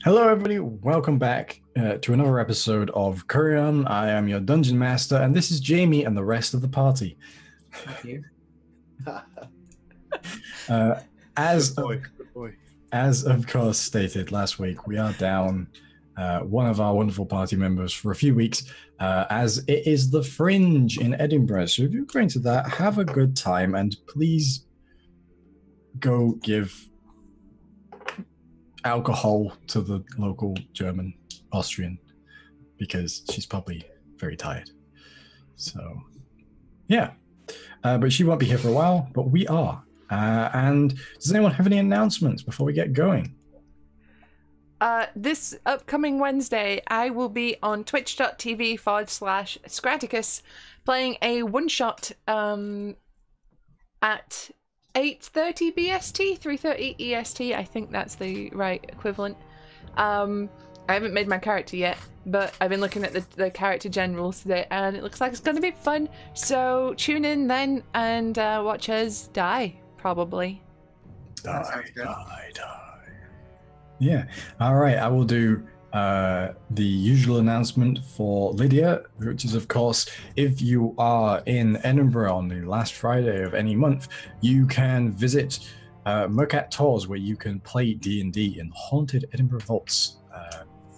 Hello, everybody. Welcome back to another episode of Kureon. I am your dungeon master, and this is Jamie and the rest of the party. Thank you. Good boy. As of course stated last week, we are down one of our wonderful party members for a few weeks, as it is the Fringe in Edinburgh. So if you're going to that, have a good time, and please go give alcohol to the local German Austrian, because she's probably very tired. So yeah, but she won't be here for a while, but we are. And does anyone have any announcements before we get going? This upcoming Wednesday, I will be on twitch.tv/Scraticus playing a one-shot at 8:30 BST, 3:30 EST. I think that's the right equivalent. I haven't made my character yet, but I've been looking at the character generals today, and it looks like it's going to be fun. So tune in then and watch us die, probably. Die. Yeah. All right. I will do the usual announcement for Lydia, which is, of course, if you are in Edinburgh on the last Friday of any month, you can visit Mercat Tours, where you can play D&D in haunted Edinburgh vaults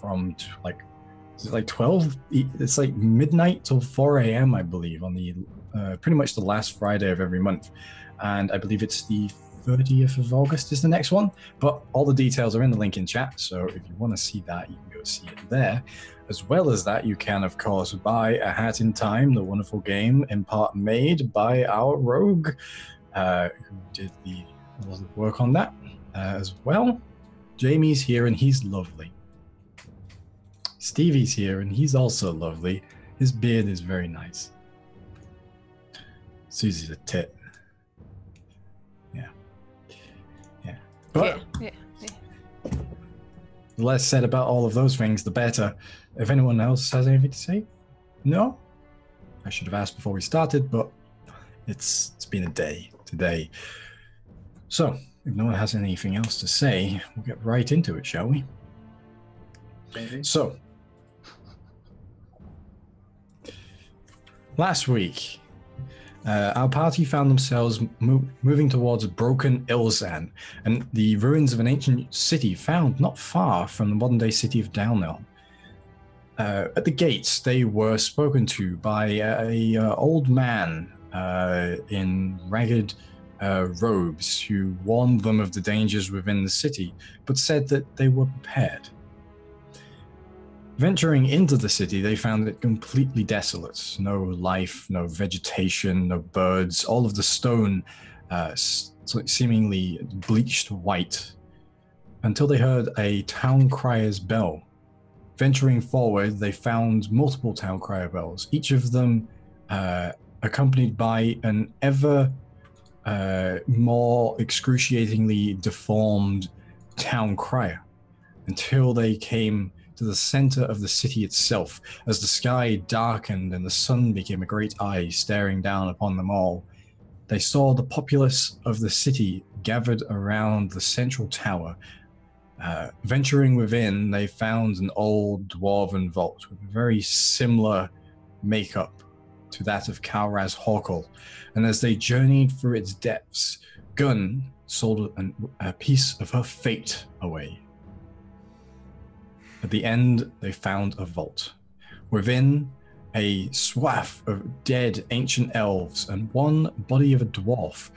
from is it like 12? It's like midnight till 4 a.m. I believe, on the pretty much the last Friday of every month, and I believe it's the 30th of August is the next one, but all the details are in the link in chat, so if you want to see that, you can go see it there. As well as that, you can, of course, buy A Hat in Time, the wonderful game in part made by our rogue, who did a lot of work on that as well. Jamie's here, and he's lovely. Stevie's here, and he's also lovely. His beard is very nice. Susie's a tit. But Yeah. the less said about all of those things, the better. If anyone else has anything to say? No? I should have asked before we started, but it's been a day today. So, if no one has anything else to say, we'll get right into it, shall we? Maybe. So, last week, our party found themselves moving towards broken Ilzan, and the ruins of an ancient city found not far from the modern-day city of Downhill. At the gates, they were spoken to by a old man in ragged robes who warned them of the dangers within the city, but said that they were prepared. Venturing into the city, they found it completely desolate. No life, no vegetation, no birds, all of the stone seemingly bleached white, until they heard a town crier's bell. Venturing forward, they found multiple town crier bells, each of them accompanied by an ever more excruciatingly deformed town crier, until they came to the center of the city itself. As the sky darkened and the sun became a great eye staring down upon them all, they saw the populace of the city gathered around the central tower. Venturing within, they found an old dwarven vault with a very similar makeup to that of Kalraz Horkle, and as they journeyed through its depths, Gun sold a piece of her fate away. At the end, they found a vault. Within, a swath of dead ancient elves and one body of a dwarf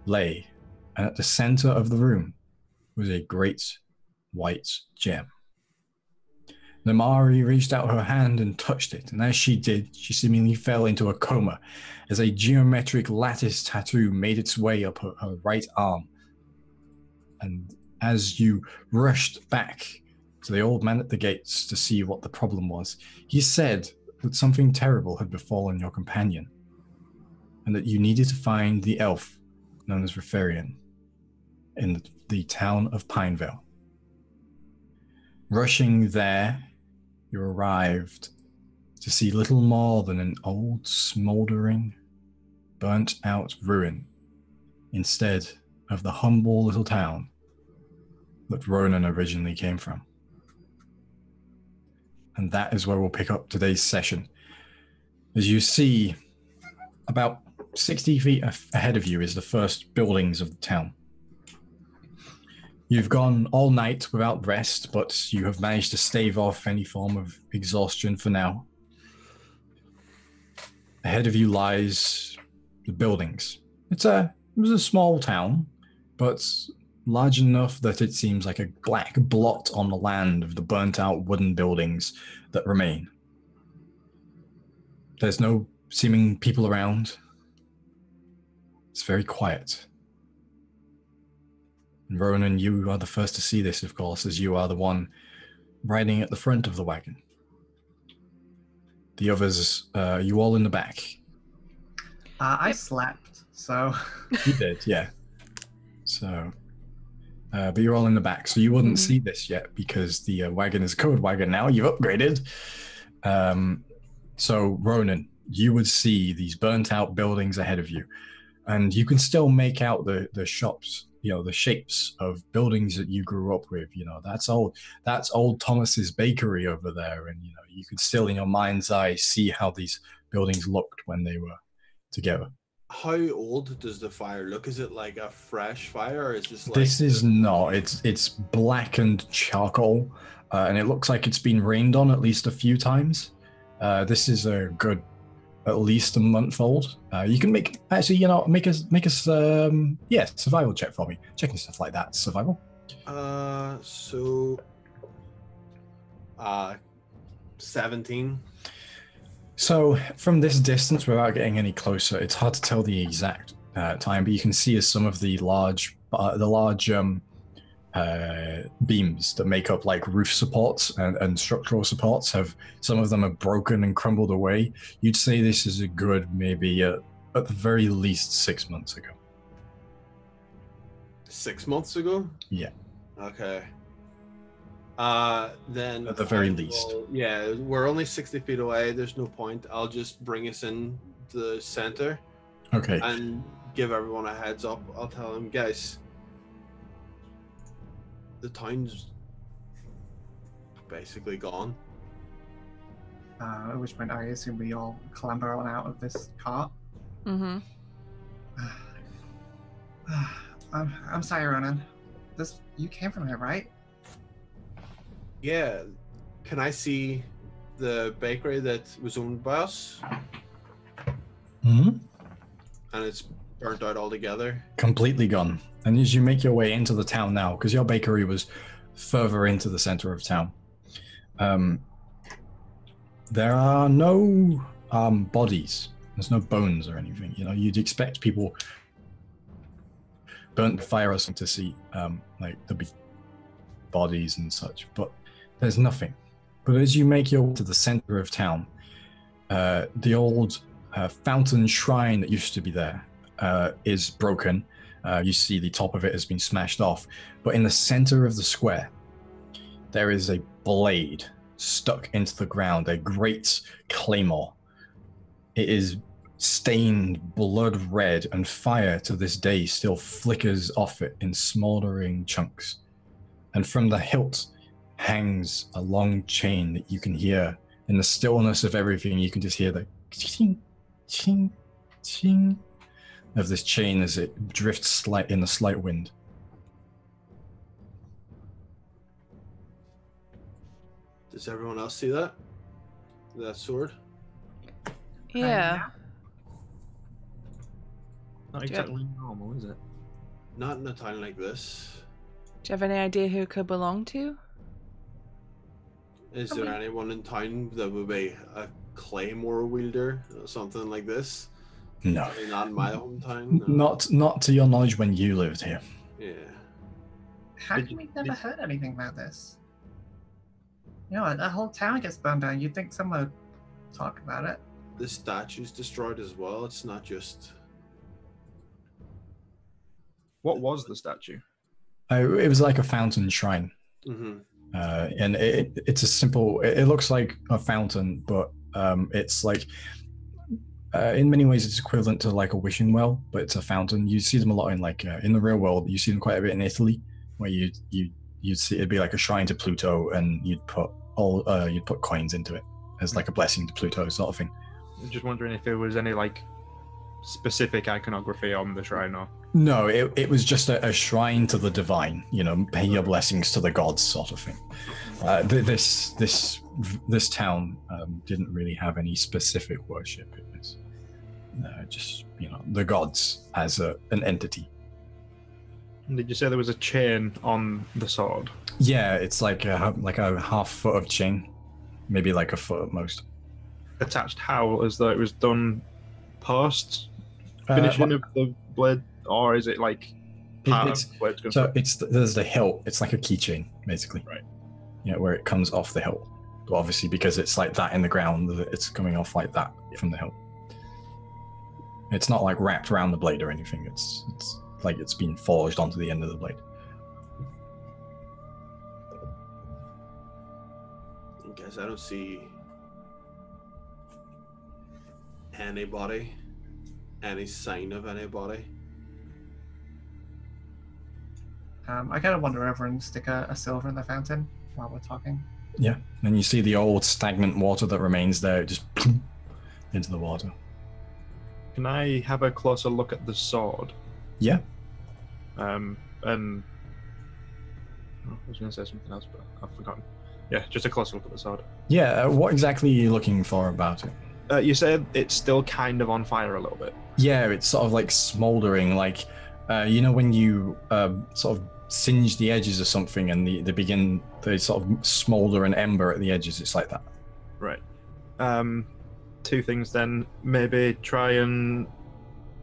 lay, and at the center of the room was a great white gem. Namari reached out her hand and touched it, and as she did, she seemingly fell into a coma as a geometric lattice tattoo made its way up her right arm. And as you rushed back to the old man at the gates to see what the problem was, he said that something terrible had befallen your companion, and that you needed to find the elf known as Retherian in the town of Pinevale. Rushing there, you arrived to see little more than an old, smoldering, burnt-out ruin instead of the humble little town that Ronan originally came from. and that is where we'll pick up today's session. As you see, about 60 feet ahead of you is the first buildings of the town. You've gone all night without rest, but you have managed to stave off any form of exhaustion for now. Ahead of you lies the buildings. It was a small town, but large enough that it seems like a black blot on the land of the burnt-out wooden buildings that remain. There's no seeming people around. It's very quiet. And Ronan, you are the first to see this, of course, as you are the one riding at the front of the wagon. The others, you all in the back. I slept, so... You did, yeah. So, but you're all in the back, so you wouldn't see this yet because the wagon is a code wagon now. You've upgraded. So, Ronan, you would see these burnt-out buildings ahead of you, and you can still make out the shops, the shapes of buildings that you grew up with. That's old Thomas's bakery over there, and you could still in your mind's eye see how these buildings looked when they were together. How old does the fire look? Is it like a fresh fire, or is this like... This is not. It's blackened charcoal, and it looks like it's been rained on at least a few times. This is a good, at least a month old. You can make a survival check for me. Checking stuff like that. Survival. 17. So from this distance, without getting any closer, it's hard to tell the exact time, but you can see as some of the large beams that make up like roof supports and structural supports some of them have broken and crumbled away. You'd say this is a good maybe at the very least 6 months ago. 6 months ago? Yeah. Okay. Then at the very least. Yeah, we're only 60 feet away. There's no point. I'll just bring us in the center. Okay. And give everyone a heads up. I'll tell them, guys, the town's basically gone. At which point I assume we all clamber on out of this cart. Mm-hmm. I'm sorry, Ronan. You came from here, right? Yeah. Can I see the bakery that was owned by us? Mm-hmm. And it's burnt out altogether? Completely gone. And as you make your way into the town now, because your bakery was further into the center of town, there are no bodies. There's no bones or anything. You'd expect people burnt fire or something to see, like there'd be bodies and such, but there's nothing. But as you make your way to the center of town, the old fountain shrine that used to be there is broken. You see the top of it has been smashed off, but in the center of the square, there is a blade stuck into the ground, a great claymore. It is stained blood red, and fire to this day still flickers off it in smoldering chunks. And from the hilt hangs a long chain that you can hear in the stillness of everything. You can just hear the ching, ching, ching of this chain as it drifts in the slight wind. Does everyone else see that? That sword? Yeah. Not exactly normal, is it? Not in a town like this. Do you have any idea who it could belong to? Is there anyone in town that would be a claymore wielder or something like this? No. I mean, not in my hometown. No. Not to your knowledge when you lived here. Yeah. How come we've never heard anything about this? The whole town gets burned down. You'd think someone would talk about it. The statue's destroyed as well. It's not just... What was the statue? It was like a fountain shrine. Mm-hmm. And it's a simple... It looks like a fountain, but it's like... in many ways, it's equivalent to like a wishing well, but it's a fountain. You see them a lot in in the real world. You see them quite a bit in Italy, where you'd see it'd be like a shrine to Pluto, and you'd put all you'd put coins into it as like a blessing to Pluto sort of thing. I'm just wondering if there was any like specific iconography on the shrine or. No, it was just a shrine to the divine. You know, pay your blessings to the gods, sort of thing. This town didn't really have any specific worship. It was just the gods as an entity. Did you say there was a chain on the sword? Yeah, it's like a half foot of chain, maybe like a foot at most. Attached how? As though it was done post finishing of the blade, or is it like part of the blade's gonna there's the hilt. It's like a keychain, basically. Right. Where it comes off the hilt. But obviously, because it's like that in the ground, it's coming off like that from the hilt. It's not like wrapped around the blade or anything. It's like it's been forged onto the end of the blade. I guess I don't see anybody, any sign of anybody. I kind of wander over and stick a silver in the fountain while we're talking. Yeah, and you see the old stagnant water that remains there, just into the water. Can I have a closer look at the sword? Yeah. And I was going to say something else, but I've forgotten. Yeah, just a closer look at the sword. Yeah, what exactly are you looking for about it? You said it's still kind of on fire a little bit. Yeah, it's sort of like smoldering, like when you sort of singe the edges of something and they sort of smolder and ember at the edges. It's like that. Right. Two things then. Maybe try and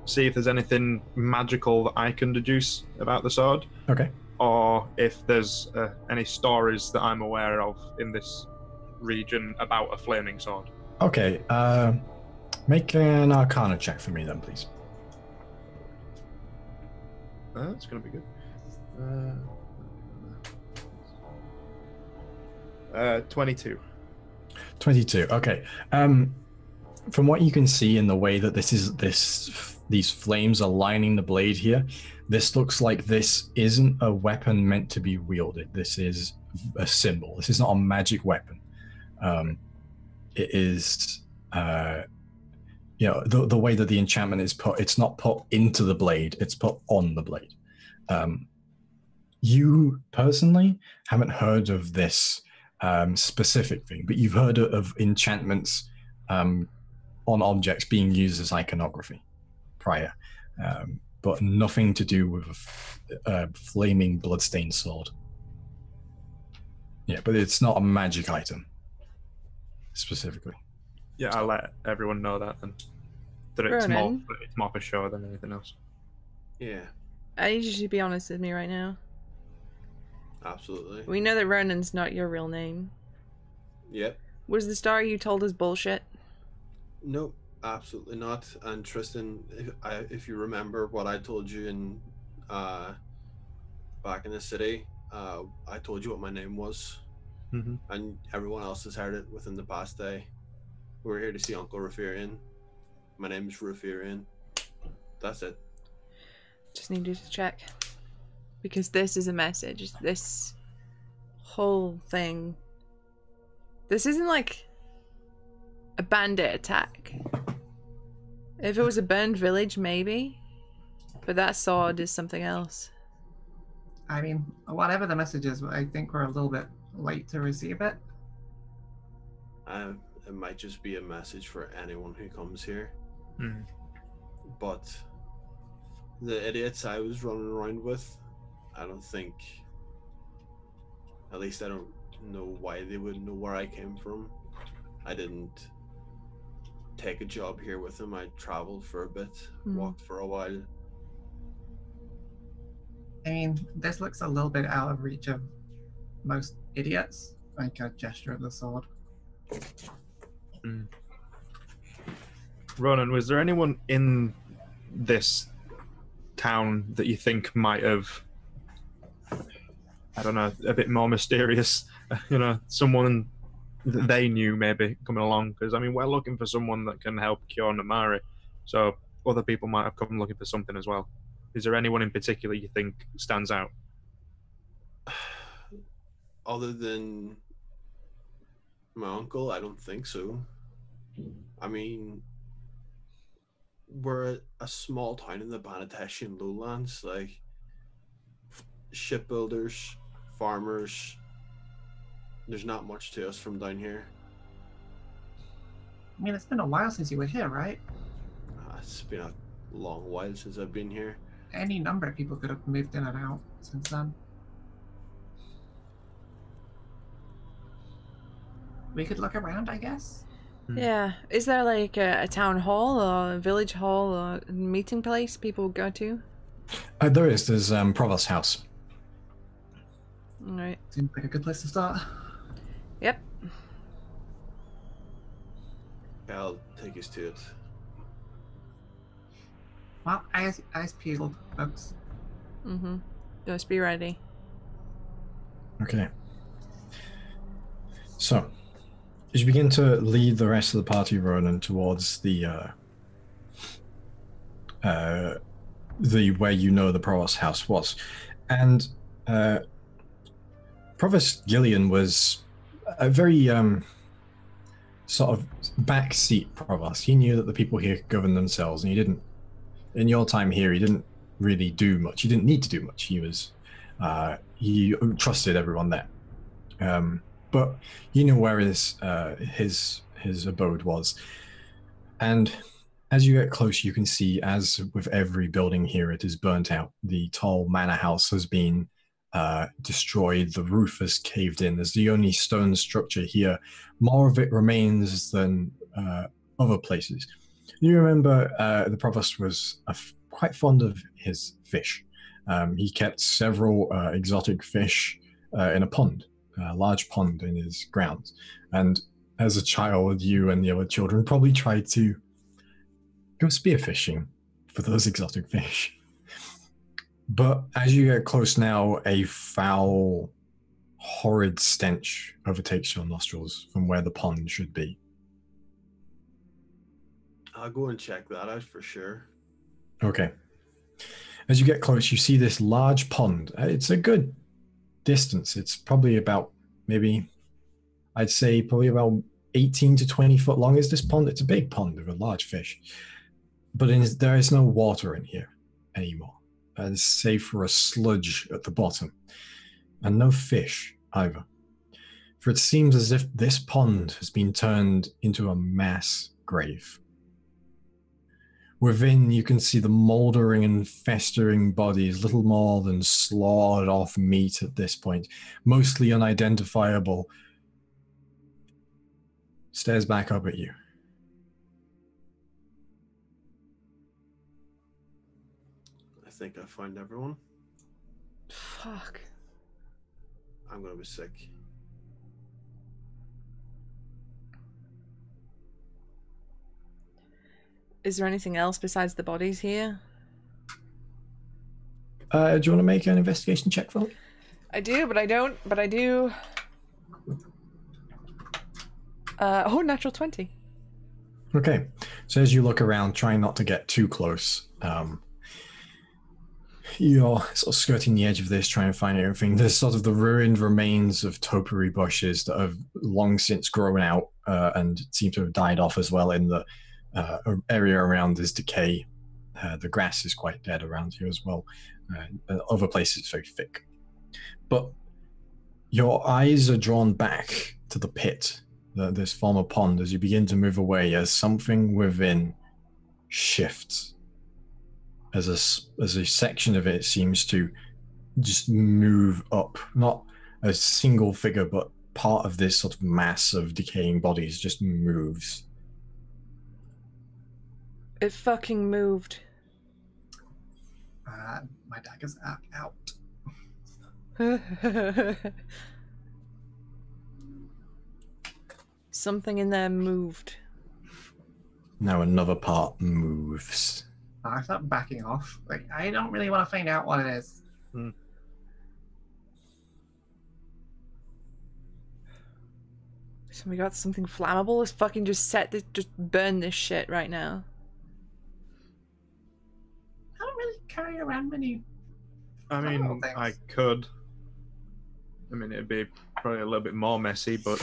see if there's anything magical that I can deduce about the sword. Okay. Or if there's any stories that I'm aware of in this region about a flaming sword. Okay. Make an Arcana check for me then, please. That's going to be good. 22. 22. Okay. From what you can see in the way that these flames are lining the blade here, this looks like this isn't a weapon meant to be wielded. This is a symbol. This is not a magic weapon. It is, the way that the enchantment is put. It's not put into the blade. It's put on the blade. You personally haven't heard of this specific thing, but you've heard of enchantments on objects being used as iconography prior, but nothing to do with a flaming bloodstained sword. Yeah, but it's not a magic item specifically. Yeah, I'll let everyone know that then. That it's more for show than anything else. Yeah. I need you to be honest with me right now. Absolutely. We know that Ronan's not your real name. Yep. Was the star you told us bullshit? Nope, absolutely not. And Tristan, if you remember what I told you in back in the city, I told you what my name was, and everyone else has heard it within the past day. We're here to see Uncle Ruferian. My name is Ruferian. That's it. Just need you to check. Because this is a message. This whole thing. This isn't like a bandit attack. If it was a burned village, maybe. But that sword is something else. I mean, whatever the message is, I think we're a little bit late to receive it. It might just be a message for anyone who comes here. But the idiots I was running around with, I don't think, at least I don't know why they would know where I came from. I didn't take a job here with them. I traveled for a bit, walked for a while. I mean, this looks a little bit out of reach of most idiots. Like a gesture of the sword. Ronan, was there anyone in this town that you think might have, I don't know, a bit more mysterious? Someone that they knew maybe coming along? Because, I mean, we're looking for someone that can help cure Namari, so other people might have come looking for something as well. Is there anyone in particular you think stands out? Other than My uncle? I don't think so. I mean, we're a small town in the Banateshian lowlands, like shipbuilders, farmers. There's not much to us from down here. I mean, it's been a while since you were here, right? It's been a long while since I've been here. Any number of people could have moved in and out since then. We could look around, I guess. Yeah. Is there like a town hall or a village hall or a meeting place people go to? There is. There's Provost House. Alright. Seems like a good place to start. Yep. I'll take us to it. Well, eyes peeled, folks. Mm-hmm. Just be ready. Okay. So, as you begin to lead the rest of the party, Ronan, towards the where you know the Provost House was, and Provost Gillian was a very sort of backseat provost. He knew that the people here could govern themselves, and he didn't. In your time here, he didn't really do much. He didn't need to do much. He was he trusted everyone there. But you know where his abode was, and as you get close, you can see, as with every building here, it is burnt out. The tall manor house has been destroyed. The roof has caved in. There's the only stone structure here. More of it remains than other places. You remember the provost was quite fond of his fish. He kept several exotic fish in a pond. A large pond in his grounds, and as a child, you and the other children probably tried to go spearfishing for those exotic fish. But as you get close now, a foul, horrid stench overtakes your nostrils from where the pond should be. I'll go and check that out for sure. Okay. As you get close, you see this large pond. It's a good distance. It's probably about, maybe, I'd say probably about 18 to 20 foot long is this pond. It's a big pond with a large fish. But there is no water in here anymore, save for a sludge at the bottom. And no fish either. For it seems as if this pond has been turned into a mass grave. Within, you can see the mouldering and festering bodies, little more than slaughtered off meat at this point, mostly unidentifiable. Stares back up at you. I think I found everyone. Fuck. I'm gonna be sick. Is there anything else besides the bodies here? Do you want to make an investigation check for me? I do, but I don't. But I do. Natural 20. Okay. So as you look around, trying not to get too close, you're sort of skirting the edge of this, trying to find everything. There's sort of the ruined remains of topiary bushes that have long since grown out and seem to have died off as well in the area around this decay. The grass is quite dead around here as well. Other places it's very thick. But your eyes are drawn back to the pit, this former pond, as you begin to move away, as something within shifts. As a section of it seems to just move up. Not a single figure, but part of this sort of mass of decaying bodies just moves. It fucking moved. My dagger's out. Something in there moved. Now another part moves. I start backing off. Like, I don't really want to find out what it is. So we got something flammable. Let's fucking just burn this shit right now. I don't really carry around many. I mean, I could. I mean, it'd be probably a little bit more messy, but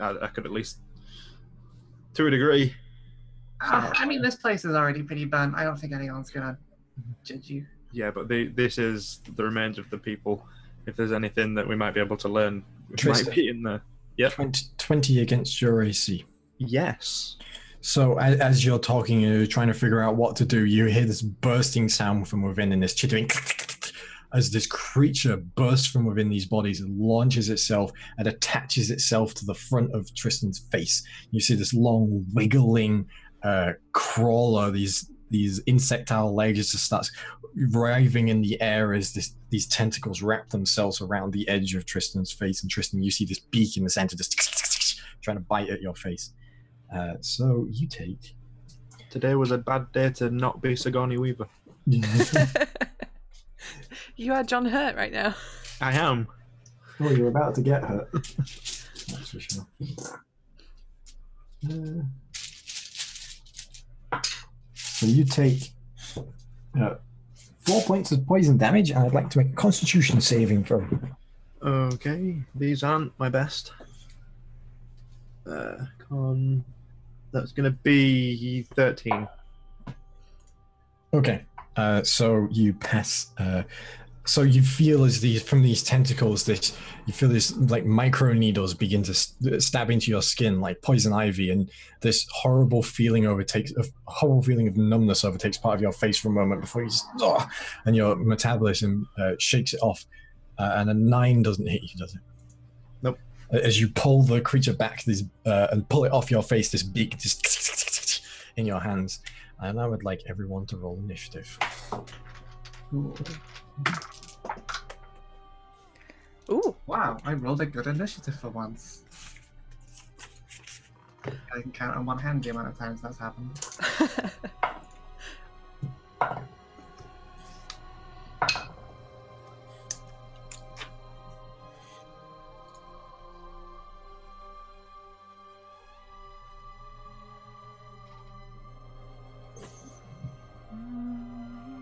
I could at least, to a degree. I mean, this place is already pretty burnt. I don't think anyone's gonna judge you. Yeah, but this is the remains of the people. If there's anything that we might be able to learn, it Tristan. might be in there. Yep. 20 against your AC. Yes. So as you're talking and you're trying to figure out what to do, you hear this bursting sound from within and this chittering as this creature bursts from within these bodies and launches itself and attaches itself to the front of Tristan's face. You see this long wiggling crawler, these insectile legs just starts writhing in the air as these tentacles wrap themselves around the edge of Tristan's face. And Tristan, you see this beak in the center just trying to bite at your face. So you take... Today was a bad day to not be Sigourney Weaver. You are John Hurt right now. I am. Oh, you're about to get hurt. That's for sure. So you take 4 points of poison damage, and I'd like to make a Constitution saving throw. Okay, these aren't my best. That's going to be 13. Okay, so you pass. So you feel as from these tentacles, you feel this like micro needles begin to stab into your skin like poison ivy, and this horrible feeling of numbness overtakes part of your face for a moment before you just, and your metabolism shakes it off, and a 9 doesn't hit you, does it? Nope. As you pull the creature back, and pull it off your face, this beak just in your hands, and I would like everyone to roll initiative. Ooh. Wow, I rolled a good initiative for once. I can count on one hand the amount of times that's happened.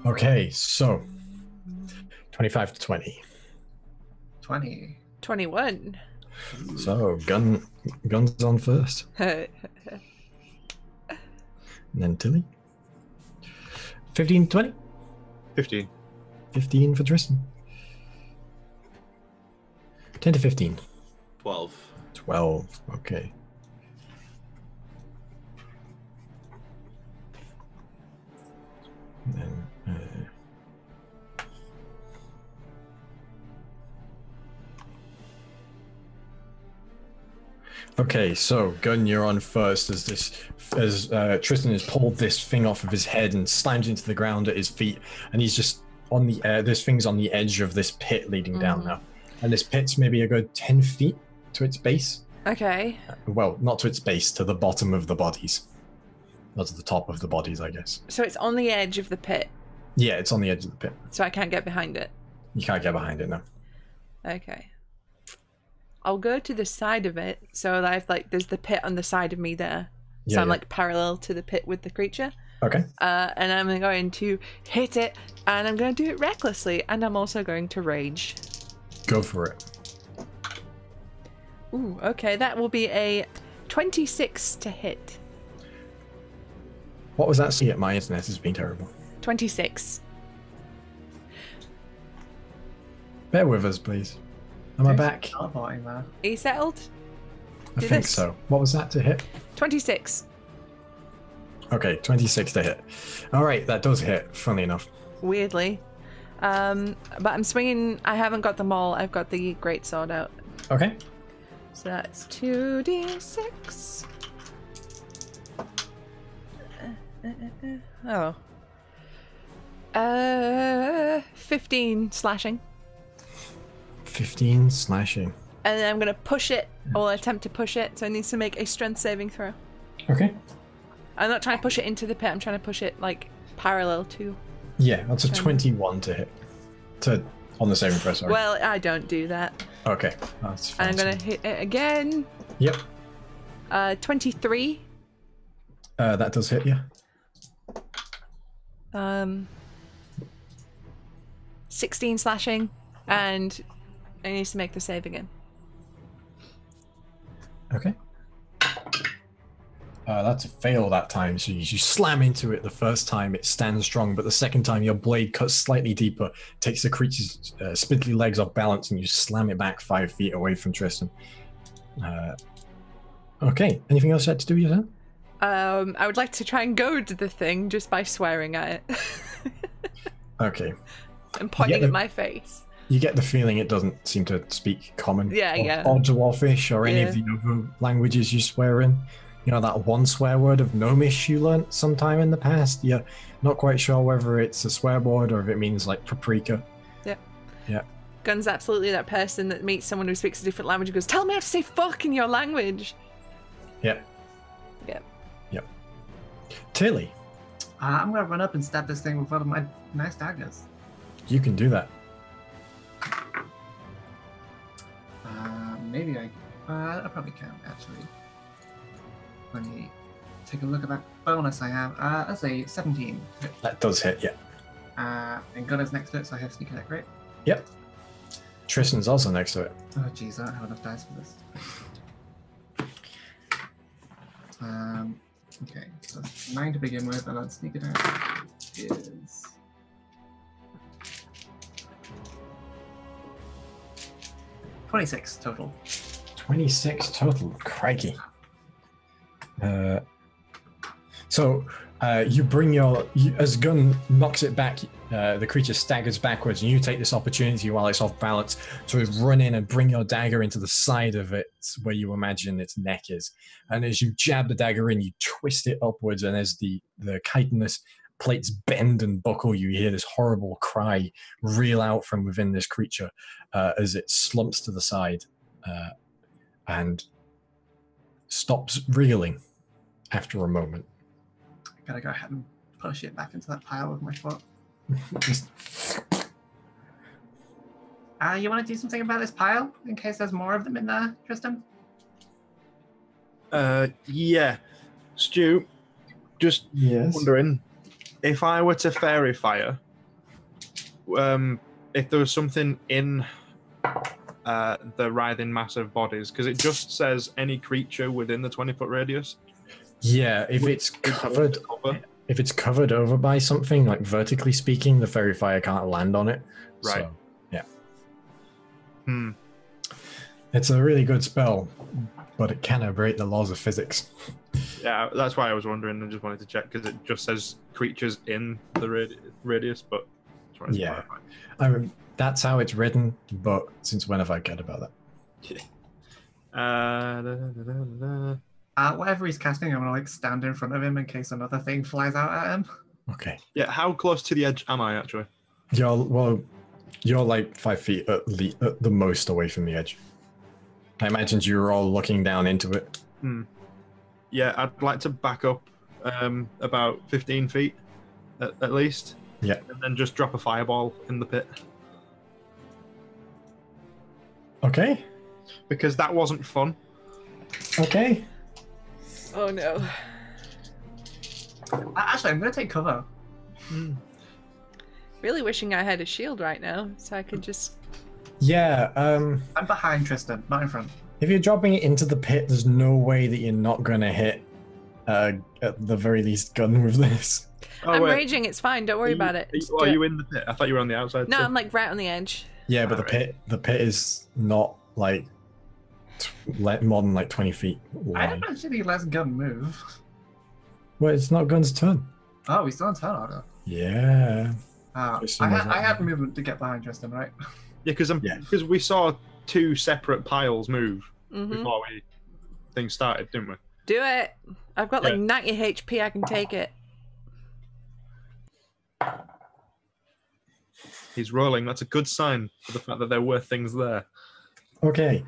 Okay, so 25 to 20. 20. 21. So guns on first. And then Tilly. 15 to 20. 15. 15 for Tristan. 10 to 15. 12. 12. Okay. And then okay, so Gunn, you're on first as Tristan has pulled this thing off of his head and slammed into the ground at his feet, and he's just on the this thing's on the edge of this pit leading down now, and this pit's maybe a good 10 feet to its base. Okay. Well, not to its base, to the bottom of the bodies, not to the top of the bodies, I guess. So it's on the edge of the pit. Yeah, it's on the edge of the pit. So I can't get behind it. You can't get behind it, no. Okay. I'll go to the side of it, so there's the pit on the side of me there. So I'm like parallel to the pit with the creature. Okay. And I'm going to hit it, and I'm going to do it recklessly, and I'm also going to rage. Go for it. Ooh, okay, that will be a 26 to hit. What was that? See, my internet has been terrible. 26. Bear with us, please. Am I back? Are you settled? I think so. What was that to hit? 26. Okay, 26 to hit. All right, that does hit, funny enough. Weirdly. But I'm swinging. I haven't got them all. I've got the greatsword out. Okay. So that's 2d6. Oh. 15 slashing. 15 slashing. And then I'm going to push it, or attempt to push it, so it needs to make a strength saving throw. Okay. I'm not trying to push it into the pit, I'm trying to push it, like, parallel to... Yeah, that's a 21 to hit. On the saving throw, sorry. Well, I don't do that. Okay, that's fine. And I'm going to hit it again. Yep. 23. That does hit, yeah. 16 slashing, and it needs to make the save again. Okay. That's a fail that time. So you slam into it the first time, it stands strong, but the second time your blade cuts slightly deeper, takes the creature's spindly legs off balance, and you slam it back 5 feet away from Tristan. Okay. Anything else you had to do, Yuzan? I would like to try and goad the thing just by swearing at it. Okay. And pointing at my face. You get the feeling it doesn't seem to speak common or or dwarfish or any of the other languages you swear in. You know, that one swear word of gnomish you learnt sometime in the past? You're not quite sure whether it's a swear word or if it means like paprika. Yep. Yeah. Gun's absolutely that person that meets someone who speaks a different language and goes, tell me how to say fuck in your language. Yep. Yep. Yep. Tilly. I'm going to run up and stab this thing with one of my nice daggers. You can do that. Maybe I probably can, actually. Let me take a look at that bonus I have. That's a 17. That does hit, yeah. And Gunner's next to it, so I have sneak attack, right? Yep. Tristan's also next to it. Oh, jeez, I don't have enough dice for this. Okay, so that's 9 to begin with, and then sneak attack is... $26 total. 26 total. Crikey. So you bring as Gun knocks it back, the creature staggers backwards, and you take this opportunity while it's off balance to run in and bring your dagger into the side of it where you imagine its neck is. And as you jab the dagger in, you twist it upwards, and as the chitinous plates bend and buckle, you hear this horrible cry reel out from within this creature as it slumps to the side and stops reeling after a moment. I gotta go ahead and push it back into that pile with my foot. You want to do something about this pile in case there's more of them in there, Tristan? Yeah. Stu, just wondering, if I were to fairy fire, if there was something in the writhing mass of bodies, because it just says any creature within the 20-foot radius. Yeah, if it's covered over by something, like vertically speaking, the fairy fire can't land on it. Right. So, yeah. It's a really good spell, but it cannot break the laws of physics. Yeah, that's why I was wondering and just wanted to check, because it just says creatures in the radius, but yeah, I mean, that's how it's written, but since when have I cared about that? Whatever he's casting, I'm gonna stand in front of him in case another thing flies out at him. Okay. Yeah, how close to the edge am I actually? You're like 5 feet at the most away from the edge. I imagined you were all looking down into it. Yeah, I'd like to back up about 15 feet at least. Yeah. And then just drop a fireball in the pit. Okay. Because that wasn't fun. Okay. Oh no. Actually, I'm gonna take cover. Really wishing I had a shield right now, so I could just... Yeah, I'm behind Tristan, not in front. If you're dropping it into the pit, there's no way that you're not gonna hit, at the very least, Gun with this. I'm raging, it's fine, don't worry about it. Are you in the pit? I thought you were on the outside. No, too. I'm like right on the edge. Yeah, but the pit is not like more than like 20 feet wide. I don't actually let Gun move. Well, it's not Gun's turn. Oh, he's still on turn order. Yeah. I had movement to get behind Tristan, right? Yeah, because we saw 2 separate piles move before things started, didn't we? Do it. I've got like 90 HP. I can take it. He's rolling. That's a good sign for the fact that there were things there. Okay.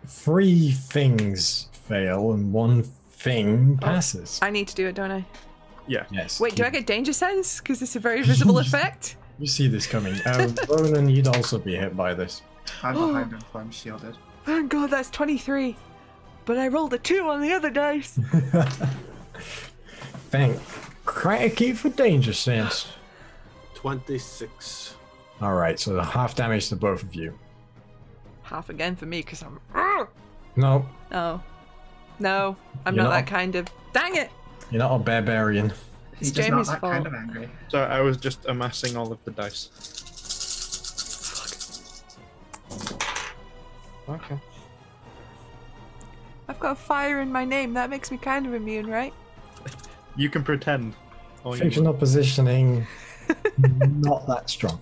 3 things fail and 1 thing passes. I need to do it, don't I? Yeah. Yes. Wait, do I get danger sense? Because it's a very visible effect. You see this coming. Ronan, you'd also be hit by this. I'm behind him, so I'm shielded. Thank God, that's 23. But I rolled a 2 on the other dice. Thank crikey for danger sense. 26. All right, so half damage to both of you. Half again for me, because I'm... No, Oh. No, I'm You're not not? that kind of... Dang it! you're not a barbarian. He's It's just Jamie's not that kind fault. of angry. So I was just amassing all of the dice. Okay. I've got fire in my name. That makes me kind of immune, right? You can pretend. all you Fictional want. positioning, not that strong.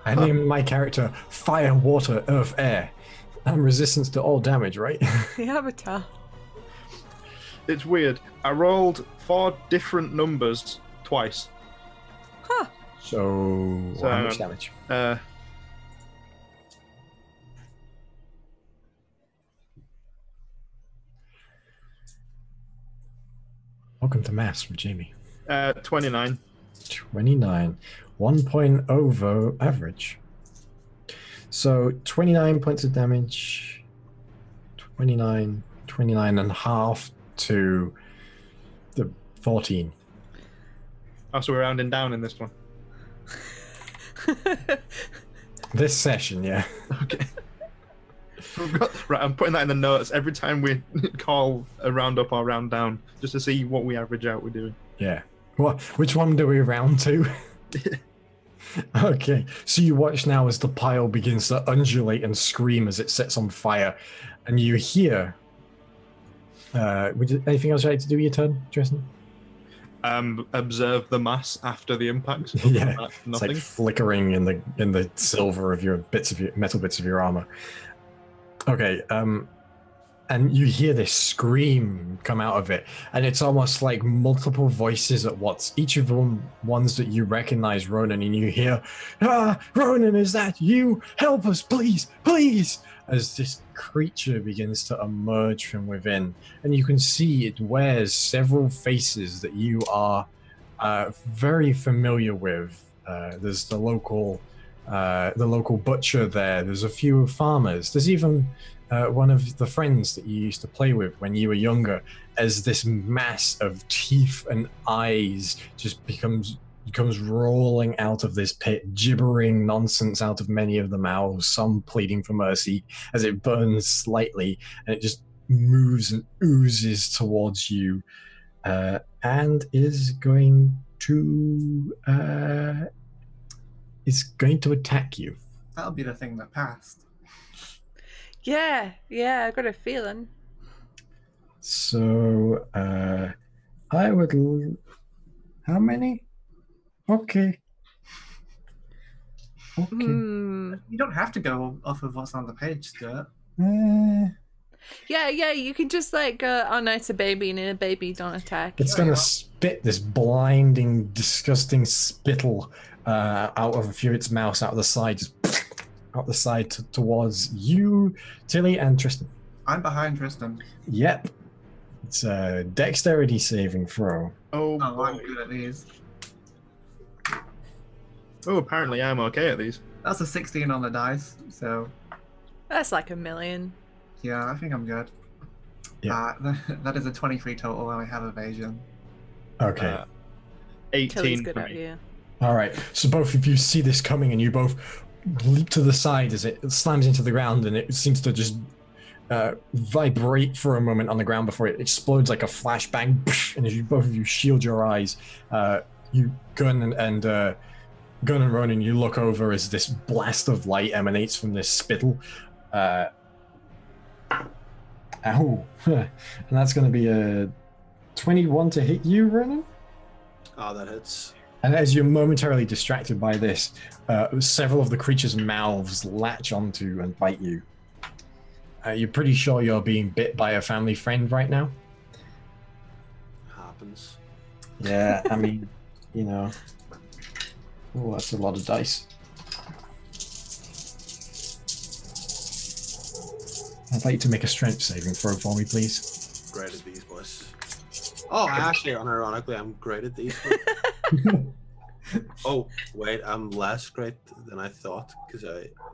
I named my character Fire, Water, Earth, Air. I'm resistant to all damage, right? The Avatar. It's weird. I rolled 4 different numbers twice. Huh. So, So, how much damage? Welcome to Maths with Jamie. 29. 29. 1 point over average. So 29 points of damage. 29 and a half to the 14. Oh, so we're rounding down in this one. This session, yeah. Okay. Right, I'm putting that in the notes every time we call a round up or round down, just to see what we average out we're doing. Yeah. What? Which one do we round to? Okay. So you watch now as the pile begins to undulate and scream as it sets on fire, and you hear. Anything else you'd like to do with your turn, Tristan? Observe the mass after the impact. Yeah. Nothing. It's like flickering in the silver of your metal bits of your armor. Okay, and you hear this scream come out of it, and it's almost like multiple voices at once. Each of them ones that you recognize, Ronan, and you hear, "Ah, Ronan, is that you? Help us, please, please!" As this creature begins to emerge from within, and you can see it wears several faces that you are very familiar with. There's the local butcher there. There's a few farmers. There's even one of the friends that you used to play with when you were younger, as this mass of teeth and eyes just becomes rolling out of this pit, gibbering nonsense out of many of the mouths, some pleading for mercy as it burns slightly, and it just moves and oozes towards you, and is going to attack you. That'll be the thing that passed. Yeah, I got a feeling. So, I would. How many? Okay. You don't have to go off of what's on the page, Stuart. Yeah, you can just like go, oh no, it's a baby, and a baby don't attack. It's gonna spit this blinding, disgusting spittle out of a few of its mouths, out of the side, just out the side towards you, Tilly, and Tristan. I'm behind Tristan. Yep. It's a dexterity saving throw. Oh, I'm good at these. Oh, apparently I'm okay at these. That's a 16 on the dice, so That's like a million. yeah, I think I'm good. Yeah. That is a 23 total, and I have evasion. Okay. 18 Tilly's good for at me. you. All right. So both of you see this coming, and you both leap to the side as it slams into the ground, and it seems to just vibrate for a moment on the ground before it explodes like a flashbang. And as both of you shield your eyes, you Gun and Ronan, you look over as this blast of light emanates from this spittle. Ow. And that's going to be a 21 to hit you, Ronan? Oh, that hits. And as you're momentarily distracted by this, several of the creature's mouths latch onto and bite you. You're pretty sure you're being bit by a family friend right now? Happens. Yeah, I mean, you know. Oh, that's a lot of dice. I'd like you to make a strength saving throw for me, please. Great at these, boys. Oh, actually, unironically, I'm great at these. Oh, wait, I'm less great than I thought, because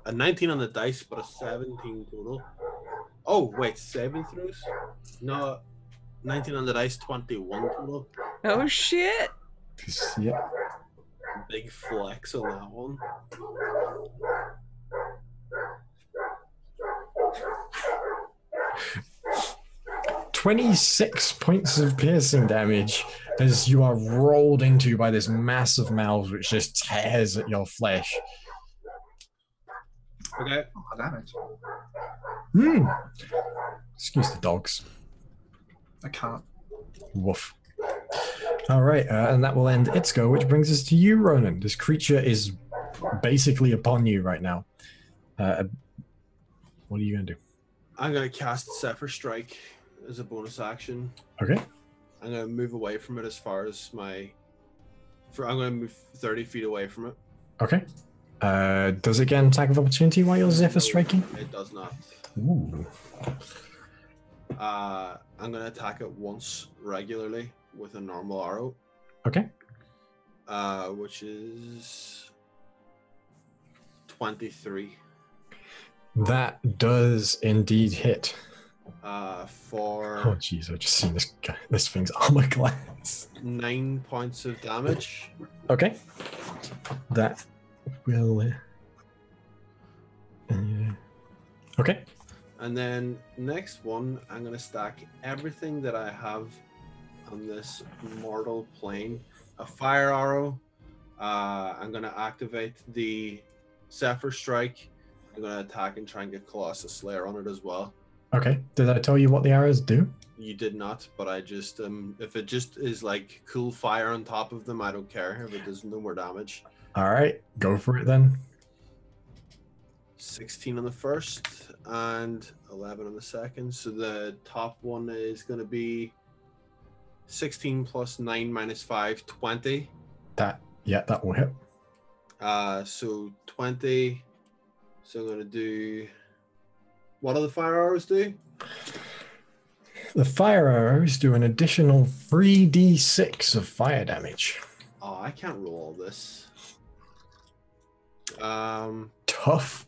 a 19 on the dice, but a 17 total. Oh, wait, saving throws? No, 19 on the dice, 21 total. Oh shit! Yep. Big flex on that one. 26 points of piercing damage as you are rolled into by this massive mouth which just tears at your flesh. Okay. Oh, damage. Excuse the dogs. I can't. Woof. All right, and that will end its go, which brings us to you, Ronan. This creature is basically upon you right now. What are you going to do? I'm going to cast Zephyr Strike as a bonus action. Okay. I'm going to move away from it as far as my... I'm going to move 30 feet away from it. Okay. Does it get an attack of opportunity while you're Zephyr striking? It does not. Ooh. I'm going to attack it once regularly with a normal arrow. Okay. Which is 23. That does indeed hit. For... Oh, jeez, I've just seen this thing's armor class. 9 points of damage. Okay. That will... okay. And then next one, I'm going to stack everything that I have on this mortal plane. A fire arrow. I'm going to activate the Zephyr Strike. I'm going to attack and try and get Colossus Slayer on it as well. Okay. Did I tell you what the arrows do? You did not, but I just, if it just is like cool fire on top of them, I don't care if it does no more damage. All right. Go for it then. 16 on the first and 11 on the second. So the top one is going to be 16 plus 9 minus 5, 20. That will hit. So 20. So I'm going to do... What do the fire arrows do? The fire arrows do an additional 3d6 of fire damage. Oh, I can't roll all this. Tough. Tuff.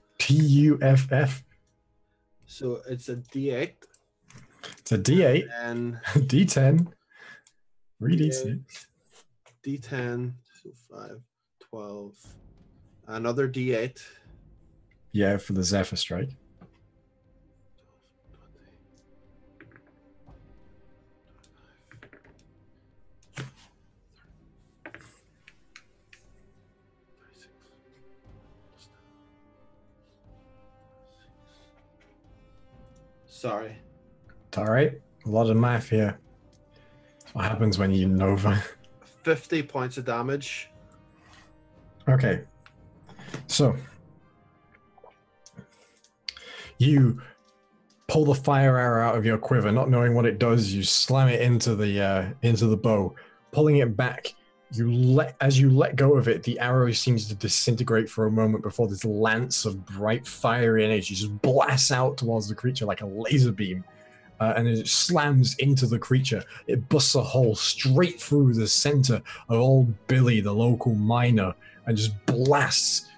So it's a D8. It's a D8. And D10. 3d6. D10. So 5, 12. Another D8. Yeah, for the Zephyr Strike. Sorry. It's all right. A lot of math here. That's what happens when you Nova. 50 points of damage. Okay. So you pull the fire arrow out of your quiver, not knowing what it does. You slam it into the bow, pulling it back. As you let go of it, the arrow seems to disintegrate for a moment before this lance of bright fiery energy just blasts out towards the creature like a laser beam, and it slams into the creature. It busts a hole straight through the center of old Billy, the local miner, and just blasts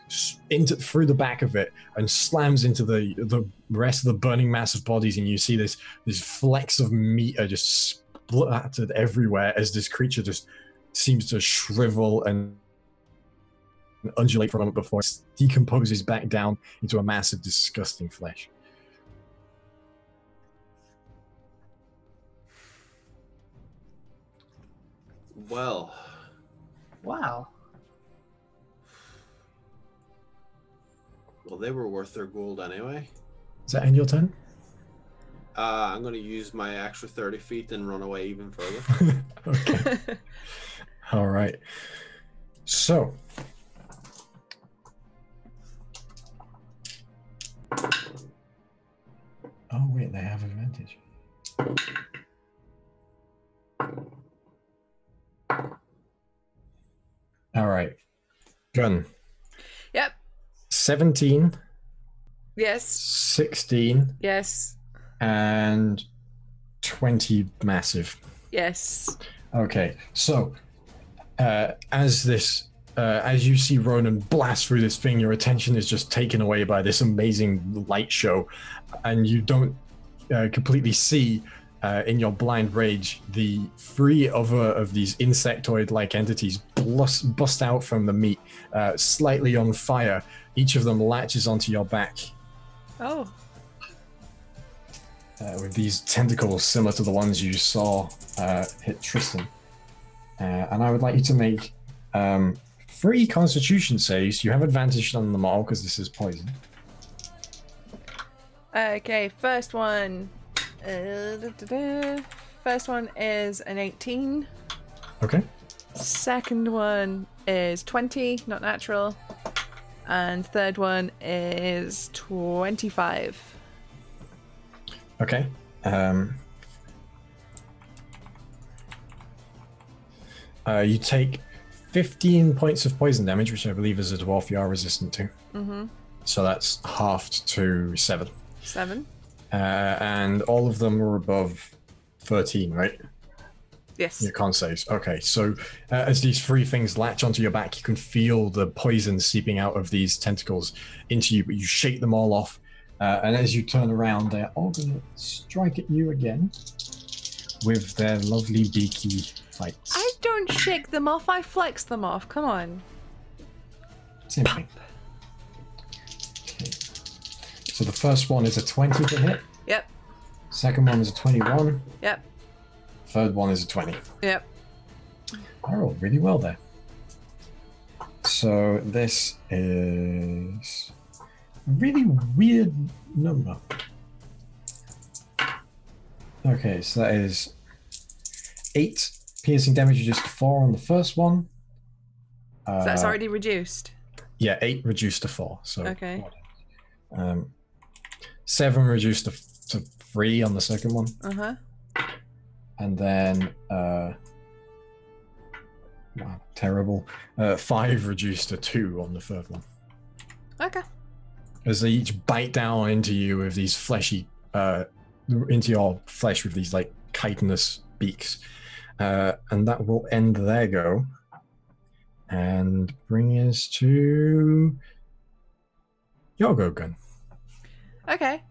through the back of it and slams into the rest of the burning mass of bodies. And you see this flecks of meat are just splattered everywhere as this creature just seems to shrivel and undulate for a moment before it decomposes back down into a mass of disgusting flesh. Well. Wow. Well, they were worth their gold anyway. Does that end your turn? I'm going to use my extra 30 feet and run away even further. Okay. All right. So. Oh, wait, they have advantage. All right. Gun. Yep. 17. Yes. 16. Yes. And 20 massive. Yes. Okay, so as you see Ronan blast through this thing, your attention is just taken away by this amazing light show, and you don't completely see in your blind rage the three other of these insectoid-like entities bust out from the meat, slightly on fire. Each of them latches onto your back. Oh. with these tentacles similar to the ones you saw hit Tristan. And I would like you to make 3 Constitution saves. You have advantage on them all because this is poison. Okay, first one. First one is an 18. Okay. Second one is 20, not natural. And third one is 25. Okay. You take 15 points of poison damage, which I believe as a dwarf you are resistant to. Mm-hmm. So that's halved to 7. 7. And all of them are above 13, right? Yes. Your con saves. Okay, so as these 3 things latch onto your back, you can feel the poison seeping out of these tentacles into you, but you shake them all off. And as you turn around, they're all going to strike at you again with their lovely beaky fights. I don't shake them off, I flex them off. Come on. Same thing. Okay. So the first one is a 20 to hit. Yep. Second one is a 21. Yep. Third one is a 20. Yep. I rolled really well there. So this is a really weird number. Okay, so that is 8 piercing damage, reduced to 4 on the first one. So that's already reduced. Yeah, 8 reduced to 4. So okay. 7 reduced to 3 on the second one. Uh-huh. And then wow, terrible. 5 reduced to 2 on the third one. Okay. As they each bite down into you with these fleshy, into your flesh with these like chitinous beaks. And that will end their go. And bring us to your go, Gun. Okay.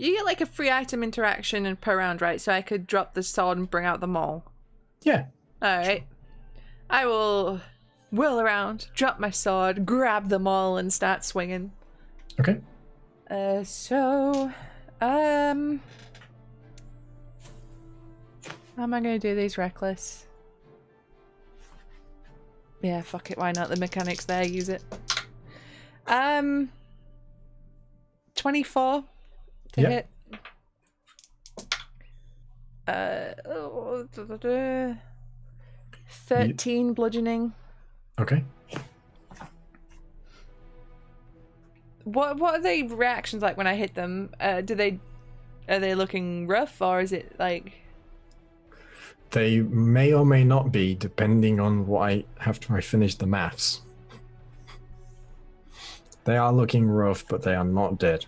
You get like a free item interaction and per round, right? So I could drop the sword and bring out the maul. Yeah. Alright. I will whirl around, drop my sword, grab the maul, and start swinging. Okay. How am I going to do these reckless? Yeah, fuck it, why not? The mechanic's there, use it. 24 to hit. 13 bludgeoning. Okay. What are the reactions like when I hit them? Are they looking rough, or is it like? They may or may not be, depending on what I have to finish the maths. They are looking rough, but they are not dead.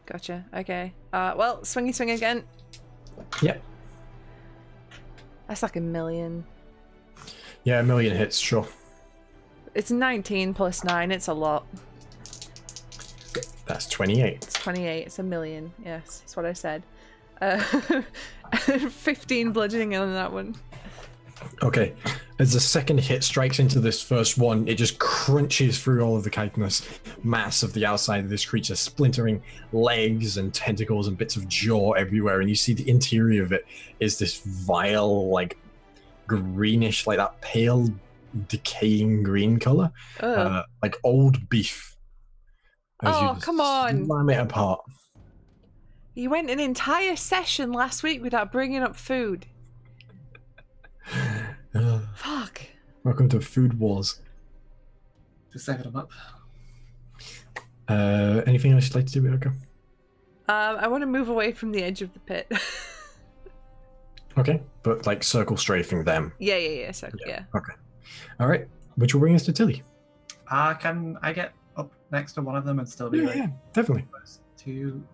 Gotcha. Okay. Well, swingy swing again. Yep. That's like 1,000,000. Yeah, 1,000,000 hits, sure. It's 19 plus 9. It's a lot. That's 28. It's 28. It's 1,000,000. Yes, that's what I said. 15 bludgeoning on that one. Okay. As the second hit strikes into this first one, it just crunches through all of the chitinous mass of the outside of this creature, splintering legs and tentacles and bits of jaw everywhere. And you see the interior of it is this vile, like, greenish, like that pale, decaying green color. Like old beef. Oh, come on. Slam it apart. You went an entire session last week without bringing up food. Fuck. Welcome to Food Wars. Just saving them up. Anything else you'd like to do, Ilka? I want to move away from the edge of the pit. Okay, but like circle strafing them. Yeah. Circle, yeah. Okay. All right, which will bring us to Tilly. Can I get up next to one of them and still be Yeah, definitely.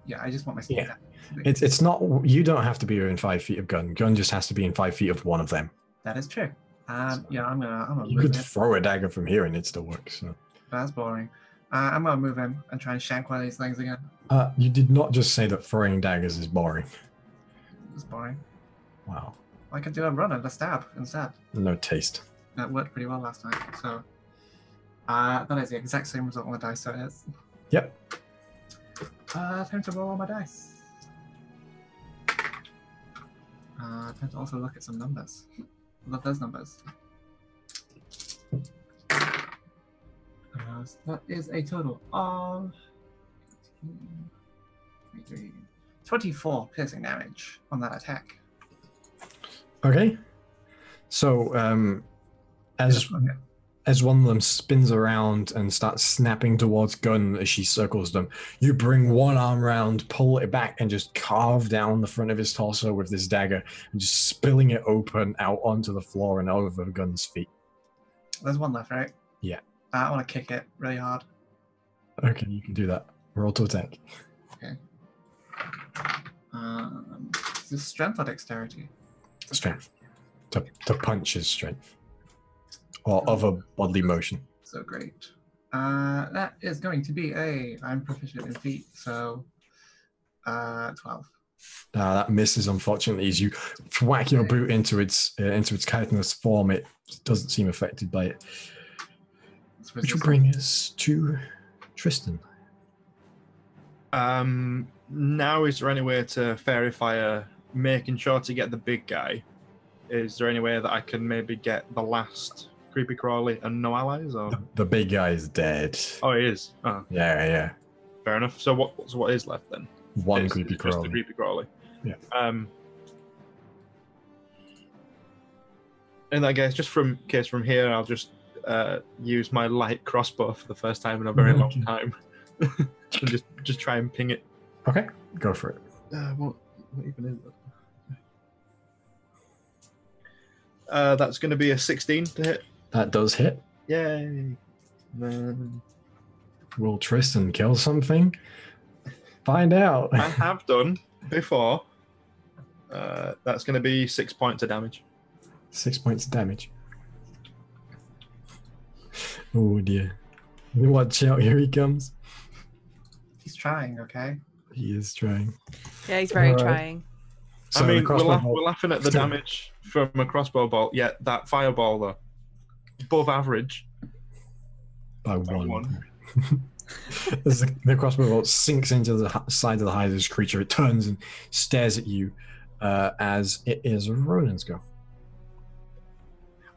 Yeah, I just want my sneak attack. It's not, you don't have to be in 5 feet of Gun. Gun just has to be in 5 feet of one of them. That is true. Yeah, I'm gonna You move could in. throw a dagger from here and it still works. So. That's boring. I'm gonna move in and try and shank one of these things again. You did not just say that throwing daggers is boring. It's boring. Wow. I could do a run and a stab instead. No taste. That worked pretty well last time. So that is the exact same result on the dice, so it is. Yep. Time to roll all my dice. Time to also look at some numbers. Love those numbers. So that is a total of 24 piercing damage on that attack. Okay. So as one of them spins around and starts snapping towards Gun as she circles them, you bring one arm round, pull it back, and just carve down the front of his torso with this dagger, and just spilling it open out onto the floor and over Gun's feet. There's one left, right? Yeah. I want to kick it really hard. Okay, you can do that. Roll to attack. Okay. Is this strength or dexterity? Strength. To punch is strength. Or other bodily motion. So great. That is going to be I'm proficient in feet, so 12. That misses, unfortunately, as you whack your boot into its chitinous form. It doesn't seem affected by it. Which will bring us to Tristan. Now, is there any way to fairy fire, making sure to get the big guy? Is there any way that I can maybe get the last creepy crawly and no allies? Or The big guy is dead. oh, he is. Oh, Yeah. fair enough. So what is left then? One It's creepy just the crawly. creepy crawly. Yeah. And I guess just from here, I'll just use my light crossbow for the first time in a very long time, and just try and ping it. Okay, go for it. What even is that? That's going to be a 16 to hit. That does hit. Yay! Will Tristan kill something? Find out. I have done before. That's going to be 6 points of damage. 6 points of damage. Oh dear. Watch out, here he comes. He's trying, okay? He is trying. Yeah, he's very Alright. trying. So I mean, the crossbow bolt- we're laughing at the damage from a crossbow bolt, yet that fireball, though, above average. by one. As the crossbow bolt sinks into the side of the hide of this creature, it turns and stares at you as it is Ronan's go.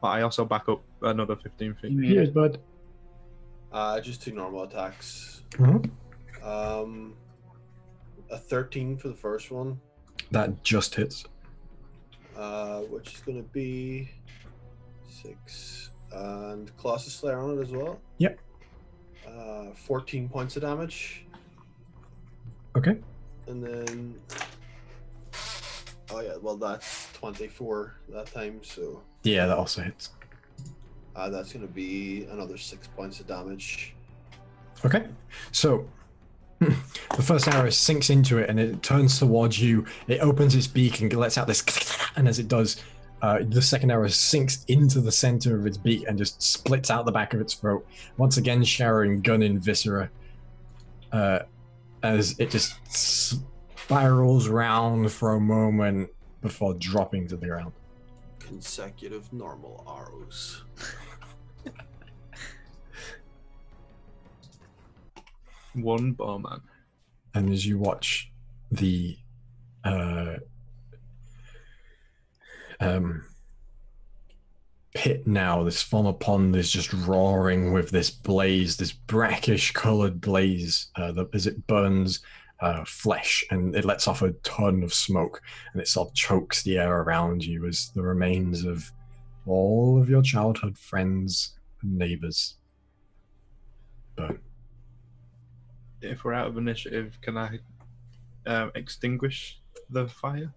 But I also back up another 15 feet. Here's bud. Just 2 normal attacks. Mhm. A 13 for the first one, That just hits. which is going to be 6. And Colossus Slayer on it as well. Yep. 14 points of damage. Okay. And then... Oh yeah, well that's 24 that time, so... Yeah, that also hits. That's going to be another 6 points of damage. Okay. So the first arrow sinks into it and it turns towards you. It opens its beak and lets out this, and as it does, the second arrow sinks into the center of its beak and just splits out the back of its throat, once again showering gun in viscera, as it just spirals round for a moment before dropping to the ground. Consecutive normal arrows. One bowman. And as you watch the pit now, this former pond is just roaring with this blaze, this brackish colored blaze, as it burns flesh, and it lets off a ton of smoke, and it sort of chokes the air around you as the remains of all of your childhood friends and neighbors burn. If we're out of initiative, can I extinguish the fire?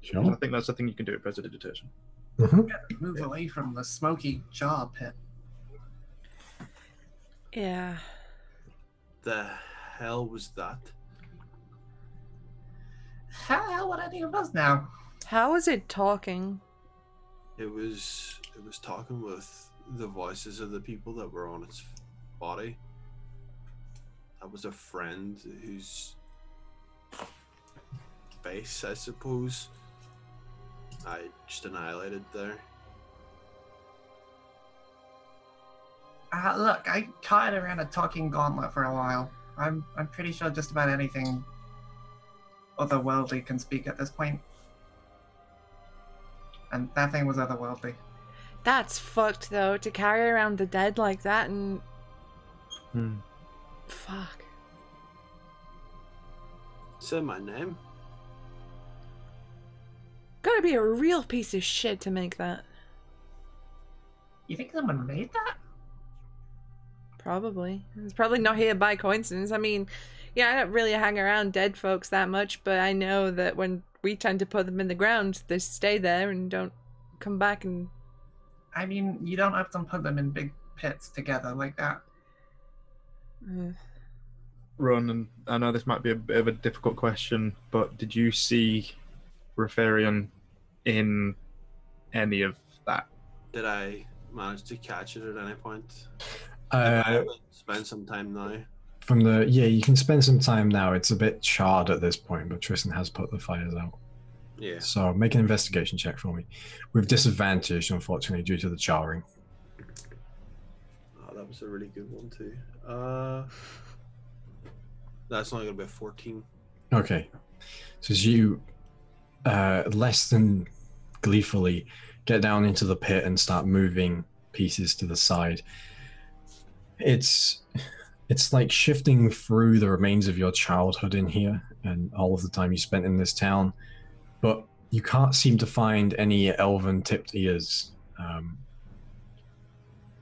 Sure. I think that's the thing you can do at prestidigitation. Mm-hmm. Move away from the smoky jaw pit. Yeah. The hell was that? How would any of us now? How is it talking? It was talking with the voices of the people that were on its body. That was a friend whose face, I suppose, I just annihilated there. Look, I caught it around a talking gauntlet for a while. I'm pretty sure just about anything otherworldly can speak at this point. And that thing was otherworldly. That's fucked though, to carry around the dead like that and... Fuck. Say my name. Gotta be a real piece of shit to make that. You think someone made that? Probably. It's probably not here by coincidence. I mean, yeah, I don't really hang around dead folks that much, but I know that when we tend to put them in the ground, they stay there and don't come back and... I mean, you don't often put them in big pits together like that. Ronan, I know this might be a bit of a difficult question, but did you see Rafarian in any of that? Did I manage to catch it at any point? Uh, Spend some time now. From the you can spend some time now. It's a bit charred at this point, but Tristan has put the fires out. Yeah. So make an investigation check for me, with disadvantage, unfortunately, due to the charring. Oh, that was a really good one too. That's only gonna be a 14. Okay, so as you less than gleefully get down into the pit and start moving pieces to the side, it's like shifting through the remains of your childhood in here and all of the time you spent in this town, but you can't seem to find any elven tipped ears,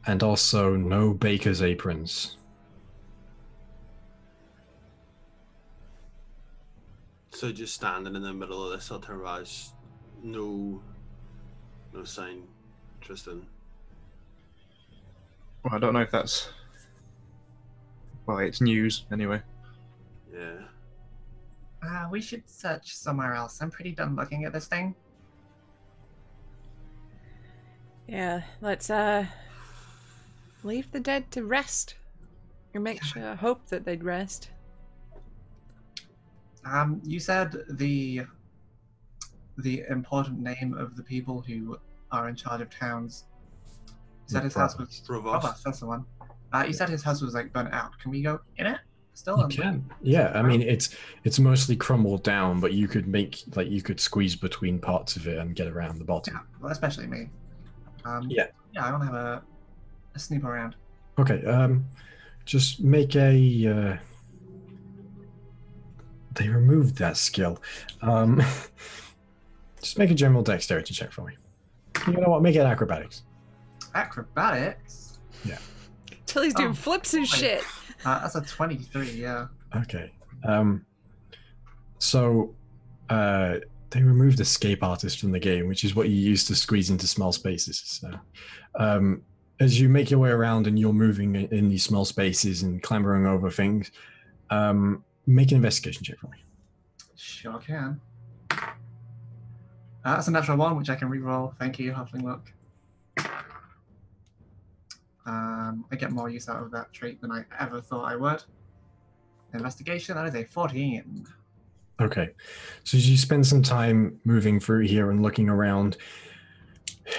and also no baker's aprons. So just standing in the middle of this entourage, no sign, Tristan. Well, I don't know if that's... Well, it's news, anyway. Yeah. We should search somewhere else. I'm pretty done looking at this thing. Yeah, let's leave the dead to rest. Or make sure, hope that they'd rest. You said the important name of the people who are in charge of towns. You said his house was Provost. That's the one. You said his house was like burnt out. Can we go in it? Still? You can. Yeah, I mean it's mostly crumbled down, but you could you could squeeze between parts of it and get around the bottom. Yeah, well, especially me. Yeah, I want to have a snoop around. Okay, just make a they removed that skill. Just make a general dexterity check for me. You know what? Make it acrobatics. Acrobatics? Yeah. Tilly's doing flips and shit. That's a 23, yeah. Okay. So they removed escape artist from the game, which is what you use to squeeze into small spaces. So as you make your way around and you're moving in these small spaces and clambering over things, make an investigation check for me. Sure can. That's a natural 1, which I can reroll. Thank you, Halfling Luck. I get more use out of that trait than I ever thought I would. Investigation, that is a 14. Okay. So as you spend some time moving through here and looking around,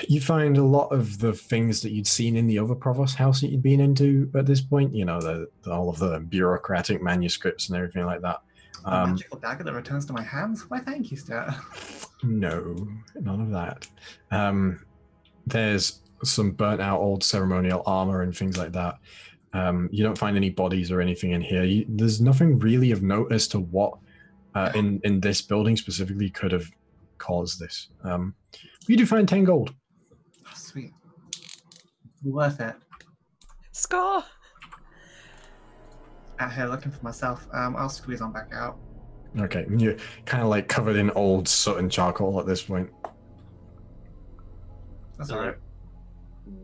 you find a lot of the things that you'd seen in the other provost house that you'd been into at this point. You know, all of the bureaucratic manuscripts and everything like that. A magical dagger that returns to my hands? Why, thank you, sir. No, none of that. There's some burnt out old ceremonial armor and things like that. You don't find any bodies or anything in here. There's nothing really of note as to what in this building specifically could have caused this. You do find 10 gold. Oh, sweet. Worth it. Score! Out here looking for myself. I'll squeeze on back out. Okay, you're kind of like covered in old soot and charcoal at this point. That's alright.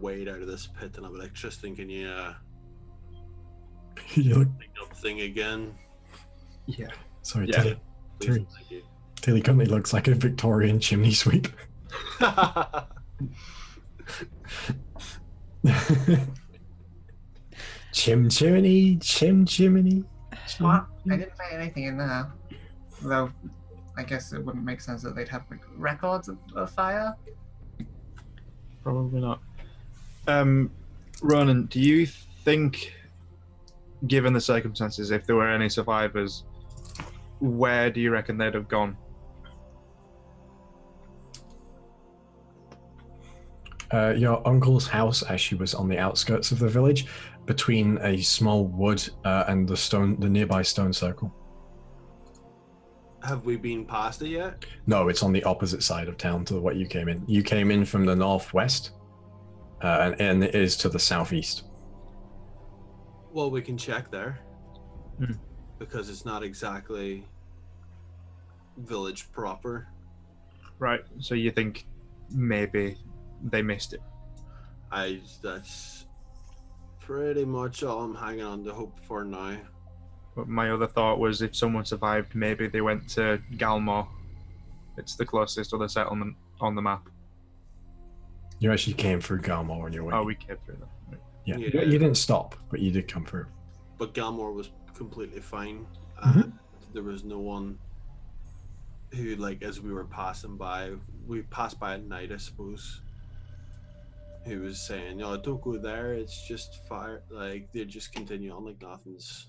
Wade out of this pit and I'll be like, Tristan, can you You look... pick up thing again? Yeah. Sorry, Yeah. Tilly currently looks like a Victorian chimney sweep. Chimney. What? I didn't find anything in there. Though, I guess it wouldn't make sense that they'd have like, records of fire. Probably not. Ronan, do you think given the circumstances, if there were any survivors, where do you reckon they'd have gone? Your uncle's house actually was on the outskirts of the village, between a small wood and the nearby stone circle. Have we been past it yet? No, it's on the opposite side of town to what you came in. You came in from the northwest, and it is to the southeast. Well, we can check there. Because it's not exactly village proper. Right, so you think maybe they missed it? That's pretty much all I'm hanging on to hope for now. But my other thought was if someone survived, maybe they went to Galmore. It's the closest other settlement on the map. You actually came through Galmore on your way. Oh, we came through that. Right. Yeah. You didn't stop, but you did come through. But Galmore was completely fine. There was no one who, like, as we were passing by, we passed by at night, I suppose, who was saying, "Oh, don't go there. It's just fire." Like, they just continue on like nothing's.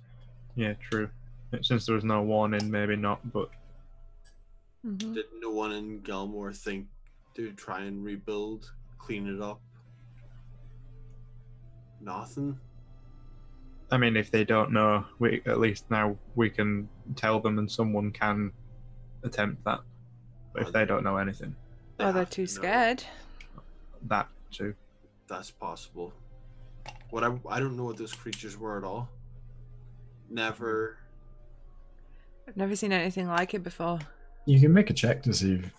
Yeah, true. Since there was no warning, maybe not. But did no one in Galmore think to try and rebuild, clean it up? Nothing. I mean, if they don't know, at least now we can tell them, and someone can attempt that. But if they don't know anything, they're too scared. That too. That's possible. I don't know what those creatures were at all. Never. I've never seen anything like it before. You can make a check to see if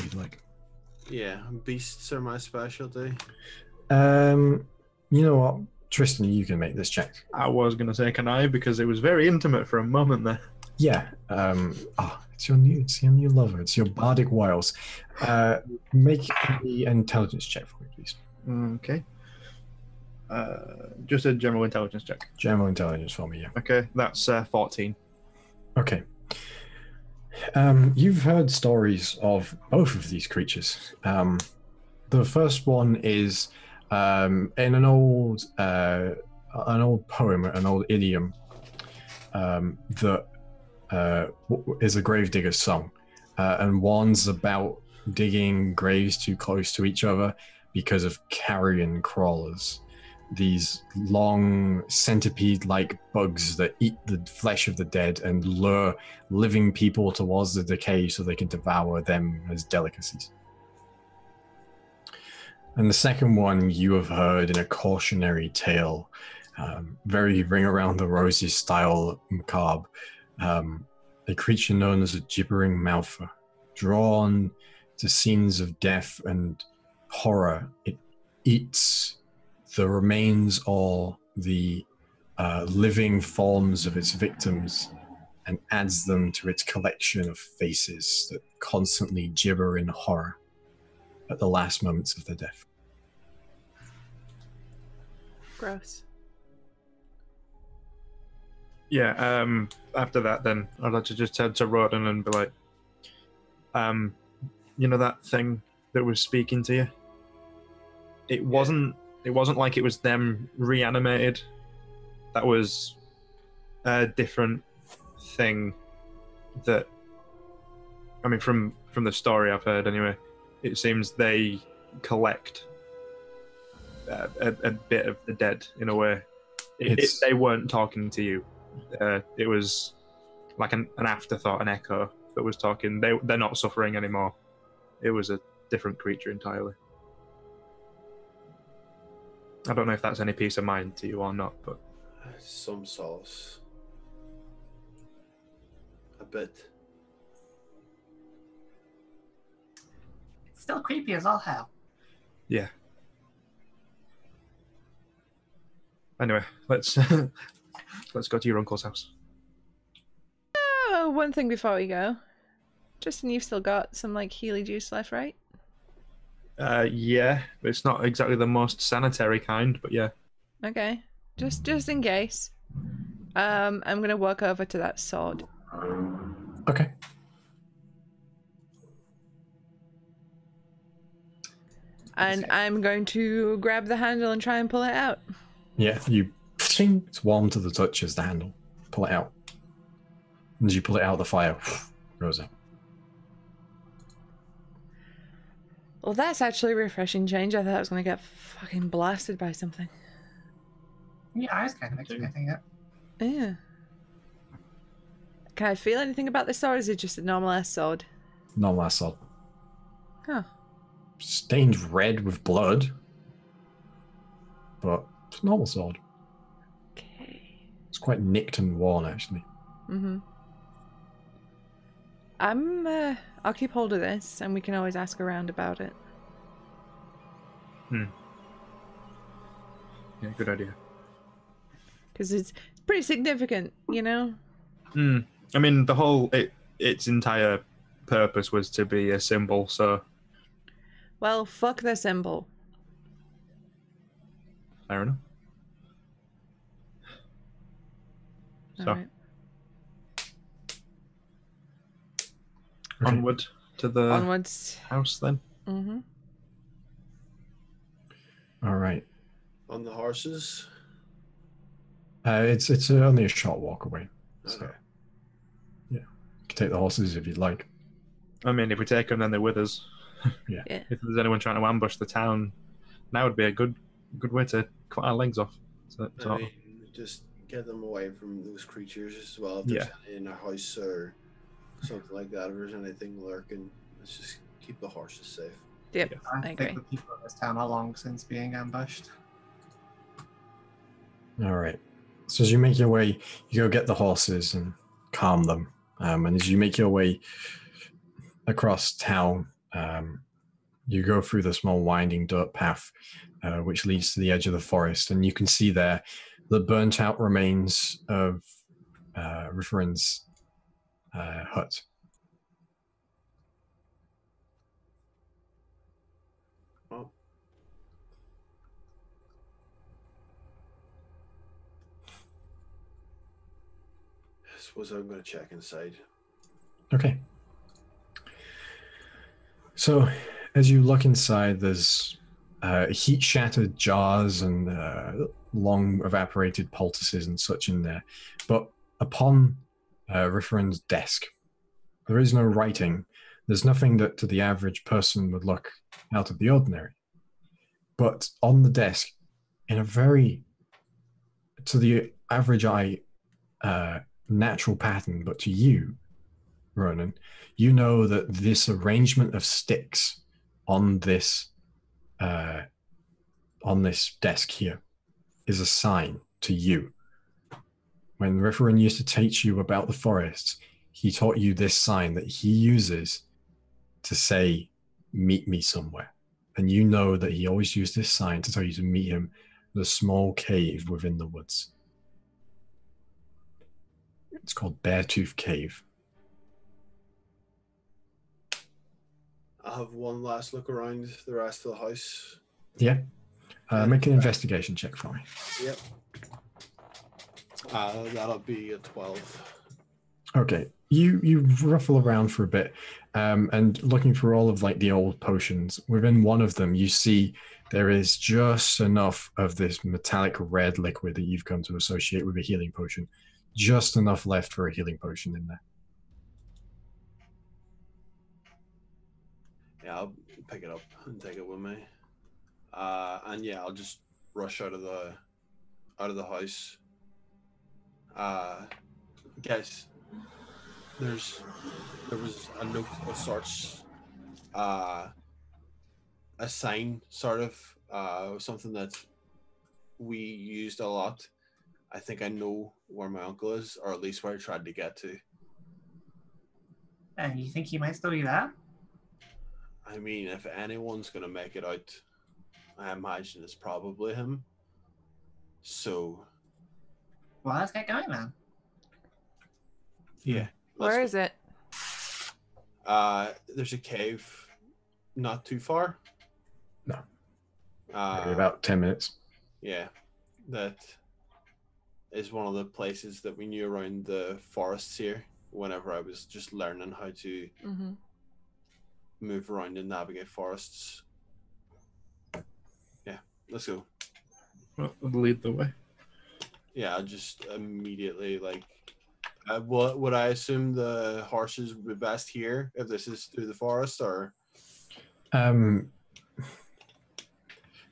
you'd like. Yeah, beasts are my specialty. You know what, Tristan, you can make this check. I was going to say, can I? Because it was very intimate for a moment there. Yeah. It's your new lover. It's your bardic wiles. Make the intelligence check for me, please. Okay. Just a general intelligence check. General intelligence for me, yeah. Okay, that's 14. Okay. You've heard stories of both of these creatures. The first one is in an old poem, an old idiom that is a gravedigger's song, and warns about digging graves too close to each other because of carrion crawlers, these long centipede-like bugs that eat the flesh of the dead and lure living people towards the decay so they can devour them as delicacies. And the second one you have heard in a cautionary tale, very Ring Around the Roses style macabre, a creature known as a gibbering mouther, drawn to scenes of death and horror. It eats the remains or the living forms of its victims and adds them to its collection of faces that constantly gibber in horror at the last moments of their death. Gross. Yeah, after that then, I'd like to just turn to Roden and be like, you know that thing that was speaking to you? It wasn't like it was them reanimated. That was a different thing that, I mean, from the story I've heard anyway, it seems they collect a bit of the dead in a way. They weren't talking to you. It was like an afterthought, an echo that was talking. They're not suffering anymore. It was a different creature entirely. I don't know if that's any peace of mind to you or not, but some solace. A bit. It's still creepy as all hell. Yeah. Anyway, let's go to your uncle's house. Oh, one thing before we go. Justin, you've still got some like Healy juice left, right? Yeah, it's not exactly the most sanitary kind, but yeah. Okay, just in case. I'm gonna walk over to that sword. Okay. And I'm going to grab the handle and try and pull it out. Yeah, you Shing! It's warm to the touch as the handle. Pull it out. And as you pull it out, the fire goes out. Well, that's actually a refreshing change. I thought I was going to get fucking blasted by something. Yeah, I was kind of expecting it. Yeah. Can I feel anything about this sword, or is it just a normal ass sword? Normal ass sword. Huh. Stained red with blood. But it's a normal sword. Okay. It's quite nicked and worn, actually. Mm-hmm. I'll keep hold of this, and we can always ask around about it. Yeah, good idea. Because it's pretty significant, you know? I mean, the whole... its entire purpose was to be a symbol, so... Well, fuck the symbol. Fair enough. So, Alright. onward to the Onwards. house, then. Mm-hmm. All right. On the horses. It's only a short walk away. So, Okay. yeah. You can take the horses if you'd like. I mean, if we take them, then they're with us. Yeah. If there's anyone trying to ambush the town, now would be a good way to cut our legs off. So, I mean, just get them away from those creatures as well. If there's any in a house or something like that, if there's anything lurking, let's just keep the horses safe. Yep, I think agree. the people in this town are long since being ambushed. All right. So as you make your way, you go get the horses and calm them. And as you make your way across town, you go through the small winding dirt path, which leads to the edge of the forest. And you can see there the burnt out remains of Rifferin's hut. Well, I suppose I'm going to check inside. Okay. So as you look inside, there's heat-shattered jars and long evaporated poultices and such in there. But upon Rifferin's desk, there is no writing. There's nothing that to the average person would look out of the ordinary. But on the desk, in a very, to the average eye, natural pattern, but to you, Ronan, you know that this arrangement of sticks on this desk here is a sign to you. When Rifferin used to teach you about the forests, he taught you this sign that he uses to say, meet me somewhere. And you know that he always used this sign to tell you to meet him at a small cave within the woods. It's called Beartooth Cave. I'll have one last look around the rest of the house. Yeah. Make an investigation check for me. Yep. That'll be a 12. Okay. You ruffle around for a bit, and looking through all of like the old potions. Within one of them, you see there is just enough of this metallic red liquid that you've come to associate with a healing potion. Just enough left for a healing potion in there. Yeah, I'll pick it up and take it with me. And yeah, I'll just rush out of the house. Guys, there was a note of sorts, a sign sort of, something that we used a lot. I think I know where my uncle is, or at least where I tried to get to. And you think he might still be there? I mean, if anyone's going to make it out, I imagine it's probably him. So... Well, let's get going, then. Yeah. Where is it? There's a cave not too far. No. Maybe about 10 minutes. Yeah. That is one of the places that we knew around the forests here whenever I was just learning how to move around and navigate forests. Yeah, let's go. Well, lead the way. Yeah, I'll just immediately like. Would I assume the horses would be best here if this is through the forest, or?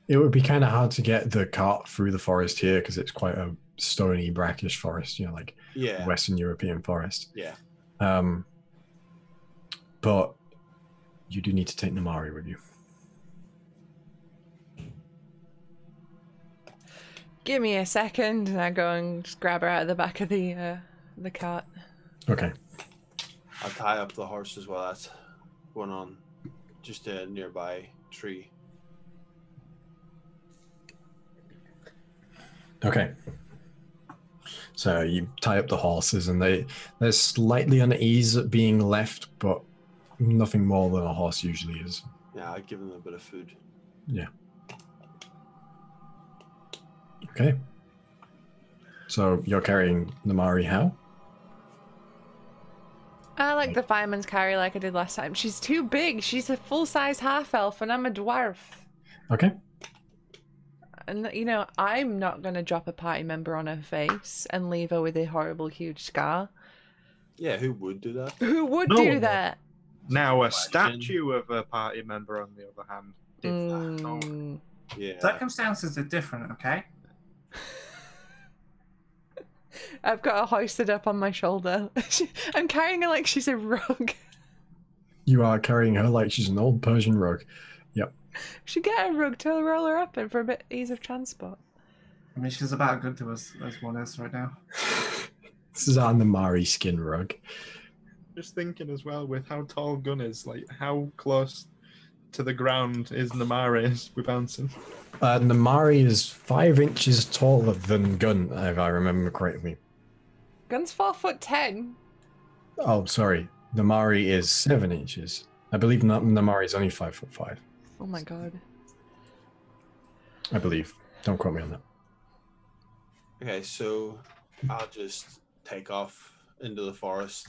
It would be kind of hard to get the cart through the forest here because it's quite a stony, brackish forest. You know, like Western European forest. Yeah. But you do need to take Namari with you. Give me a second, and I go and just grab her out of the back of the cart. Okay. I'll tie up the horses while that's going on, just a nearby tree. Okay. So you tie up the horses, and they're slightly uneasy at being left, but nothing more than a horse usually is. Yeah, I give them a bit of food. Yeah. Okay. So you're carrying Namari how? I like the fireman's carry like I did last time. She's too big. She's a full-size half-elf, and I'm a dwarf. Okay. And, you know, I'm not going to drop a party member on her face and leave her with a horrible, huge scar. Yeah, who would do that? Who would do that? Now, a statue of a party member, on the other hand, did that. Oh. Yeah. Circumstances are different, okay? I've got her hoisted up on my shoulder. I'm carrying her like she's a rug. You are carrying her like she's an old Persian rug. Yep. Should get a rug to roll her up in for a bit ease of transport. I mean, she's about good to us as one is right now. This is our Namari skin rug. Just thinking as well with how tall Gun is, like how close to the ground is Namari as we're bouncing. Namari is 5 inches taller than Gun, if I remember correctly. Gun's 4'10". Oh, sorry. Namari is 7 inches. I believe Namari is only 5'5". Oh my god. I believe. Don't quote me on that. Okay, so I'll just take off into the forest,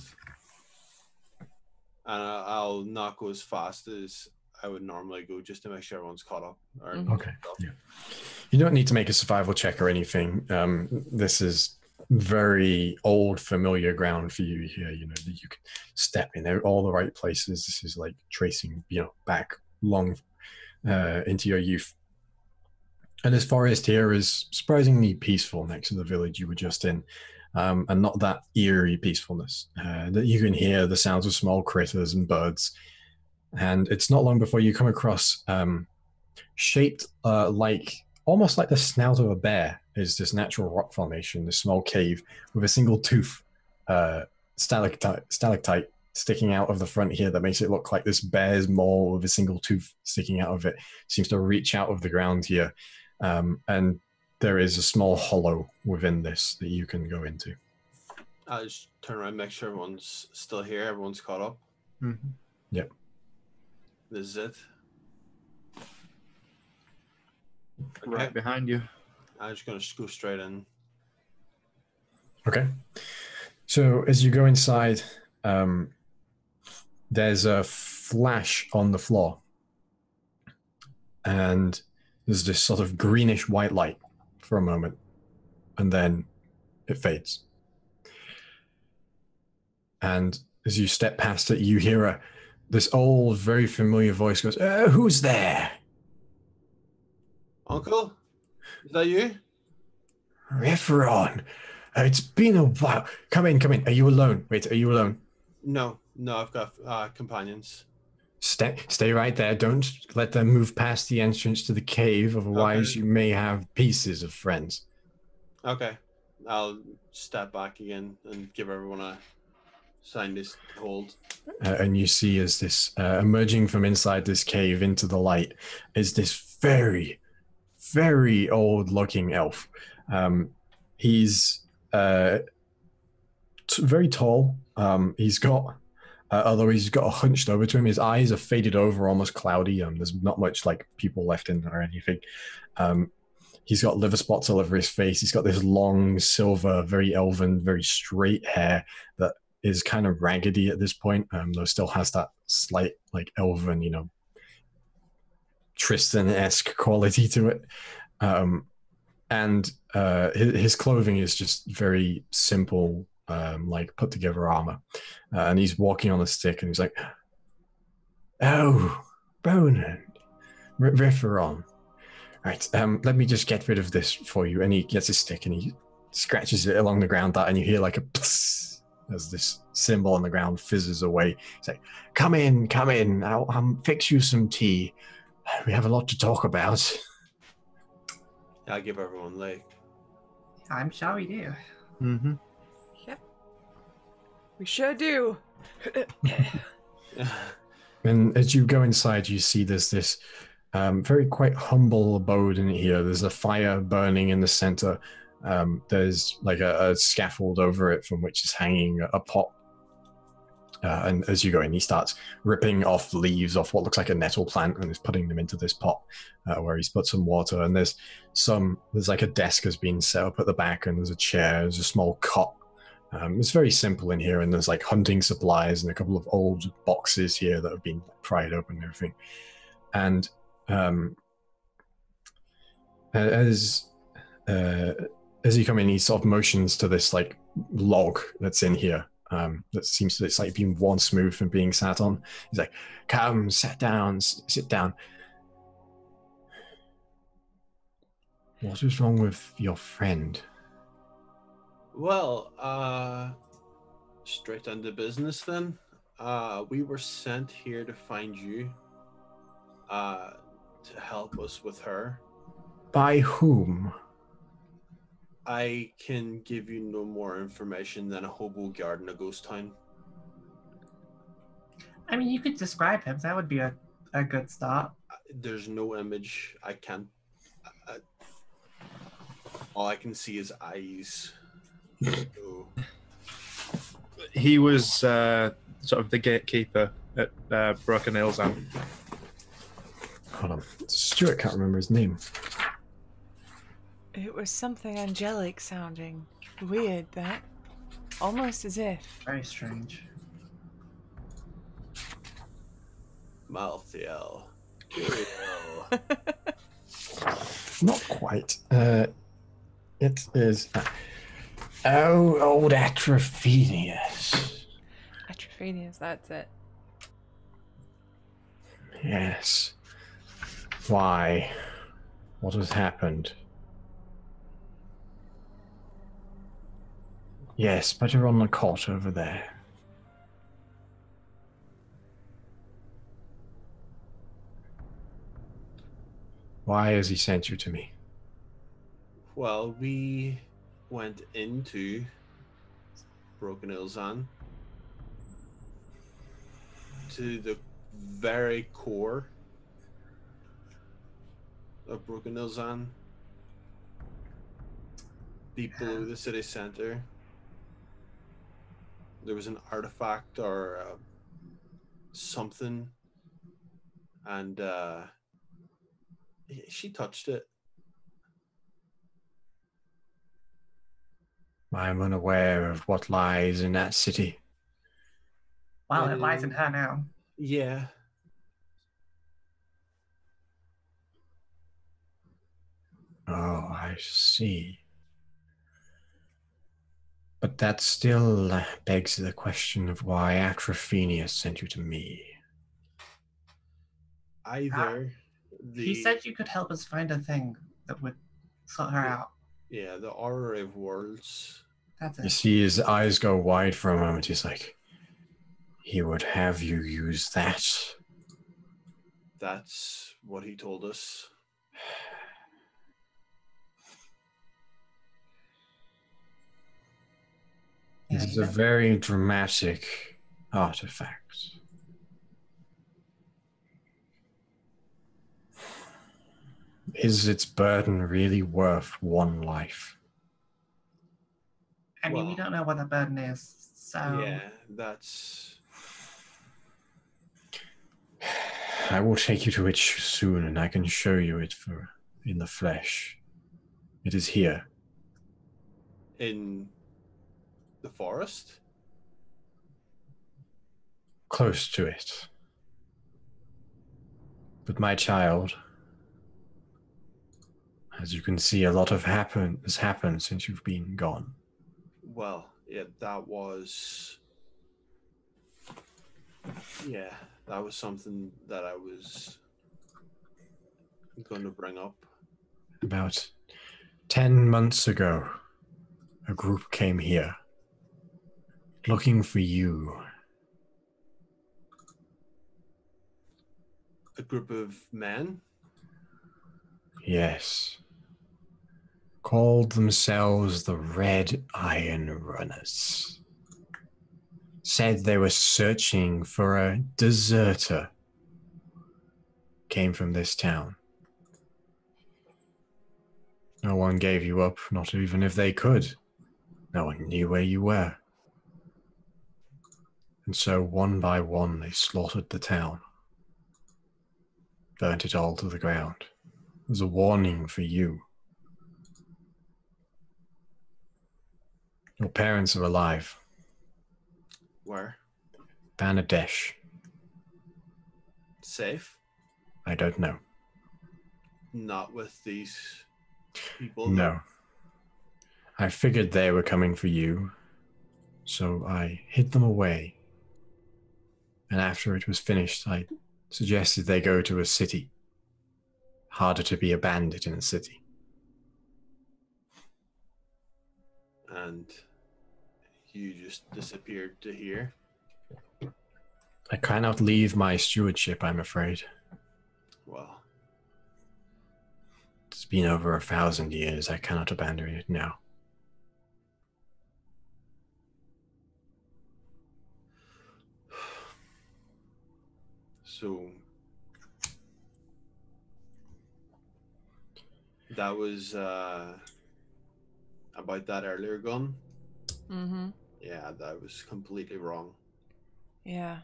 and I'll not go as fast as I would normally go, just to make sure everyone's caught up. Okay. Yeah. You don't need to make a survival check or anything. This is very old, familiar ground for you here. You know, you can step in all the right places. This is like tracing, back long into your youth. And this forest here is surprisingly peaceful next to the village you were just in, and not that eerie peacefulness. That you can hear the sounds of small critters and birds. And it's not long before you come across, shaped almost like the snout of a bear, is this natural rock formation, this small cave with a single tooth, stalactite sticking out of the front here that makes it look like this bear's maw with a single tooth sticking out of it. Seems to reach out of the ground here. And there is a small hollow within this that you can go into. I'll just turn around, make sure everyone's still here, everyone's caught up. Mm-hmm. Yep. This is it. Right behind you. I'm just going to go straight in. Okay. So as you go inside, there's a flash on the floor. And there's this sort of greenish white light for a moment. And then it fades. And as you step past it, you hear this old, very familiar voice goes, "Who's there?" Uncle? Is that you? Referon. It's been a while. Come in. Are you alone? Wait, are you alone? No, I've got companions. Stay right there. Don't let them move past the entrance to the cave. Otherwise, you may have pieces of friends. Okay. I'll step back again and give everyone a sign to hold. And you see as this, emerging from inside this cave into the light, is this very, very old-looking elf. He's very tall. He's got... although he's got a hunched over to him, his eyes are faded over, almost cloudy. There's not much like people left in or anything. He's got liver spots all over his face. He's got this long, silver, very elven, very straight hair that is kind of raggedy at this point, though still has that slight like elven, Tristan-esque quality to it. and his clothing is just very simple, like put together armor, and he's walking on a stick, and he's like, "Oh, Ronan, Riferon. Right, let me just get rid of this for you." And he gets his stick and he scratches it along the ground, and you hear like a pss as this symbol on the ground fizzes away. He's like, come in, I'll fix you some tea. We have a lot to talk about. I give everyone like. I'm sure we do. Mm-hmm. Yep. We sure do. And as you go inside, you see there's this very quite humble abode in here. There's a fire burning in the center. There's like a scaffold over it from which is hanging a pot. And as you go in, he starts ripping off leaves off what looks like a nettle plant and is putting them into this pot where he's put some water. And there's like a desk has been set up at the back, and there's a chair, there's a small cot. It's very simple in here, and there's like hunting supplies and a couple of old boxes here that have been pried open and everything. And as you come in, he sort of motions to this like log that's in here. That seems to, it's like being worn smooth from being sat on. He's like, come, sit down. What is wrong with your friend? Well, straight into business then. We were sent here to find you, to help us with her. By whom? I can give you no more information than a hobo guard in a ghost town. I mean, you could describe him. That would be a good start. There's no image. I can't. All I can see is eyes. So. He was sort of the gatekeeper at Broken Hills. Hold on. Stuart can't remember his name. It was something angelic sounding. Weird, that. Almost as if. Very strange. Malthiel. Kureon. Not quite. It is... oh, old Atrophenius. Atrophenius, that's it. Yes. Why? What has happened? Yes, but you're on the cot over there. Why has he sent you to me? Well, we went into Broken Ilzan to the very core of Broken Ilzan, deep below the city center. There was an artifact or something, and she touched it. I'm unaware of what lies in that city. Well, it lies in her now. Yeah. Oh, I see. But that still begs the question of why Atrophenius sent you to me. Either He said you could help us find a thing that would sort her out. Yeah, the Orrery of Worlds. That's it. You see his eyes go wide for a moment. He's like, he would have you use that. That's what he told us. This is a very dramatic artifact. Is its burden really worth one life? I mean, we don't know what the burden is, so... Yeah, that's... I will take you to it soon, and I can show you it in the flesh. It is here. In the forest? Close to it. But my child, As you can see, a lot has happened since you've been gone. Well, yeah, that was something that I was going to bring up. About 10 months ago, a group came here looking for you. A group of men? Yes. Called themselves the Red Iron Runners. Said they were searching for a deserter. Came from this town. No one gave you up, not even if they could. No one knew where you were. And so one by one they slaughtered the town. Burnt it all to the ground. It was a warning for you. Your parents are alive. Where? Bangladesh. Safe? I don't know. Not with these people? No. I figured they were coming for you, so I hid them away. And after it was finished, I suggested they go to a city. Harder to be a bandit in a city. And you just disappeared to here? I cannot leave my stewardship, I'm afraid. Well, it's been over 1,000 years. I cannot abandon it now. So that was about that earlier gun. Mm-hmm. Yeah, that was completely wrong. Yeah.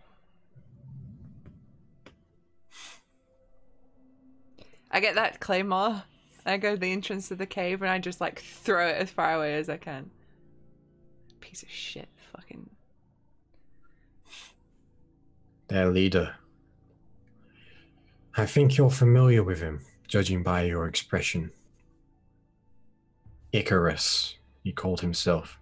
I get that claymore. I go to the entrance of the cave and I just like throw it as far away as I can. Piece of shit, fucking. Their leader. I think you're familiar with him, judging by your expression. Icarus, he called himself.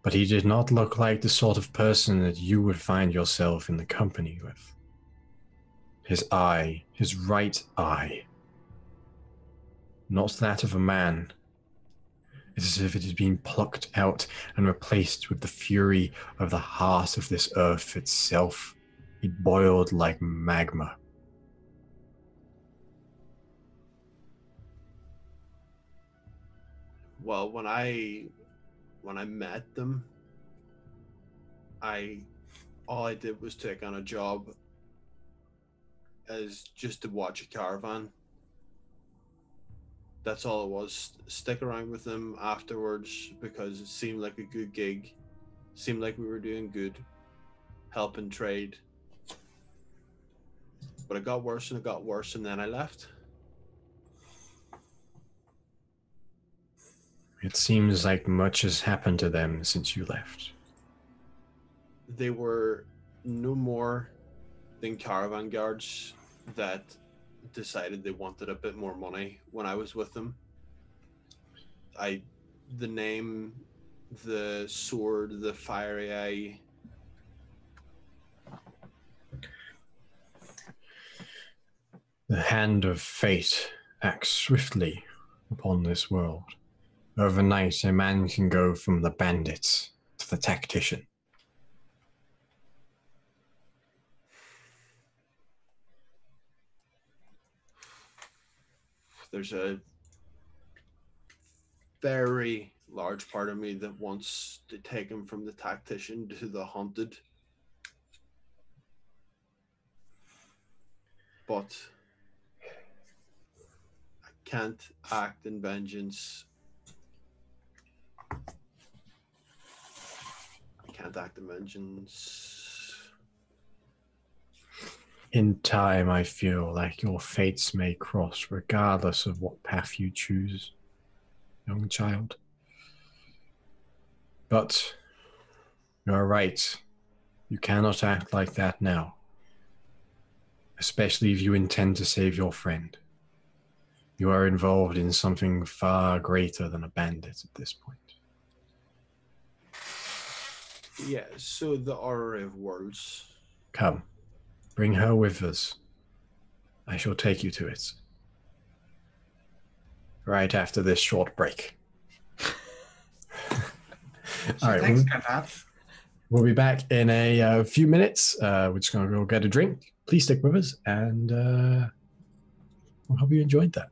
But he did not look like the sort of person that you would find yourself in the company with. His eye, his right eye, not that of a man. It's as if it had been plucked out and replaced with the fury of the heart of this earth itself. It boiled like magma. Well, when I met them, all I did was take on a job as just to watch a caravan. That's all it was. Stick around with them afterwards because it seemed like a good gig. Seemed like we were doing good, helping trade. But it got worse and it got worse, and then I left. It seems like much has happened to them since you left. They were no more than caravan guards that decided they wanted a bit more money when I was with them. The name, the sword, the fiery eye. The hand of fate acts swiftly upon this world. Overnight, a man can go from the bandit to the tactician. There's a very large part of me that wants to take him from the tactician to the hunted. But I can't act in vengeance. In time, I feel like your fates may cross regardless of what path you choose, young child. But you're right. You cannot act like that now. Especially if you intend to save your friend. You are involved in something far greater than a bandit at this point. Yeah, so the Orrery of Worlds. Come, bring her with us. I shall take you to it. Right after this short break. All right, Thanks, Granddad. we'll be back in a few minutes. We're just going to go get a drink. Please stick with us, and we hope you enjoyed that.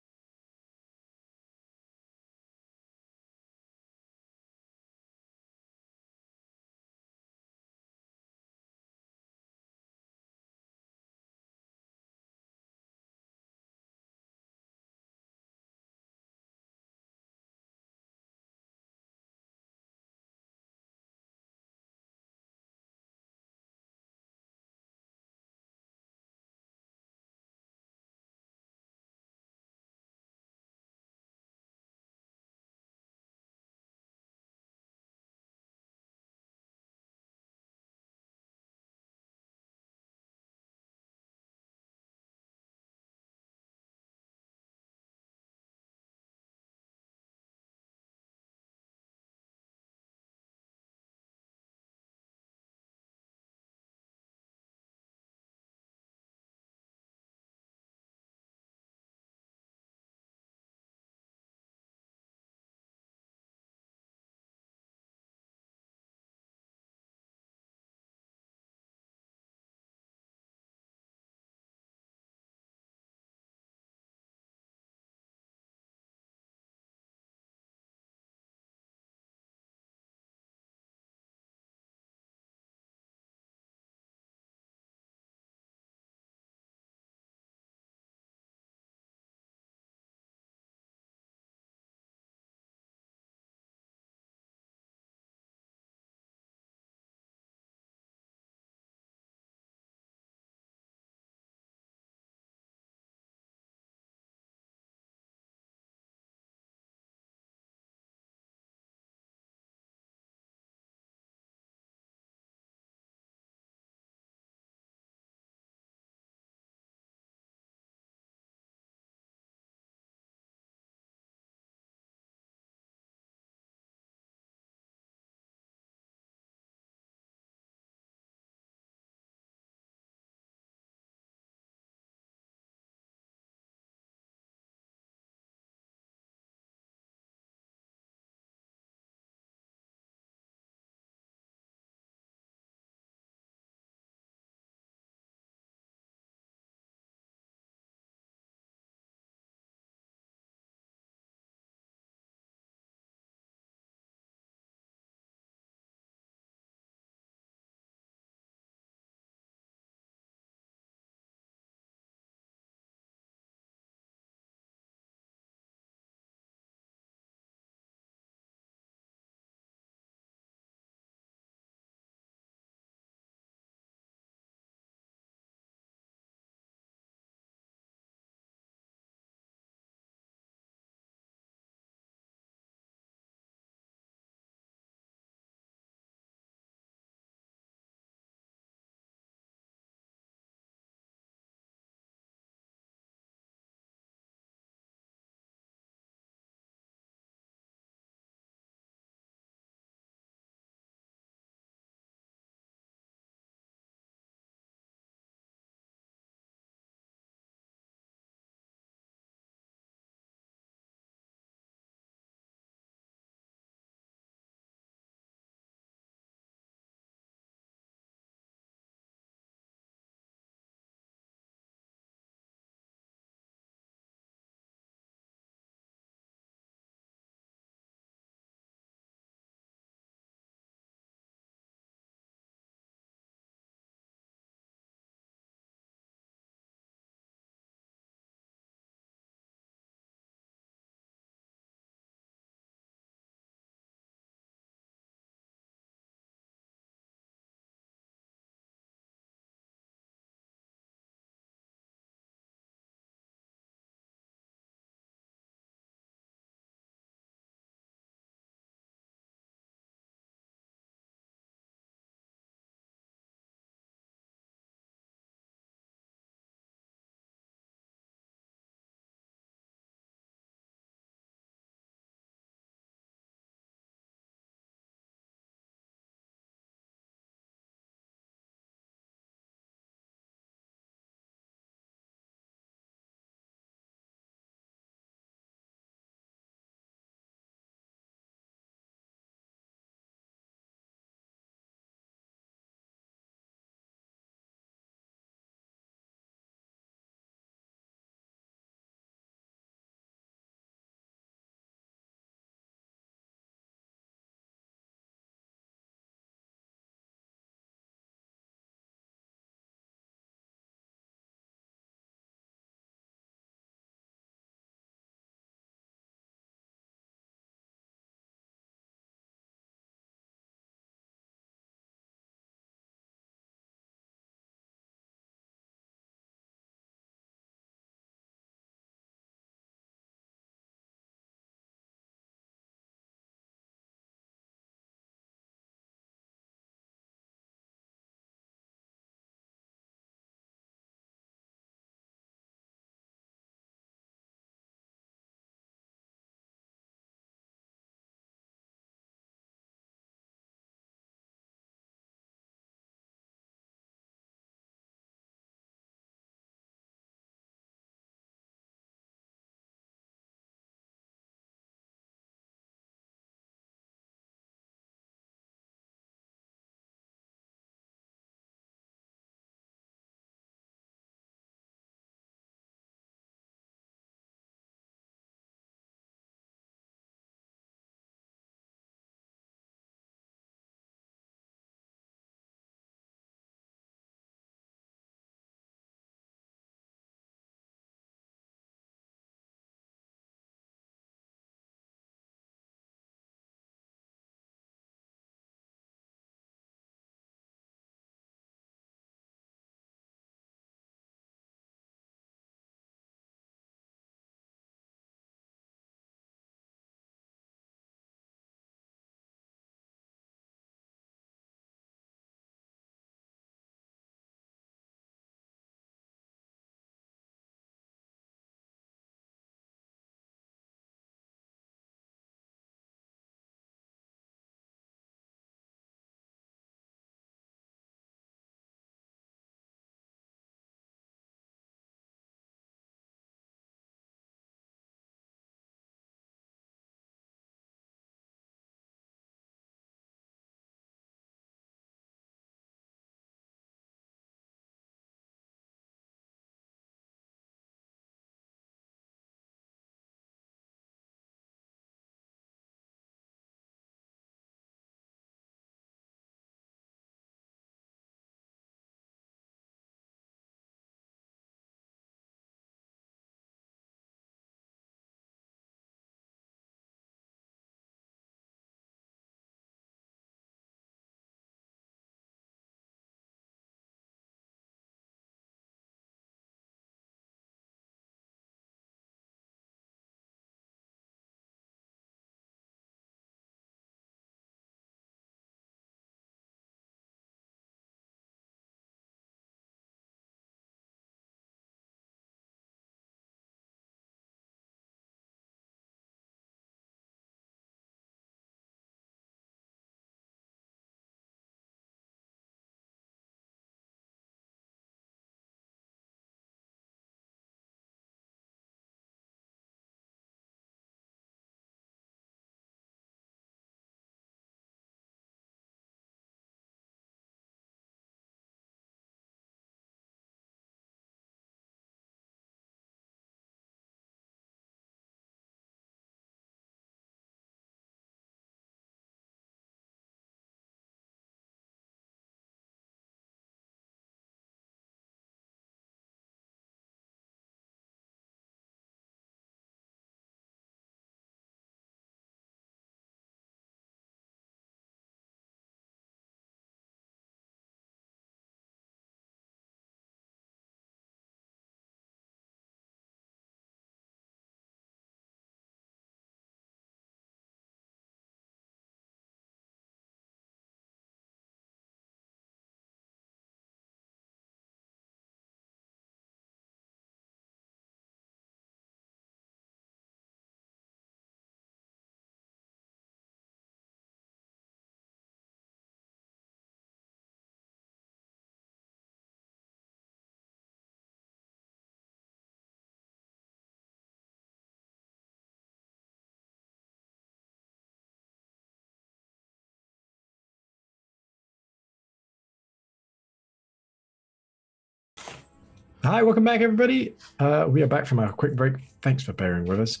Hi, welcome back, everybody. We are back from our quick break. Thanks for bearing with us.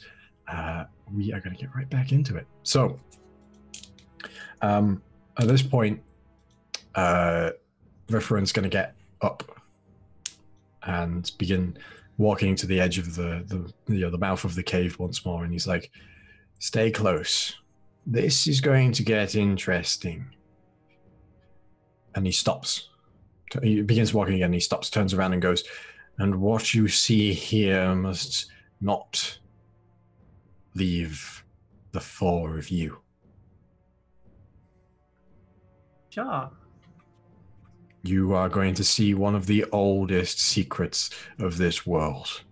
We are going to get right back into it. So, at this point, Referent's going to get up and begin walking to the edge of the mouth of the cave once more, and he's like, "Stay close. This is going to get interesting." And he stops. He begins walking again. He stops, turns around, and goes, "And what you see here must not leave the four of you." Sure. You are going to see one of the oldest secrets of this world.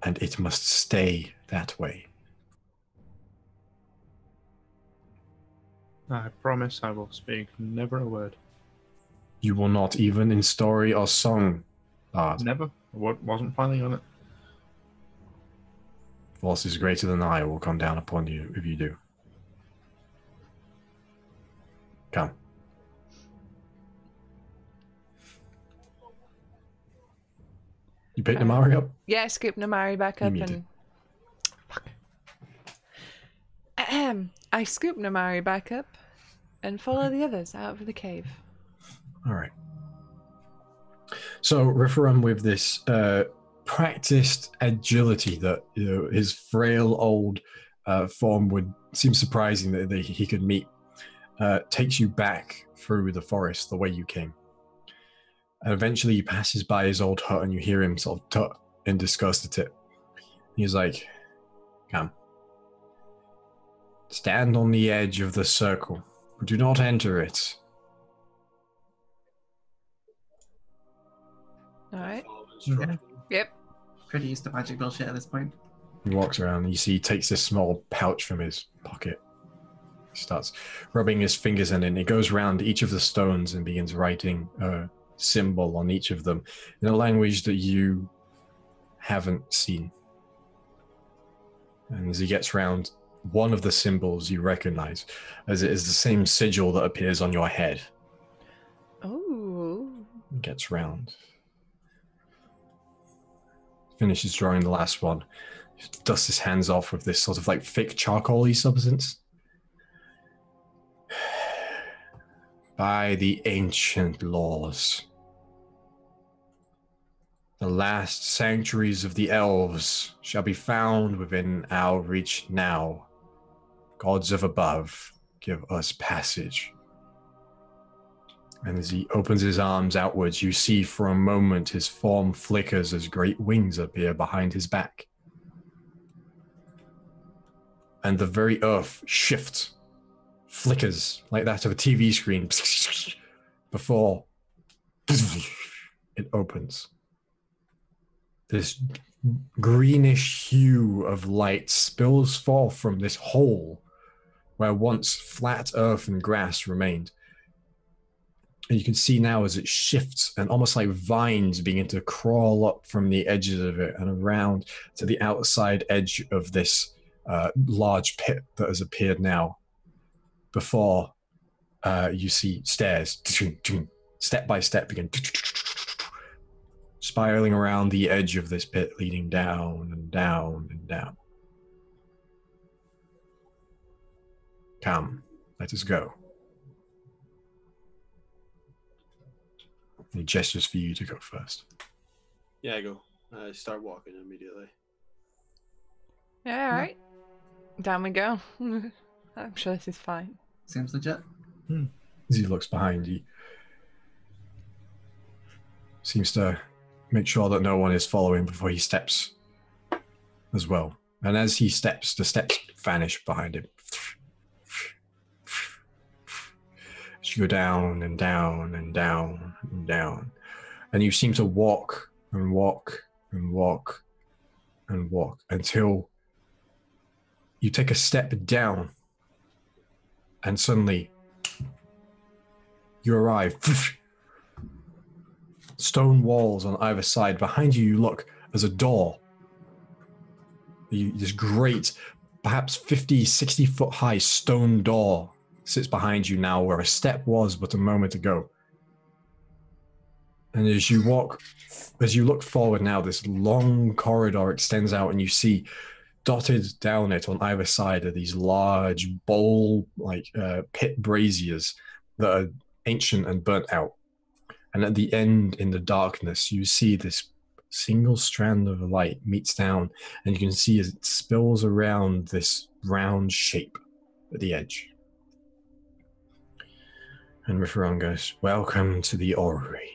And it must stay that way. I promise I will speak never a word. You will not even in story or song, Bard. Never. Wasn't planning on it. Forces greater than I will come down upon you if you do. Come. You picked Namari up? Yeah, scoop Namari back up and... Fuck. I scoop Namari back up and follow the others out of the cave. All right. So Rifarum, with this practiced agility that his frail old form would seem surprising that he could meet, takes you back through the forest the way you came. And eventually he passes by his old hut and you hear him sort of tut in disgust at it. He's like, "Come. Stand on the edge of the circle, but do not enter it." Alright. Okay. Yep. Pretty used to magic bullshit at this point. He walks around and you see he takes this small pouch from his pocket. He starts rubbing his fingers in it, and he goes around each of the stones and begins writing a symbol on each of them in a language that you haven't seen. And as he gets round one of the symbols you recognize, as it is the same sigil that appears on your head. Oh. He gets round. Finishes drawing the last one. Dusts his hands off with this sort of like thick charcoal-y substance. By the ancient laws, the last sanctuaries of the elves shall be found within our reach now. Gods of above, give us passage. And as he opens his arms outwards, you see for a moment his form flickers as great wings appear behind his back. And the very earth shifts, flickers like that of a TV screen before it opens. This greenish hue of light spills forth from this hole where once flat earth and grass remained. And you can see now as it shifts and almost like vines begin to crawl up from the edges of it and around to the outside edge of this large pit that has appeared now. Before you see stairs, step by step, begin spiraling around the edge of this pit, leading down and down and down. Come, let us go. He gestures for you to go first. Yeah, I go. I start walking immediately. Yeah, alright. Down we go. I'm sure this is fine. Seems legit. As he looks behind, he seems to make sure that no one is following before he steps as well. And as he steps, the steps vanish behind him. As you go down and down and down and down. And you seem to walk and walk and walk and walk until you take a step down and suddenly you arrive. Stone walls on either side. Behind you, you look, there's a door. This great, perhaps 50, 60 foot high stone door sits behind you now where a step was but a moment ago. And as you look forward now, this long corridor extends out, and you see dotted down it on either side are these large bowl pit braziers that are ancient and burnt out. And at the end, in the darkness, you see this single strand of light meets down, and you can see as it spills around this round shape at the edge. And Riferon goes, "Welcome to the Orrery.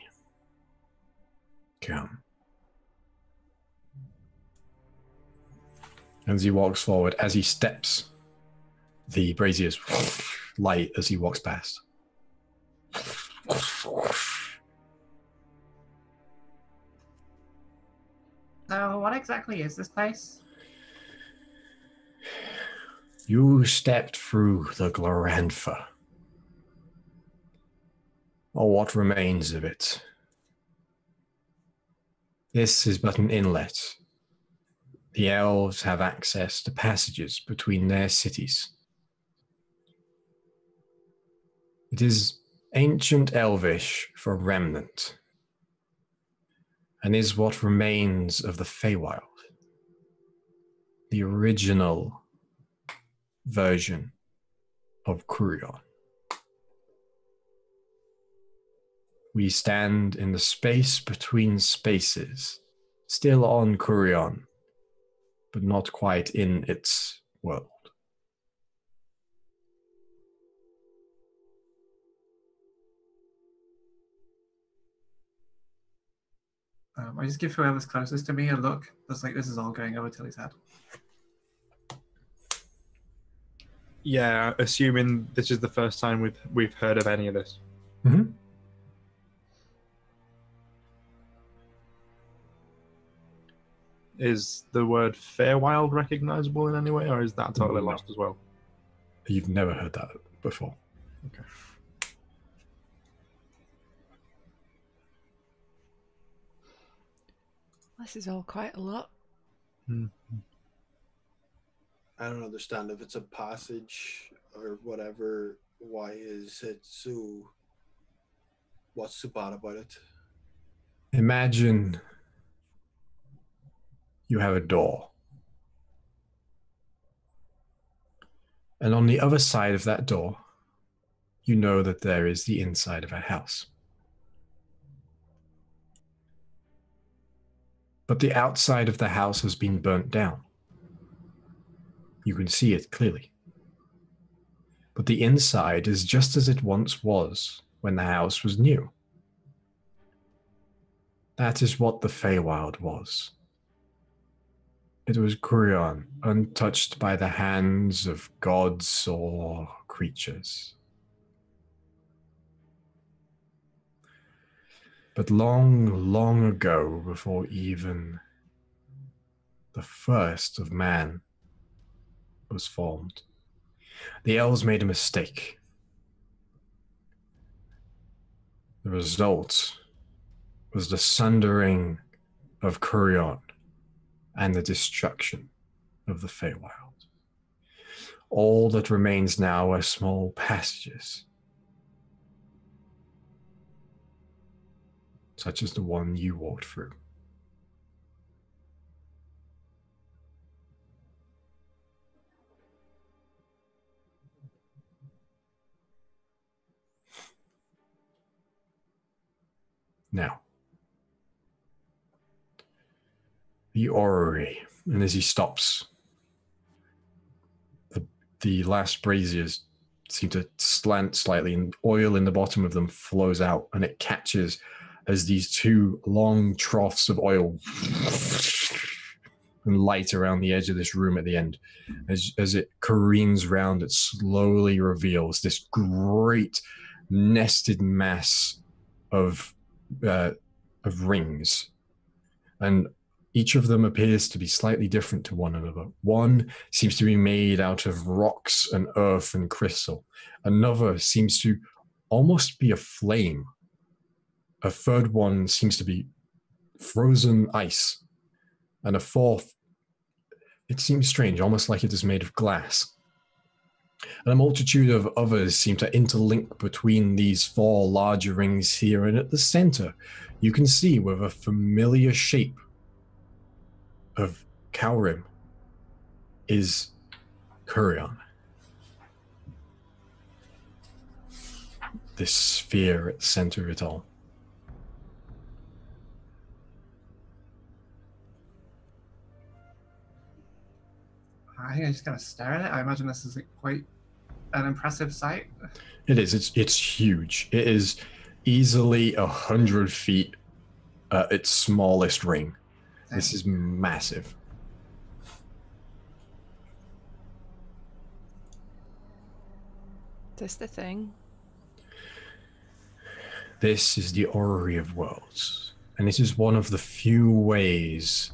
Come." As he walks forward, as he steps, the braziers light as he walks past. So, what exactly is this place? You stepped through the Glorantha, or what remains of it. This is but an inlet. The elves have access to passages between their cities. It is ancient Elvish for remnant, and is what remains of the Feywild, the original version of Kureon. We stand in the space between spaces, still on Kureon, but not quite in its world. I just give whoever's closest to me a look. That's like this is all going over Tilly's head. Yeah, assuming this is the first time we've heard of any of this. Mm-hmm. Is the word Feywild recognizable in any way, or is that totally lost as well? You've never heard that before. Okay. This is all quite a lot. Mm-hmm. I don't understand if it's a passage or whatever. Why is it so... What's so bad about it? Imagine you have a door. And on the other side of that door, you know that there is the inside of a house. But the outside of the house has been burnt down. You can see it clearly. But the inside is just as it once was when the house was new. That is what the Feywild was. It was Kureon, untouched by the hands of gods or creatures. But long, long ago, before even the first of man was formed, the elves made a mistake. The result was the sundering of Kureon and the destruction of the Feywild. All that remains now are small passages, such as the one you walked through. Now, the Orrery, and as he stops, the last braziers seem to slant slightly, and oil in the bottom of them flows out, and it catches as these two long troughs of oil and light around the edge of this room at the end. As it careens round, it slowly reveals this great nested mass of rings, and each of them appears to be slightly different to one another. One seems to be made out of rocks and earth and crystal. Another seems to almost be a flame. A third one seems to be frozen ice. And a fourth, it seems strange, almost like it is made of glass. And a multitude of others seem to interlink between these 4 larger rings here, and at the center, you can see with a familiar shape of Cowrim is Kureon. This sphere at the center of it all. I think I'm just gonna stare at it. I imagine this is quite an impressive sight. It is. It's huge. It is easily 100 feet at its smallest ring. Dang. This is massive. This the thing? This is the Orrery of Worlds, and it is one of the few ways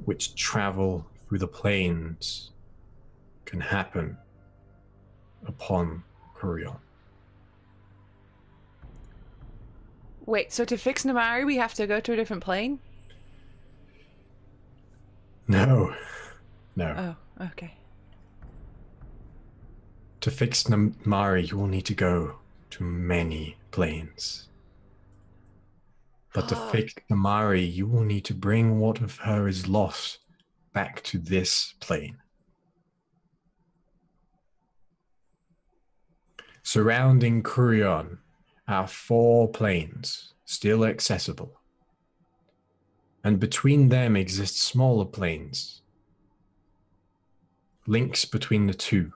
which travel through the planes can happen upon Kureon. Wait, so to fix Namari, we have to go to a different plane? No. Oh, okay. To fix Namari, you will need to go to many planes. But to fix Namari, you will need to bring what of her is lost back to this plane. Surrounding Kureon are 4 planes, still accessible. And between them exist smaller planes. Links between the 2.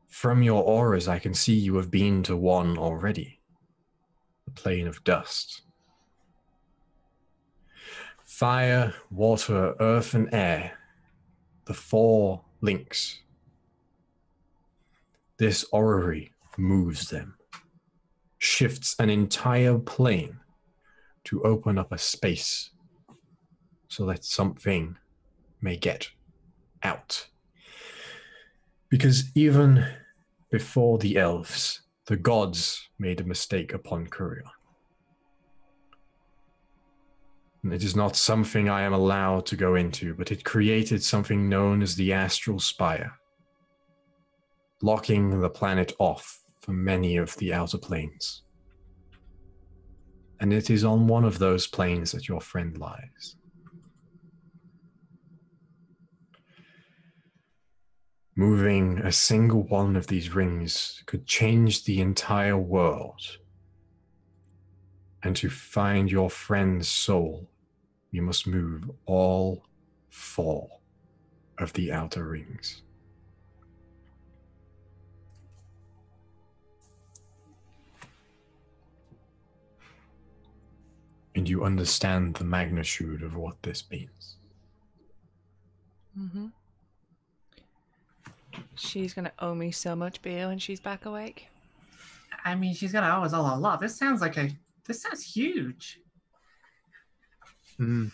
From your auras, I can see you have been to one already. The plane of dust. Fire, water, earth, and air. The 4 links. This orrery moves them. Shifts an entire plane to open up a space so that something may get out. Because even before the elves, the gods made a mistake upon Kureon. And it is not something I am allowed to go into, but it created something known as the Astral Spire, locking the planet off from many of the outer planes. And it is on one of those planes that your friend lies. Moving a single one of these rings could change the entire world. And to find your friend's soul, you must move all 4 of the outer rings. And you understand the magnitude of what this means. Mm-hmm. She's gonna owe me so much beer when she's back awake. I mean, she's gonna owe us all a lot. This sounds huge. Mm.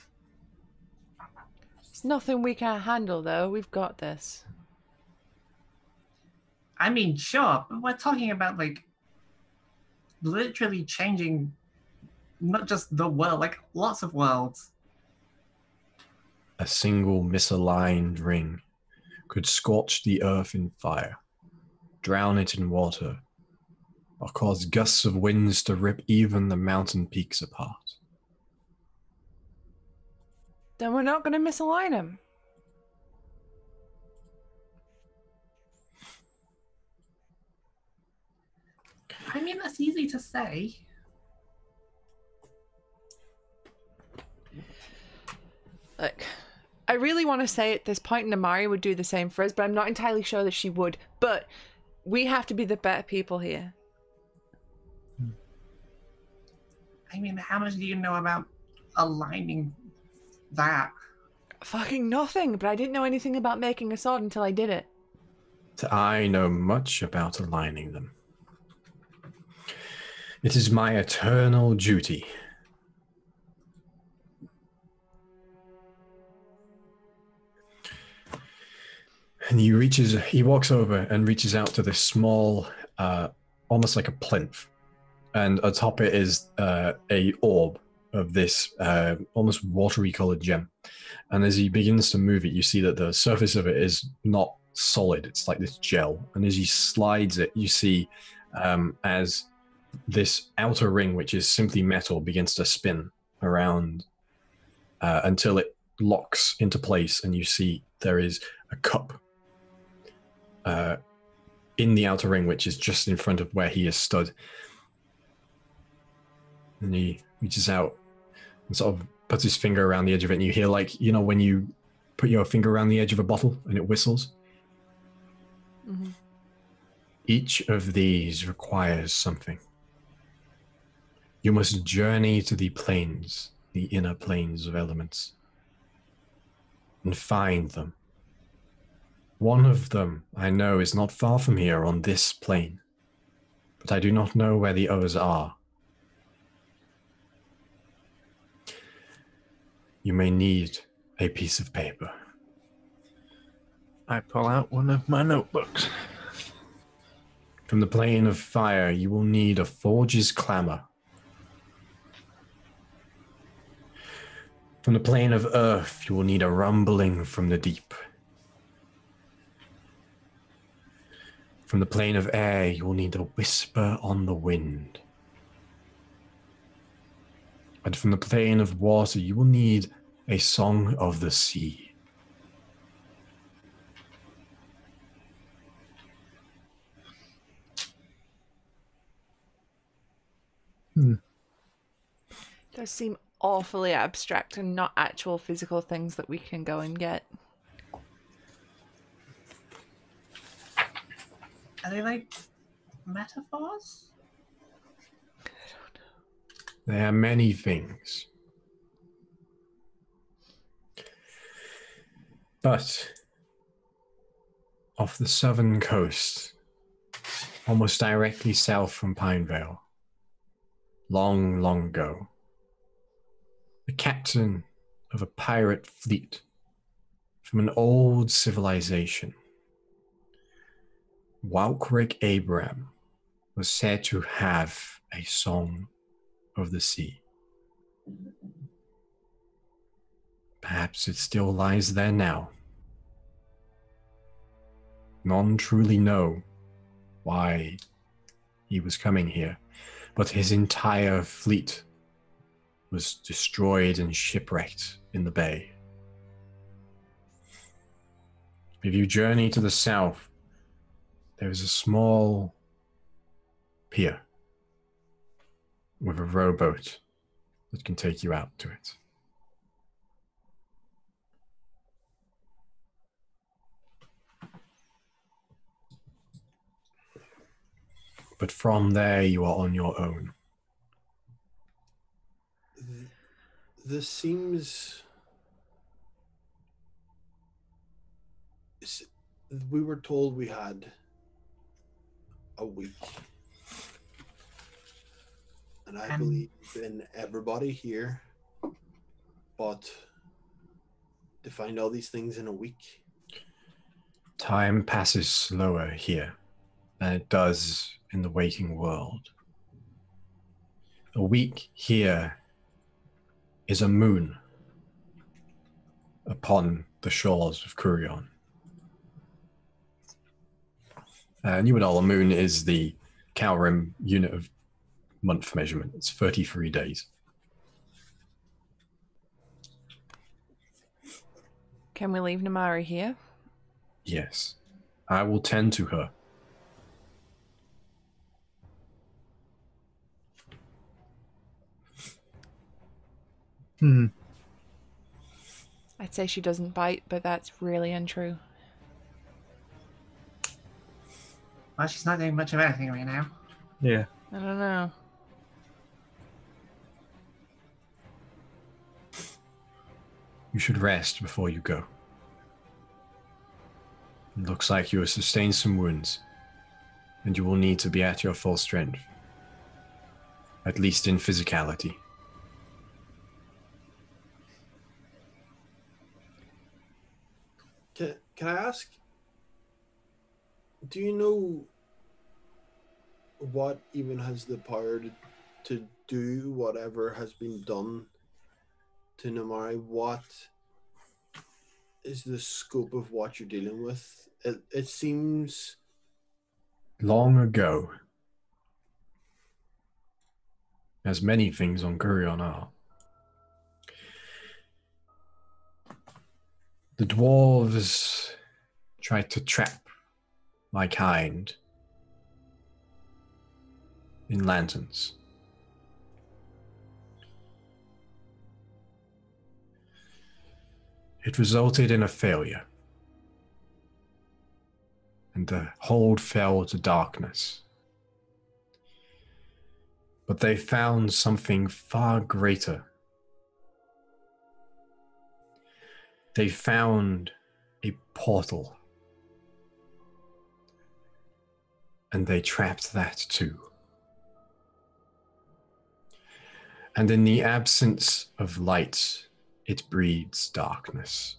It's nothing we can't handle, though. We've got this. I mean, sure, but we're talking about, like, literally changing not just the world, like, lots of worlds. A single misaligned ring could scorch the earth in fire, drown it in water, or cause gusts of winds to rip even the mountain peaks apart. Then we're not going to misalign him. I mean, that's easy to say. Look, I really want to say at this point Namari would do the same for us, but I'm not entirely sure that she would. But we have to be the better people here. I mean, how much do you know about aligning that? Fucking nothing, but I didn't know anything about making a sword until I did it. I know much about aligning them. It is my eternal duty. And he walks over and reaches out to this small, almost like a plinth. And atop it is a orb of this almost watery colored gem. And as he begins to move it, you see that the surface of it is not solid. It's like this gel. And as he slides it, you see as this outer ring, which is simply metal, begins to spin around until it locks into place, and you see there is a cup in the outer ring, which is just in front of where he is stood. And he reaches out and sort of puts his finger around the edge of it, and you hear, like, you know, when you put your finger around the edge of a bottle and it whistles? Mm-hmm. Each of these requires something. You must journey to the planes, the inner planes of elements, and find them. One of them, I know, is not far from here on this plane, but I do not know where the others are. You may need a piece of paper. I pull out one of my notebooks. From the plane of fire, you will need a forge's clamor. From the plane of earth, you will need a rumbling from the deep. From the plane of air, you will need a whisper on the wind. And from the plane of water, you will need a song of the sea. Does seem awfully abstract and not actual physical things that we can go and get. Are they like metaphors? There are many things. But off the southern coast, almost directly south from Pinevale, long, long ago, the captain of a pirate fleet from an old civilization, Walkrick Abram, was said to have a song of the sea. Perhaps it still lies there now. None truly know why he was coming here, but his entire fleet was destroyed and shipwrecked in the bay. If you journey to the south, there is a small pier with a rowboat that can take you out to it. But from there, you are on your own. This seems... We were told we had a week. And I believe in everybody here. But to find all these things in a week... Time passes slower here than it does in the waking world. A week here is a moon upon the shores of Kureon. And you would know a moon is the Calrim unit of month measurement. It's 33 days. Can we leave Namari here? Yes. I will tend to her. I'd say she doesn't bite, but that's really untrue. Well, she's not doing much of anything right now. Yeah. I don't know. You should rest before you go. It looks like you have sustained some wounds, and you will need to be at your full strength, at least in physicality. Can I ask, do you know what even has the power to do whatever has been done to Namari? What is the scope of what you're dealing with? It seems Long ago, as many things on Kureon are, the dwarves tried to trap my kind in lanterns. It resulted in a failure, and the hold fell to darkness. But they found something far greater. They found a portal, and they trapped that too. And in the absence of light, it breeds darkness.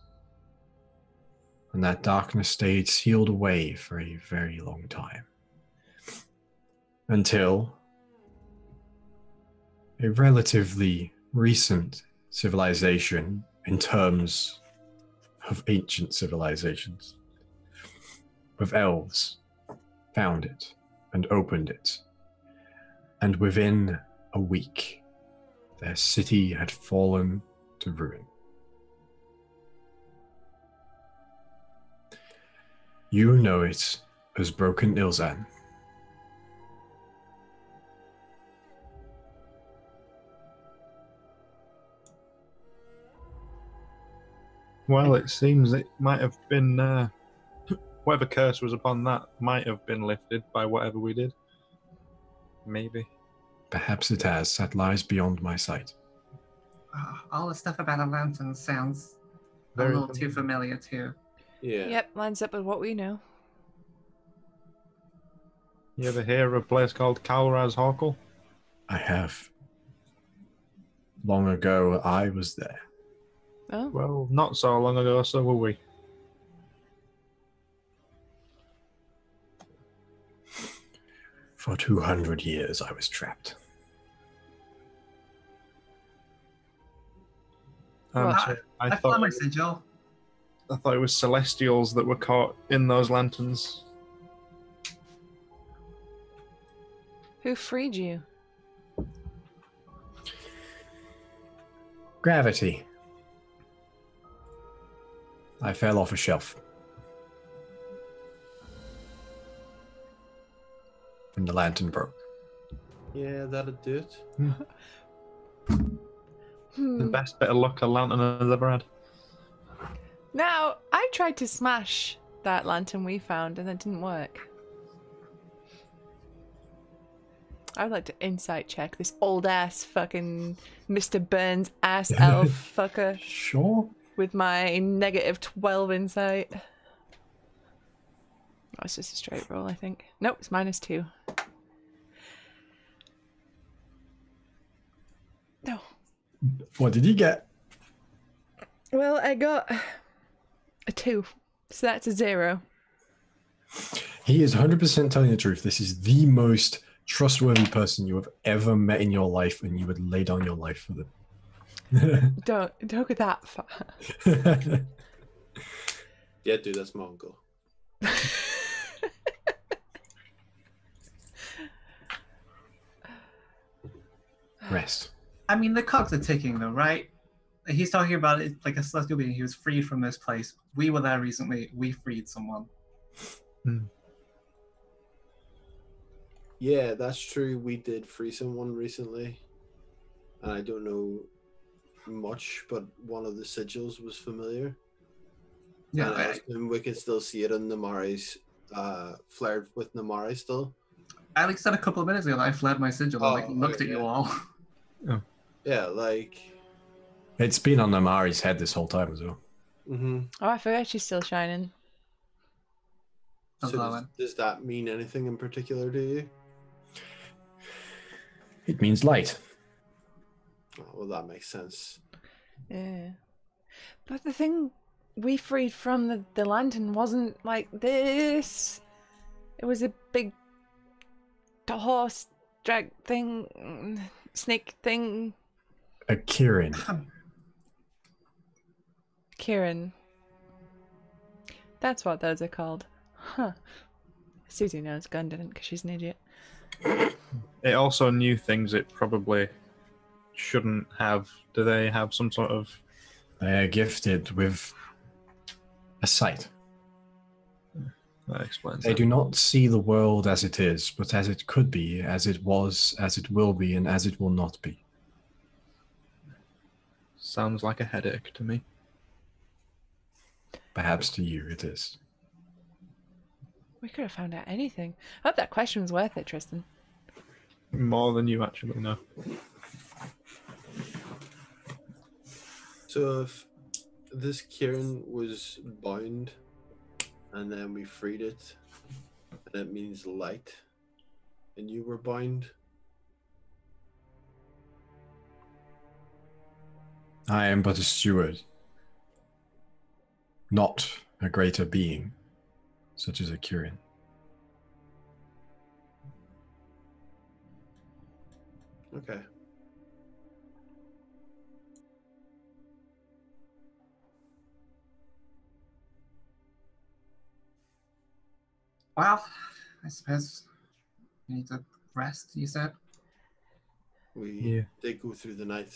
And that darkness stayed sealed away for a very long time. Until a relatively recent civilization, in terms of ancient civilizations, of elves, found it and opened it. And within a week, their city had fallen to ruin. You know it as Broken Ilzan. Well, it seems it might have been whatever curse was upon that might have been lifted by whatever we did. Maybe. Perhaps it has. That lies beyond my sight. All the stuff about a lantern sounds a little too familiar too. yeah. Yep, lines up with what we know. You ever hear of a place called Calraz Horkle? I have. Long ago, I was there. Oh, Well, not so long ago, so were we. For 200 years, I was trapped. Well, I found my sigil. I thought it was Celestials that were caught in those lanterns. who freed you? Gravity. I fell off a shelf. And the lantern broke. Yeah, that'd do it. The best bit of luck a lantern has ever had. Now, I tried to smash that lantern we found and that didn't work. I would like to insight check this old ass fucking Mr. Burns ass elf fucker Sure. with my negative 12 insight. Oh, it's just a straight roll, I think. Nope, it's -2. No. What did you get? Well, I got a 2, so that's a 0. He is 100% telling the truth. This is the most trustworthy person you have ever met in your life, and you would lay down your life for them. Don't go that far. Yeah, dude, that's my uncle. Rest. I mean, the cogs are ticking, though, right? He's talking about it like a celestial being. He was freed from this place. We were there recently. We freed someone. Yeah, that's true. We did free someone recently. And I don't know much, but one of the sigils was familiar. Yeah, And we can still see it in Namari's, flared with Namari still. Alex said a couple of minutes ago that I flared my sigil and looked at you all. Yeah, like... It's been on Namari's head this whole time as well. Mm-hmm. Oh, I forgot she's still shining. So does that mean anything in particular to you? It means light. Oh, well, that makes sense. Yeah. But the thing we freed from the lantern wasn't like this. It was a big horse drag thing, snake thing. A Kirin. Kieran. That's what those are called. Huh. Susie knows Gun didn't because she's an idiot. It also knew things it probably shouldn't have. Do they have some sort of... They are gifted with a sight. That explains They that. do not see the world as it is, but as it could be, as it was, as it will be, and as it will not be. Sounds like a headache to me. Perhaps to you it is. We could have found out anything. I hope that question was worth it, Tristan. More than you actually know. So if this Kieran was bound and then we freed it, and it means light, and you were bound, I am but a steward, not a greater being, such as a Kureon. okay. Well, I suppose we need to rest, you said? We did go through the night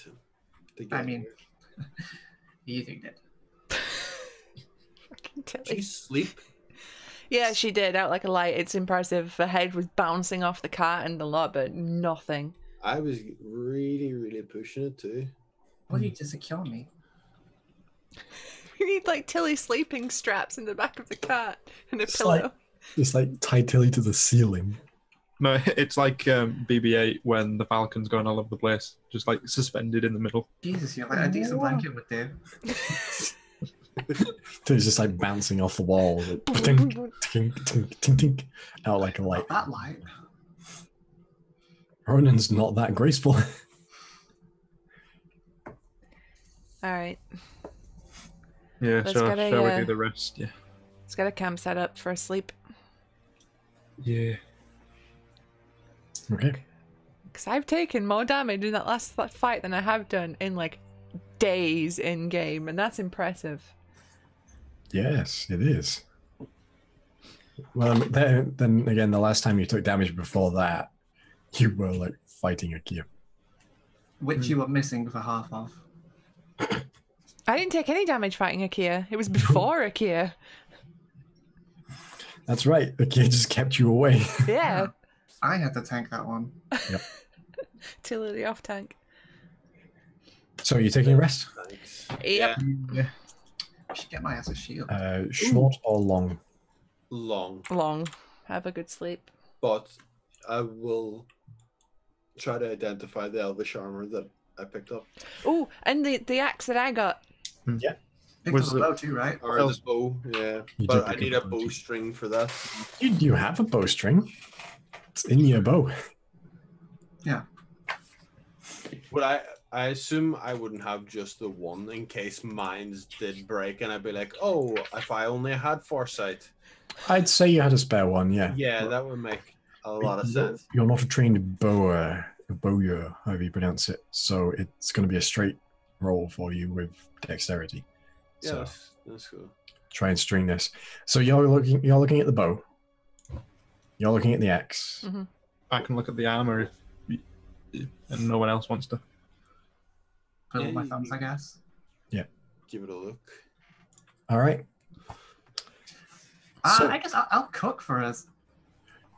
to get I mean, here. you did. Fucking Did Tilly. you sleep? Yeah, she did, out like a light. It's impressive. Her head was bouncing off the cart and a lot, but nothing. I was really, really pushing it too. Will you just secure me? We need like Tilly sleeping straps in the back of the cart and a It's pillow. Just like tie Tilly to the ceiling. No, it's like BB-8 when the Falcon's going all over the place, just like suspended in the middle. Jesus, you're like a decent blanket would do. Tilly's just like bouncing off the wall, like, tink, tink, tink, tink, tink, out like a light. Not that light. Ronan's not that graceful. Alright, Yeah, Let's shall get a, we do the rest? Yeah. let's get a camp set up for a sleep. Yeah. Okay. Because I've taken more damage in that last fight than I have done in like days in game, and that's impressive. Yes, it is. Well, then again, the last time you took damage before that, you were like fighting a Kia. Which you were missing for half of. I didn't take any damage fighting Akia. It was before Akia. That's right. The Kia just kept you away. Yeah. I had to tank that one. Tilly the off tank. So you taking a rest? Thanks. Yep. Yeah. I should get my ass a shield. Short or long? Long. Long. Have a good sleep. But I will try to identify the elvish armor that I picked up. Oh, and the axe that I got. Yeah. Picked Was up a it- bow too, right? Or the bow, yeah. You But did I pick need up a a bow. bowstring for that. You have a bowstring. It's in your bow. Yeah. But I assume I wouldn't have just the one in case mines did break, and I'd be like, oh, if I only had foresight. I'd say you had a spare one, yeah. Yeah, that would make a lot of sense. You're not a trained bowyer, however you pronounce it, so it's going to be a straight roll for you with dexterity. Yeah, So that's cool. try and string this. So you're looking at the bow. You're looking at the axe. Mm-hmm. I can look at the armor if and no one else wants to. Put all my thumbs, I guess. Give it a look. All right. So- I guess I'll cook for us.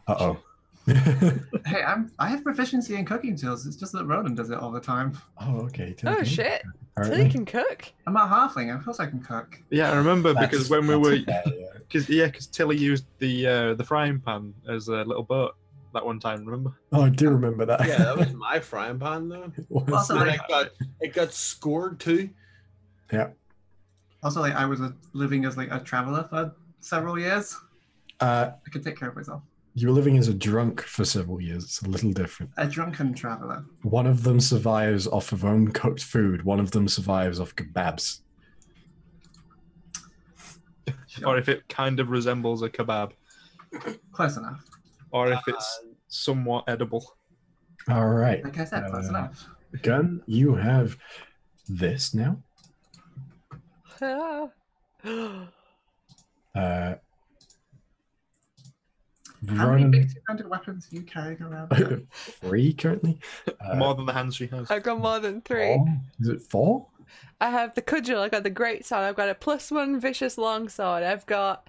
Uh-oh. Hey, I have proficiency in cooking tools. It's just that Ronan does it all the time. Oh, okay. Oh okay. shit. All Tilly right. can cook. I'm a halfling. Of course I can cook. Yeah, I remember because when we were, That's fair, because Tilly used the frying pan as a little boat that one time. Remember? Oh, I do remember that. Yeah, that was my frying pan though. It was. Also, And like, it got scored too. Yeah. also, like, I was living as like a traveler for several years. I could take care of myself. You were living as a drunk for several years. It's a little different. A drunken traveler. One of them survives off of home cooked food. One of them survives off kebabs. Or if it kind of resembles a kebab, Close enough. or if it's somewhat edible. All right. Like I said, close enough. Gun, you have this now. Ah. How many Ronan, big two-handed weapons are you carrying around? 3 currently. More than the hands she has. I've got more than 3. 4? Is it 4? I have the cudgel, I've got the great sword, I've got a +1 vicious longsword, I've got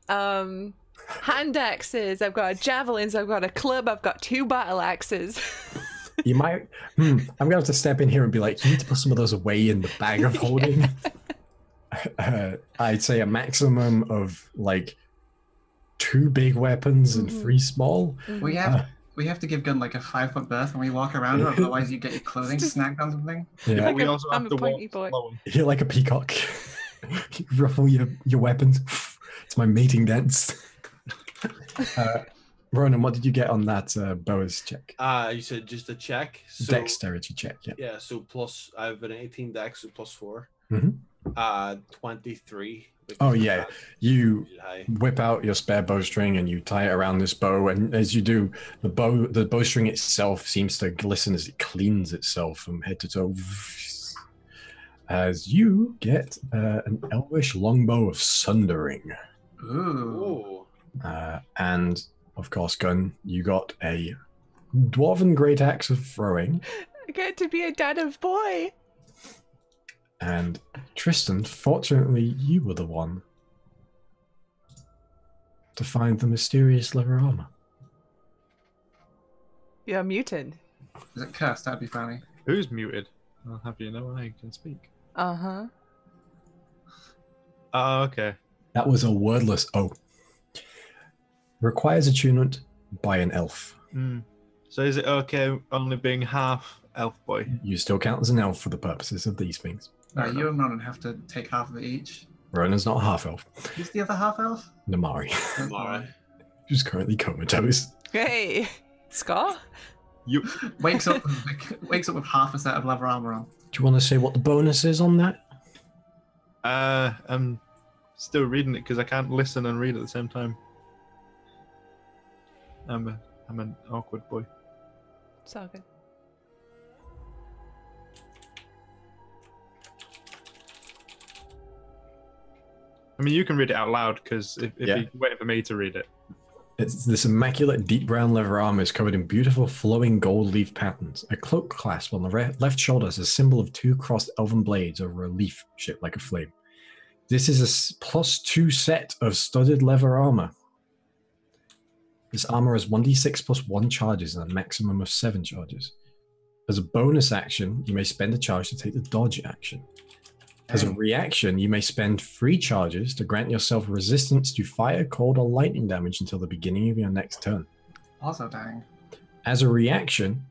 hand axes, I've got javelins, I've got a club, I've got 2 battle axes. You might. I'm gonna have to step in here and be like, you need to put some of those away in the bag of holding. I'd say a maximum of like 2 big weapons and 3 small. We have to give Gun like a 5-foot berth when we walk around her, otherwise you get your clothing snagged on something. Yeah, we also I'm have a to walk pointy boy. slower. you're like a peacock. You ruffle your weapons. It's my mating dance. Ronan, what did you get on that Boas check? You said just a check. So, Dexterity check, yeah. Yeah, so plus I have an 18 dex, so +4. Mm-hmm. 23. Oh yeah, you High. whip out your spare bowstring and you tie it around this bow, and as you do, the bowstring itself seems to glisten as it cleans itself from head to toe. As you get an elvish longbow of sundering. Ooh. And of course, Gun, you got a dwarven great axe of throwing. I get to be a dad of boy. And Tristan, fortunately, you were the one to find the mysterious leather armor. You're muted. Is it cursed? That'd be funny. Who's muted? I'll have you know I can speak. Uh-huh. Oh, okay. That was a wordless O. Requires attunement by an elf. So is it okay only being half elf boy? You still count as an elf for the purposes of these things. No, you and Ronan have to take half of it each. Ronan's not a half elf. Who's the other half elf? Namari, Alright. who's currently comatose. Hey, Scott? You Wakes up with half a set of leather armor on. Do you want to say what the bonus is on that? I'm still reading it because I can't listen and read at the same time. I'm an awkward boy. It's all good. I mean, you can read it out loud because if Yeah. you're waiting for me to read it. It's this immaculate deep brown leather armor is covered in beautiful flowing gold leaf patterns. A cloak clasp on the left shoulder is a symbol of 2 crossed elven blades over a leaf shaped like a flame. This is a +2 set of studded leather armor. This armor has 1d6 + 1 charges and a maximum of 7 charges. As a bonus action, you may spend a charge to take the dodge action. As a reaction, you may spend 3 charges to grant yourself resistance to fire, cold, or lightning damage until the beginning of your next turn. Also dying. As a reaction,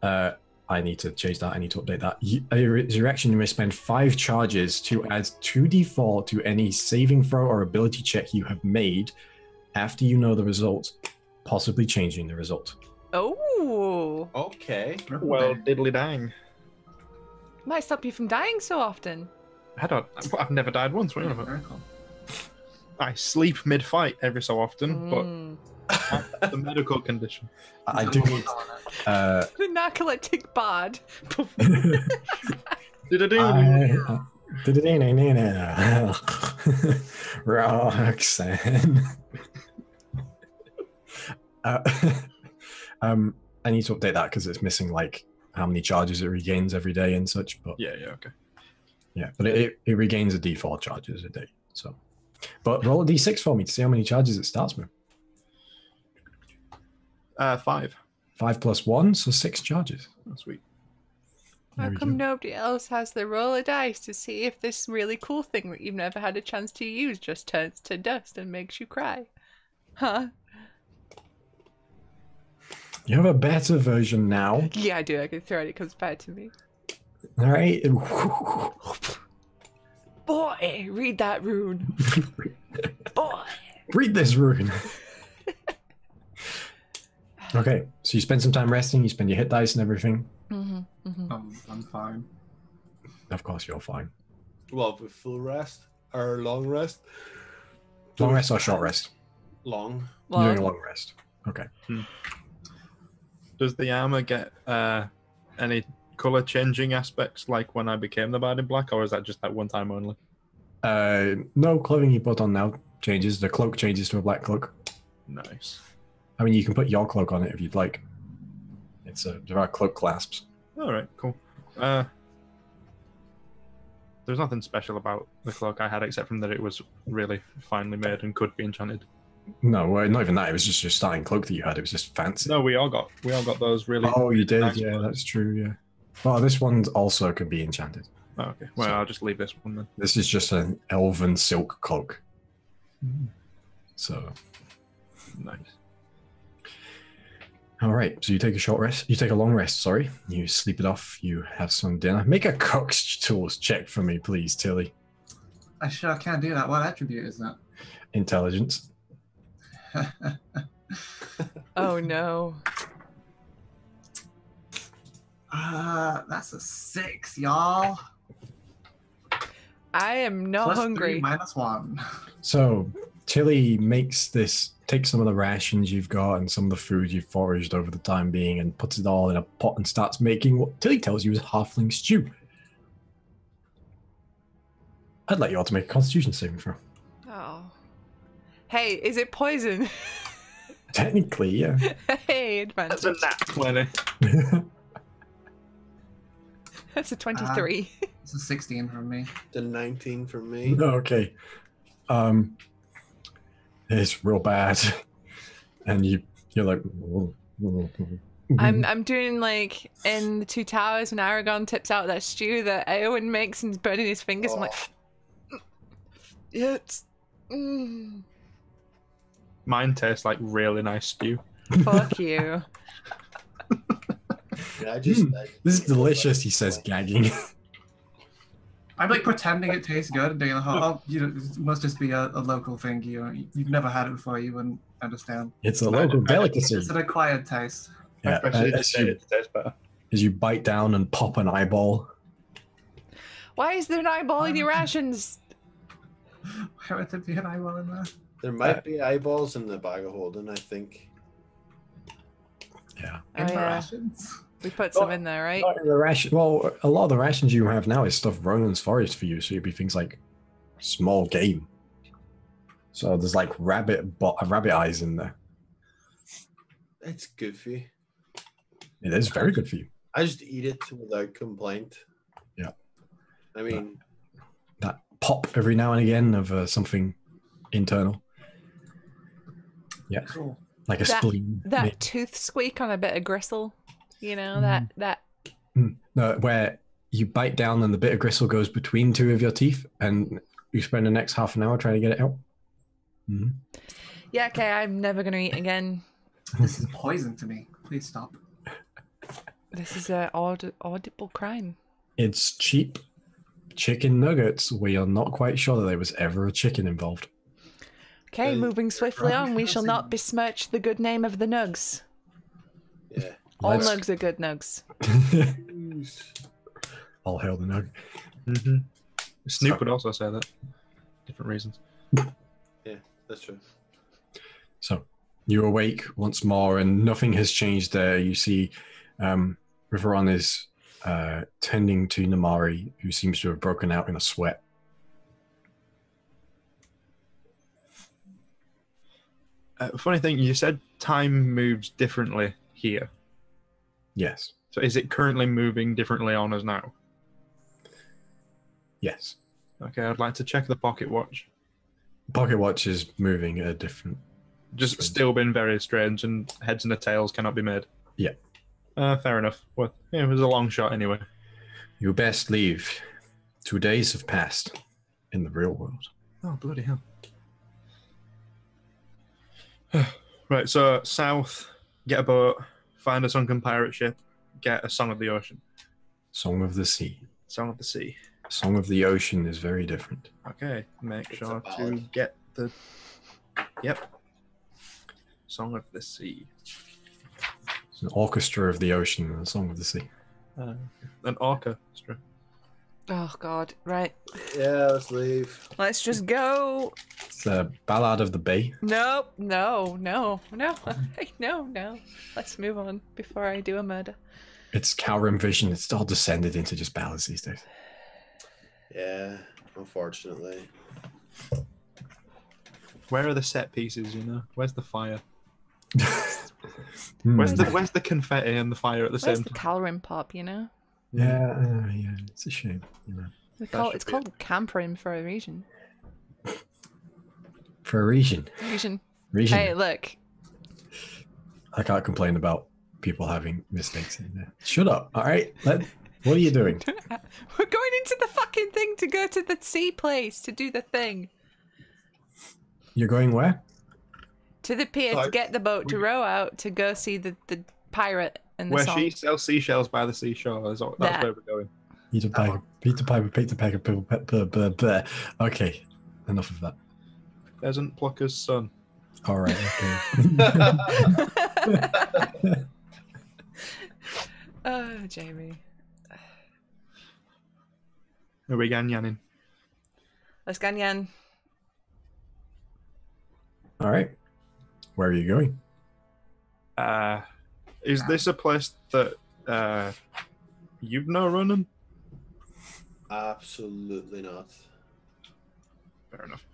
I need to change that. I need to update that. As a reaction, you may spend 5 charges to add 2d4 to any saving throw or ability check you have made after you know the result, possibly changing the result. Oh, Okay. Well, diddly dang. might stop you from dying so often. I've never died once. What are you on about? Very cool. I sleep mid-fight every so often, but that's the medical condition. I do need. The narcoleptic bard. Roxanne. I need to update that because it's missing like how many charges it regains every day and such. But Yeah, okay. yeah, but it regains a d4 charges a day. So, but roll a d6 for me to see how many charges it starts with. 5. 5 + 1, so 6 charges. Oh, sweet. How There we come go. nobody else has the roll of dice to see if this really cool thing that you've never had a chance to use just turns to dust and makes you cry? Huh? You have a better version now. Yeah, I do. I can throw it. It comes back to me. All right. Boy, read that rune. Boy. Read this rune. Okay, so you spend some time resting, you spend your hit dice and everything. I'm fine. Of course, you're fine. Well, with full rest or long rest? Long rest or short rest? Long. You're doing a long rest. Okay. Does the armor get any color changing aspects like when I became the Bard in Black, or is that just that one time only? No clothing you put on now changes. The cloak changes to a black cloak. Nice. I mean, you can put your cloak on it if you'd like. There are cloak clasps. All right, cool. There's nothing special about the cloak I had except from that it was really finely made and could be enchanted. No, well, not even that. It was just your starting cloak that you had. It was just fancy. No, we all got those really. Oh, you did? nice Yeah, ones. that's true. Yeah. Well, this one also can be enchanted. Oh, okay. Well, So- I'll just leave this one then. This is just an elven silk cloak. So, Nice. all right. So you take a short rest. You take a long rest. Sorry. You sleep it off. You have some dinner. Make a cook's tools check for me, please, Tilly. I sure can't do that. What attribute is that? Intelligence. Oh no. That's a 6, y'all. I am not Plus hungry. 3 minus 1. So Tilly takes some of the rations you've got and some of the food you've foraged over the time being and puts it all in a pot and starts making what Tilly tells you is halfling stew. I'd like you all to make a constitution saving throw. Oh. Hey, is it poison? Technically, yeah. Hey, That's a advantage. nat 20. That's a 23. It's a 16 from me. The 19 for me. Okay. It's real bad. And you're like I'm doing like in the Two Towers when Aragon tips out that stew that Eowyn makes and he's burning his fingers. I'm like, yeah, it's Mine tastes like really nice stew. fuck you. Yeah, I just. this is delicious, he says, gagging. I'm like pretending it tastes good and doing the whole, oh, it must just be a local thing. You've never had it before, you wouldn't understand. It's a local delicacy. It's an acquired taste. Yeah, Especially as to you, it tastes better. as you bite down and pop an eyeball. Why is there an eyeball in your rations? Why would there be an eyeball in there? There might be eyeballs in the bag of holding, I think. Yeah. In the yeah. rations? We put some in there, right? Not in the ration. Well, a lot of the rations you have now is stuff Ronan's foraged for you, so it'd be things like small game. So there's like rabbit eyes in there. It's good for you. It is very good for you. I just eat it without complaint. Yeah. I mean, That pop every now and again of something internal. Yeah, Cool. like a spleen. That tooth squeak on a bit of gristle. You know, that No, where you bite down and the bit of gristle goes between two of your teeth, and you spend the next half an hour trying to get it out. Mm-hmm. Yeah, okay, I'm never gonna eat again. This is poison to me. Please stop. This is a audible crime. It's cheap chicken nuggets where you're not quite sure that there was ever a chicken involved. Okay, moving swiftly on, we shall not Disgusting. besmirch the good name of the nugs. yeah. All Let's- nugs are good nugs. All hail the nug. Mm-hmm. Snoop would also say that. Different reasons. Yeah, that's true. So you awake once more, and nothing has changed there. You see Riveron is tending to Namari, who seems to have broken out in a sweat. Funny thing, you said time moves differently here. Yes. So is it currently moving differently on us now? Yes. Okay, I'd like to check the pocket watch. Pocket watch is moving at a different... Just still been very strange, and heads and the tails cannot be made. Yeah. Fair enough. Well, yeah, it was a long shot anyway. You best leave. 2 days have passed in the real world. Oh, bloody hell. Right, so south, get a boat, find a sunken pirate ship, get a Song of the Ocean. Song of the Sea. Song of the Sea. Song of the Ocean is very different. Okay, make It's sure a to ballad. get the... Yep. Song of the Sea. It's an orchestra of the ocean and a song of the sea. An orchestra. Oh god, right. Yeah, let's leave. Let's just go. It's a ballad of the bay. Nope, no. No. Let's move on before I do a murder. It's Calrim Vision. It's all descended into just ballads these days. Yeah, unfortunately. Where are the set pieces? You know, where's the fire? Hmm. Where's the confetti and the fire at the Where's same the time? coloring pop, you know? Yeah, it's a shame. You know, It's called campering for a reason. for a region. Region. Region. Hey, look. I can't complain about people having mistakes in there. Shut up. All right. What are you doing? We're going into the fucking thing to go to the sea place to do the thing. You're going where? To the pier to get the boat to row out to go see the pirate and the Where song. she sells seashells by the seashore. That's where we're going. Peter Piper. Okay, enough of that. Pheasant Plucker's son. All right. Okay. Oh, Jamie. Are we ganyanin? Let's ganyan. All right. Where are you going? Is this a place that you've no running? Absolutely not. Fair enough.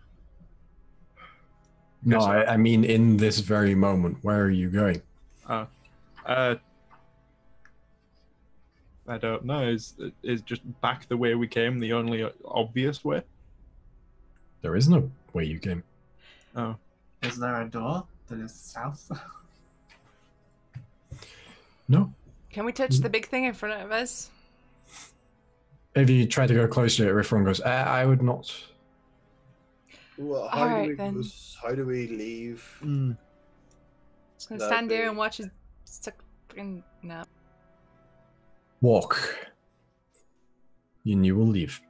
No, Yes, I mean in this very moment. Where are you going? I don't know. Is just back the way we came the only obvious way? There is no way you came. Oh, Is there a door that is south? No. Can we touch the big thing in front of us? If you try to go closer, everyone goes, I would not. Well, All right, then. How do we leave? Just gonna That'd stand there be- and watch his fucking no. Walk. And you will leave.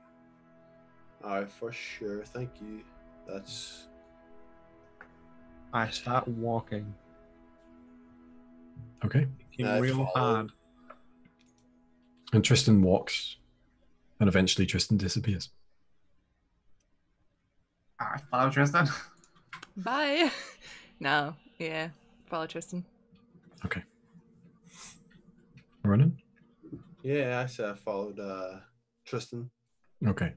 For sure. Thank you. That's I start walking. Okay. Real follow. hard. And Tristan walks. And eventually Tristan disappears. I follow Tristan. Bye. No, yeah. Follow Tristan. Okay. Running? yeah. I said I followed Tristan. Okay.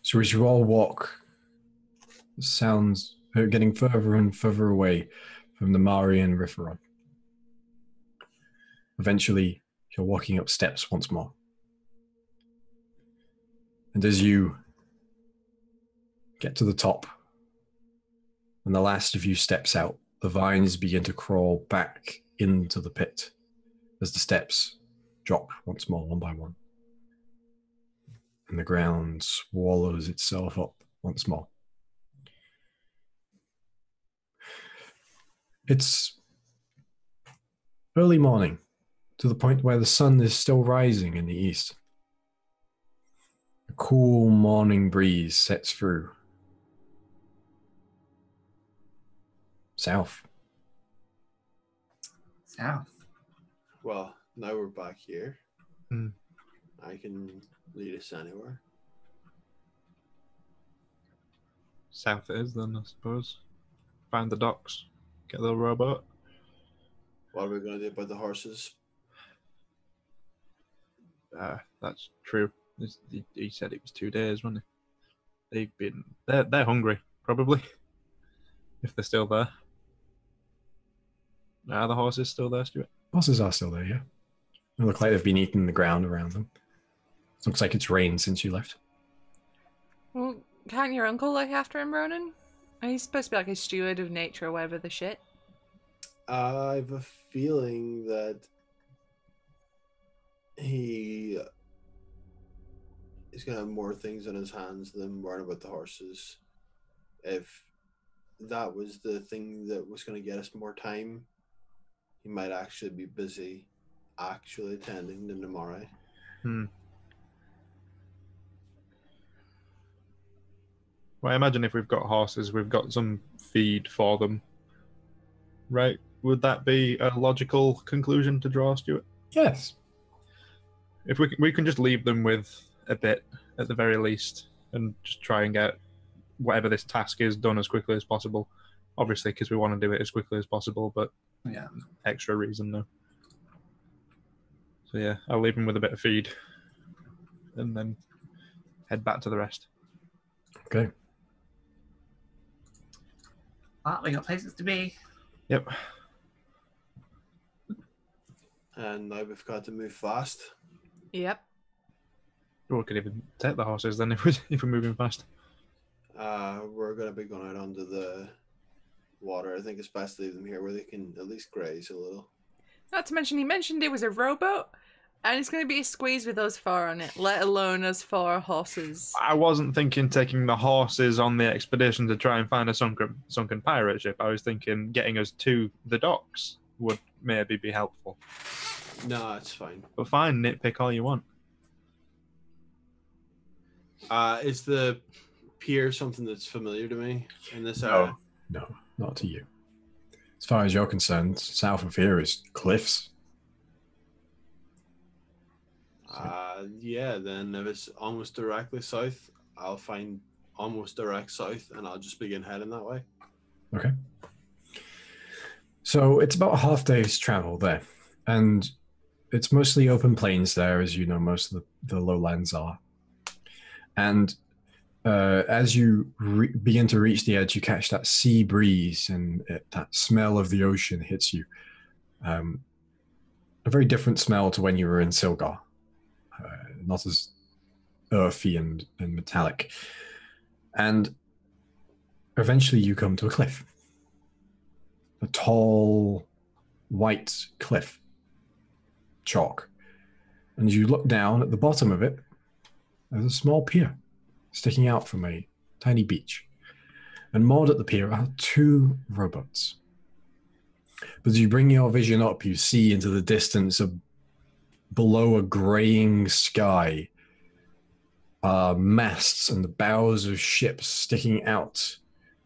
So as you all walk, the sounds are getting further and further away from the Marian Riveron. Eventually, you're walking up steps once more. And as you get to the top, and the last of you steps out, the vines begin to crawl back into the pit as the steps drop once more, one by one. And the ground swallows itself up once more. It's early morning, to the point where the sun is still rising in the east. A cool morning breeze sets through. South. South. Well, now we're back here. Hmm. I can lead us anywhere. South it is then, I suppose. Find the docks. Get the rowboat. What are we going to do about the horses? That's true. He said it was 2 days, wasn't he? They're hungry, probably. If they're still there. Are the horses still there, Stuart? Horses are still there, yeah. They look like they've been eating the ground around them. Looks like it's rained since you left. Well, can't your uncle look after him, Ronan? He's supposed to be like a steward of nature or whatever the shit. I have a feeling that he is going to have more things on his hands than worrying about the horses. If that was the thing that was going to get us more time, he might actually be busy actually attending to Namari. Well, I imagine if we've got horses, we've got some feed for them. Right? Would that be a logical conclusion to draw, Stuart? Yes. If we can just leave them with a bit at the very least and just try and get whatever this task is done as quickly as possible. Obviously, because we want to do it as quickly as possible, but Yeah. extra reason though. So yeah, I'll leave them with a bit of feed and then head back to the rest. Okay. Ah, we got places to be. Yep. And now we've got to move fast. Yep. Or we could even take the horses then if we're moving fast. We're going to be going out onto the water. I think it's best to leave them here where they can at least graze a little. Not to mention, he mentioned it was a rowboat, and it's going to be a squeeze with us 4 on it, let alone us 4 horses. I wasn't thinking taking the horses on the expedition to try and find a sunken pirate ship. I was thinking getting us to the docks would maybe be helpful. No, it's fine. But fine, nitpick all you want. Is the pier something that's familiar to me in this area? No, not to you. As far as you're concerned, south of here is cliffs. Yeah, then if it's almost directly south, I'll find almost direct south and I'll just begin heading that way. Okay. So it's about a half day's travel there. And it's mostly open plains there, as you know, most of the lowlands are. And as you begin to reach the edge, you catch that sea breeze and that smell of the ocean hits you. A very different smell to when you were in Silgar. Not as earthy and metallic. And eventually you come to a cliff. A tall, white cliff. Chalk. And as you look down at the bottom of it, there's a small pier sticking out from a tiny beach. And moored at the pier are 2 rowboats. But as you bring your vision up, you see into the distance below a graying sky, masts and the bows of ships sticking out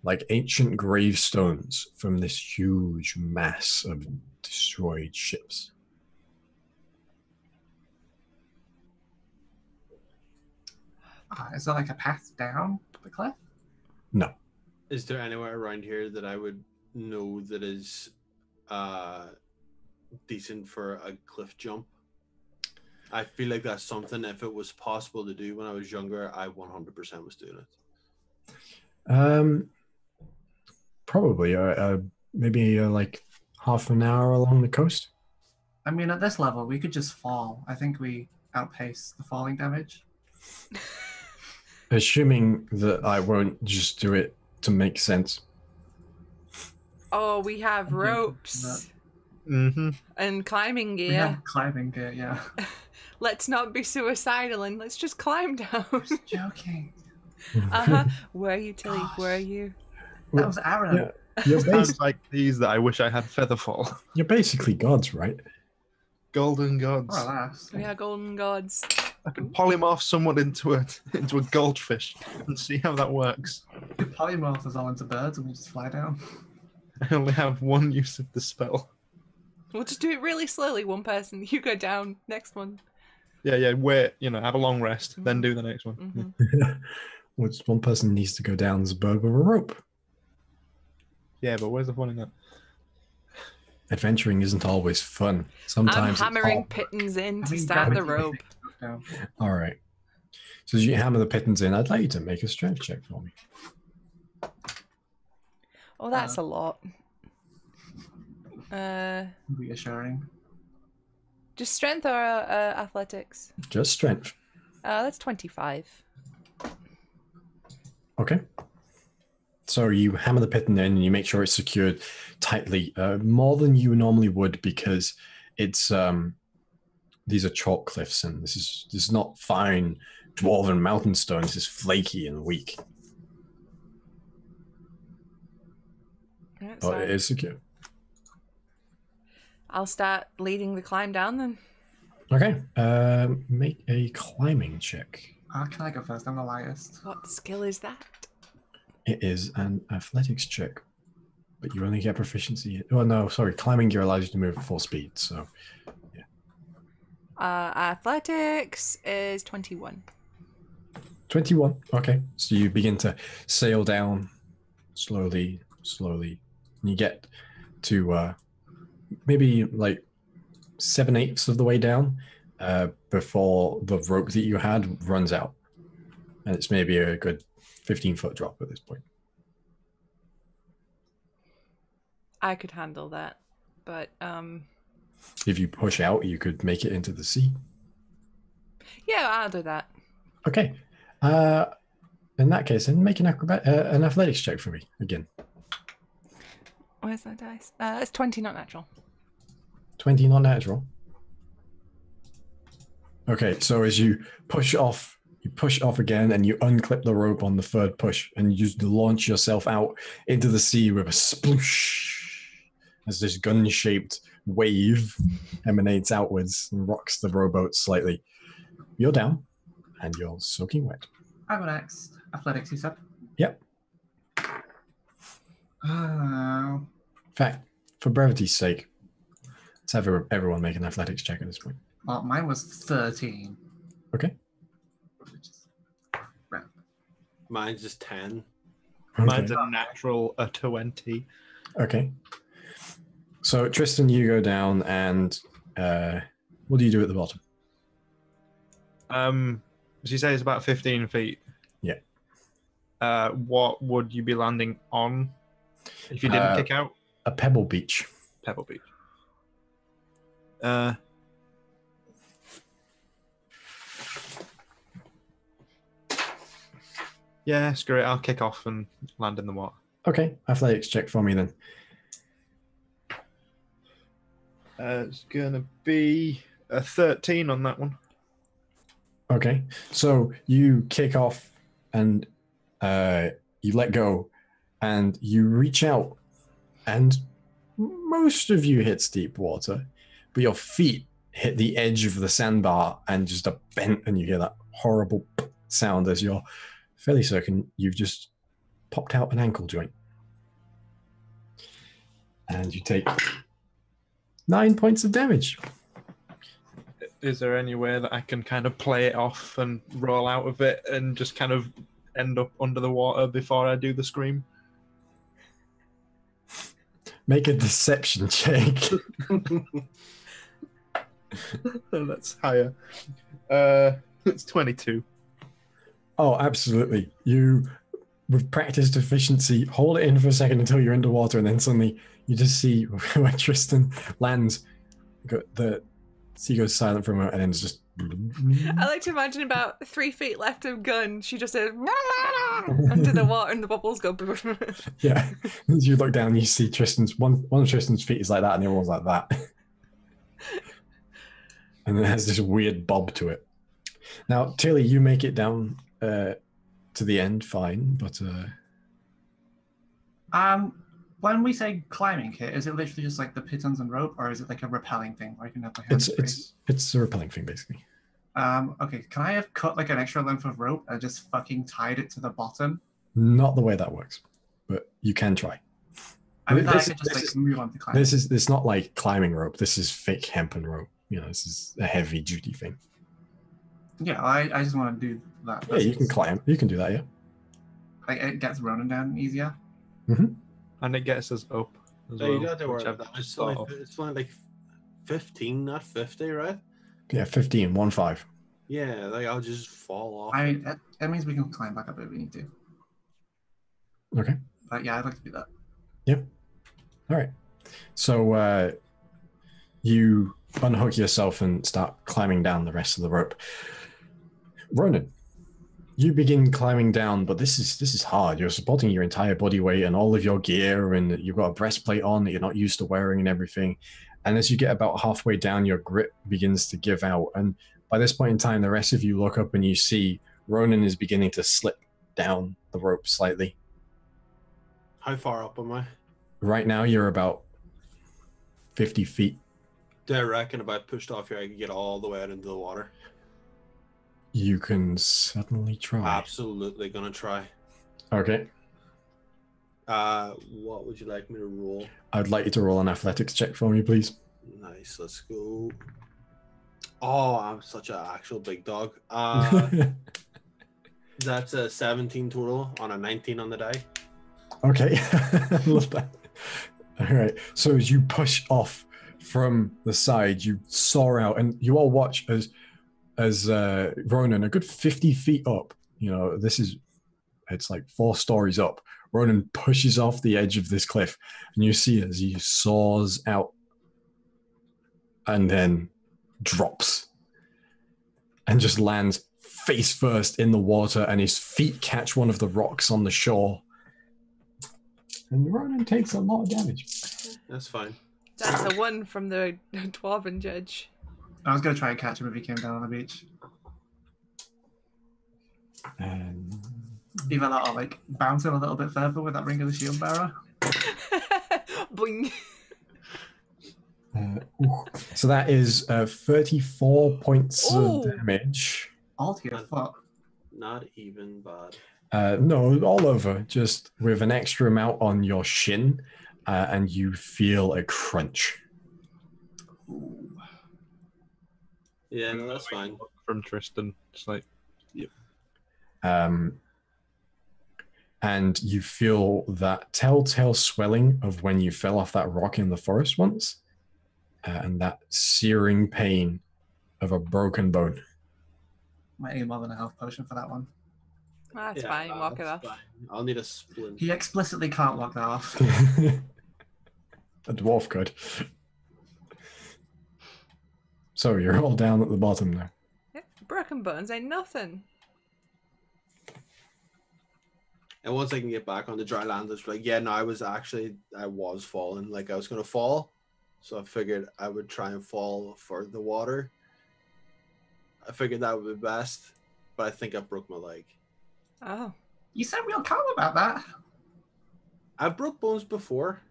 like ancient gravestones from this huge mass of destroyed ships. Is there like a path down the cliff? No. Is there anywhere around here that I would know that is decent for a cliff jump? I feel like that's something, if it was possible to do when I was younger, I 100% was doing it. Probably maybe like half an hour along the coast. I mean, at this level, we could just fall. I think we outpace the falling damage. Assuming that I won't just do it to make sense. Oh, we have ropes. Mm-hmm. And climbing gear. We have climbing gear, yeah. Let's not be suicidal and let's just climb down. Just joking. Where are you, Tilly? Gosh. Where are you? That was Aaron. Yeah, Sounds like these that I wish I had Featherfall. you're basically gods, right? Golden gods. Or alas. We are golden gods. I can polymorph someone into a goldfish and see how that works. We polymorph us all into birds and we just fly down. I only have 1 use of the spell. We'll just do it really slowly. One person, you go down. Next one. Yeah, wait, have a long rest, then do the next one. Mm-hmm. Which one person needs to go down as a bird with a rope. Yeah, but where's the fun in that? Adventuring isn't always fun. Sometimes I'm hammering pittons in to start the rope. All right. So as you hammer the pittons in, I'd like you to make a strength check for me. Oh, that's a lot. Reassuring. Just strength or athletics? Just strength. That's 25. Okay. So you hammer the piton in and you make sure it's secured tightly, more than you normally would, because it's these are chalk cliffs and this is not fine dwarven mountain stone. This is flaky and weak. But it is secure. I'll start leading the climb down then. Okay. Make a climbing check. Can I go first? I'm the lightest. What skill is that? It is an athletics check, but you only get proficiency. Oh no, sorry. Climbing gear allows you to move at full speed. So, yeah. Athletics is 21. 21. Okay. So you begin to sail down slowly. And you get to maybe like 7/8 of the way down before the rope that you had runs out. And it's maybe a good 15-foot drop at this point. I could handle that, but If you push out, you could make it into the sea. yeah, I'll do that. Okay. In that case, then make an athletics check for me again. Where's that dice? It's 20, not natural. 20, not natural. Okay, so as you push off again, and you unclip the rope on the third push, and you just launch yourself out into the sea with a sploosh as this gun-shaped wave emanates outwards and rocks the rowboat slightly. You're down, and you're soaking wet. I go next. Athletics, you said? Yep. Oh. In fact, for brevity's sake, let's have everyone make an athletics check at this point. Well, mine was 13. Okay. Mine's just 10. Okay. Mine's a natural 20. Okay. So Tristan, you go down, and what do you do at the bottom? As you say, it's about 15 feet. Yeah. What would you be landing on if you didn't kick out? A pebble beach. Pebble Beach. Yeah, screw it. I'll kick off and land in the water. Okay, athletics check for me then. It's gonna be a 13 on that one. Okay, so you kick off, and you let go, and you reach out, and most of you hit steep water, but your feet hit the edge of the sandbar and just a bent, and you hear that horrible sound as you're fairly certain you've just popped out an ankle joint. And you take 9 points of damage. Is there any way that I can kind of play it off and roll out of it and just kind of end up under the water before I do the scream? Make a deception check. That's higher. It's 22. Oh, absolutely. You, with practiced efficiency, hold it in for a second until you're underwater, and then suddenly you just see where Tristan lands. The sea goes silent for a moment, and then it's just... I like to imagine about 3 feet left of gun. She just says under the water, and the bubbles go. Yeah. As you look down, you see one of Tristan's feet is like that, and the other one's like that. And then it has this weird bob to it. Now, Tilly, you make it down to the end, fine, but when we say climbing kit, is it literally just like the pitons and rope, or is it like a rappelling thing where you can have the hands free? It's a rappelling thing, basically. Okay, can I have cut like an extra length of rope and just fucking tied it to the bottom? Not the way that works, but you can try. I mean, I could just move on to climbing. It's not like climbing rope. This is fake hempen rope. You know, this is a heavy duty thing. Yeah, I just want to do that. Yeah, you can climb. You can do that, yeah. Like, it gets Ronan down easier. Mm-hmm. And it gets us up as well. You don't have to worry about that. It's only like 15, not 50, right? Yeah, 15, 1-5. Yeah, like I'll just fall off. I mean, that means we can climb back up if we need to. Okay. But yeah, I'd like to do that. Yep. All right. So you unhook yourself and start climbing down the rest of the rope. Ronan, you begin climbing down, but this is hard. You're supporting your entire body weight and all of your gear, and you've got a breastplate on that you're not used to wearing and everything. And as you get about halfway down, your grip begins to give out. And by this point in time, the rest of you look up and you see Ronan is beginning to slip down the rope slightly. How far up am I? Right now, you're about 50 feet. Do I reckon if I pushed off here, I could get all the way out into the water? You can certainly try. Absolutely gonna try. Okay. What would you like me to roll? I'd like you to roll an athletics check for me, please. Nice, let's go. Oh, I'm such an actual big dog. That's a 17 total on a 19 on the die. Okay. I love that. All right. So as you push off from the side, you soar out, and you all watch as Ronan, a good 50 feet up, you know, it's like 4 stories up, Ronan pushes off the edge of this cliff, and you see as he soars out and then drops and just lands face first in the water, and his feet catch one of the rocks on the shore. And Ronan takes a lot of damage. That's fine. That's a 1 from the Dwarven judge. I was going to try and catch him if he came down on the beach. Either that or like bouncing a little bit further with that ring of the shield bearer. Boing. So that is 34 points of damage. All to your foot. Not even bad. No, all over, just with an extra amount on your shin, and you feel a crunch. Ooh. Yeah, no, that's fine. From Tristan, it's like, yep. And you feel that telltale swelling of when you fell off that rock in the forest once, and that searing pain of a broken bone. Might need more than a health potion for that one. That's fine, walk it off. Fine. I'll need a splint. He explicitly can't walk that off. A dwarf could. So you're all down at the bottom now. Yep. Broken bones ain't nothing. And once I can get back on the dry land, it's like, yeah, no, I was falling. Like, I was going to fall. So I figured I would try and fall for the water. I figured that would be best. But I think I broke my leg. Oh. You sound real calm about that. I've broke bones before.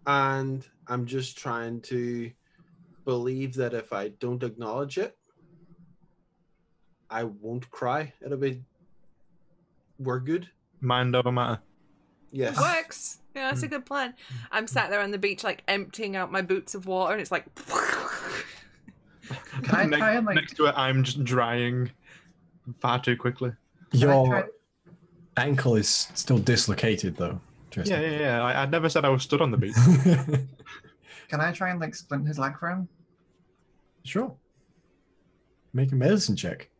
And I'm just trying to believe that if I don't acknowledge it, I won't cry. We're good. Mind over matter. Yes. It works. Yeah, that's a good plan. I'm sat there on the beach, like, emptying out my boots of water, and it's like... Can I try and, like... Next to it, I'm just drying far too quickly. Your ankle is still dislocated, though, Tristan. Yeah. I never said I was stood on the beach. Can I try and, like, splint his leg for him? Sure. Make a medicine check.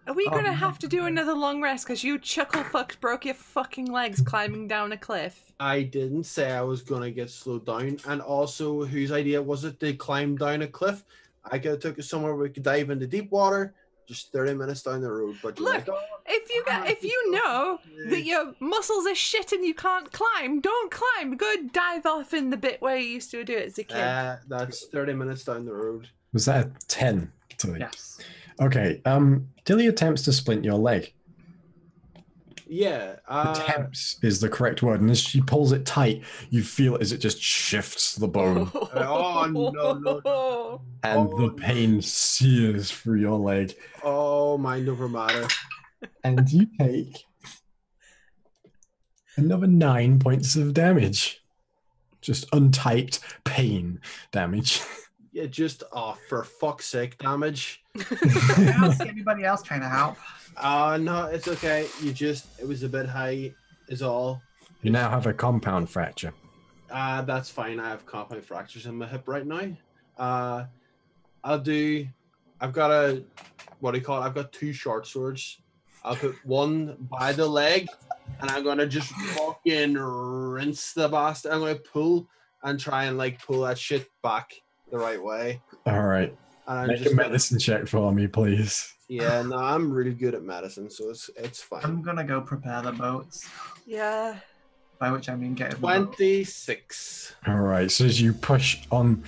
Are we going to have to do another long rest because you chuckle-fucked broke your fucking legs climbing down a cliff? I didn't say I was going to get slowed down. And also, whose idea was it to climb down a cliff? I could have took it somewhere we could dive into deep water, just 30 minutes down the road. But look, if you know that your muscles are shit and you can't climb, don't climb. Go dive off in the bit where you used to do it as a kid. That's 30 minutes down the road. Was that a 10? Yes. Okay. Tilly attempts to splint your leg. Yeah. Attempts is the correct word. And as she pulls it tight, you feel as it just shifts the bone. Oh, no. And the pain sears through your leg. Oh, mind over matter. And you take another 9 points of damage. Just untyped pain damage. Yeah, just, for fuck's sake, damage. I don't see anybody else trying to help. No, it's okay. It was a bit high, is all. You now have a compound fracture. That's fine. I have compound fractures in my hip right now. I've got I've got 2 short swords. I'll put one by the leg, and I'm gonna just fucking rinse the bastard. I'm gonna pull and try and, like, pull that shit back the right way. All right. Make a medicine check for me, please. Yeah, no, I'm really good at medicine, so it's fine. I'm gonna go prepare the boats. Yeah. By which I mean get 26. All right. So as you push on,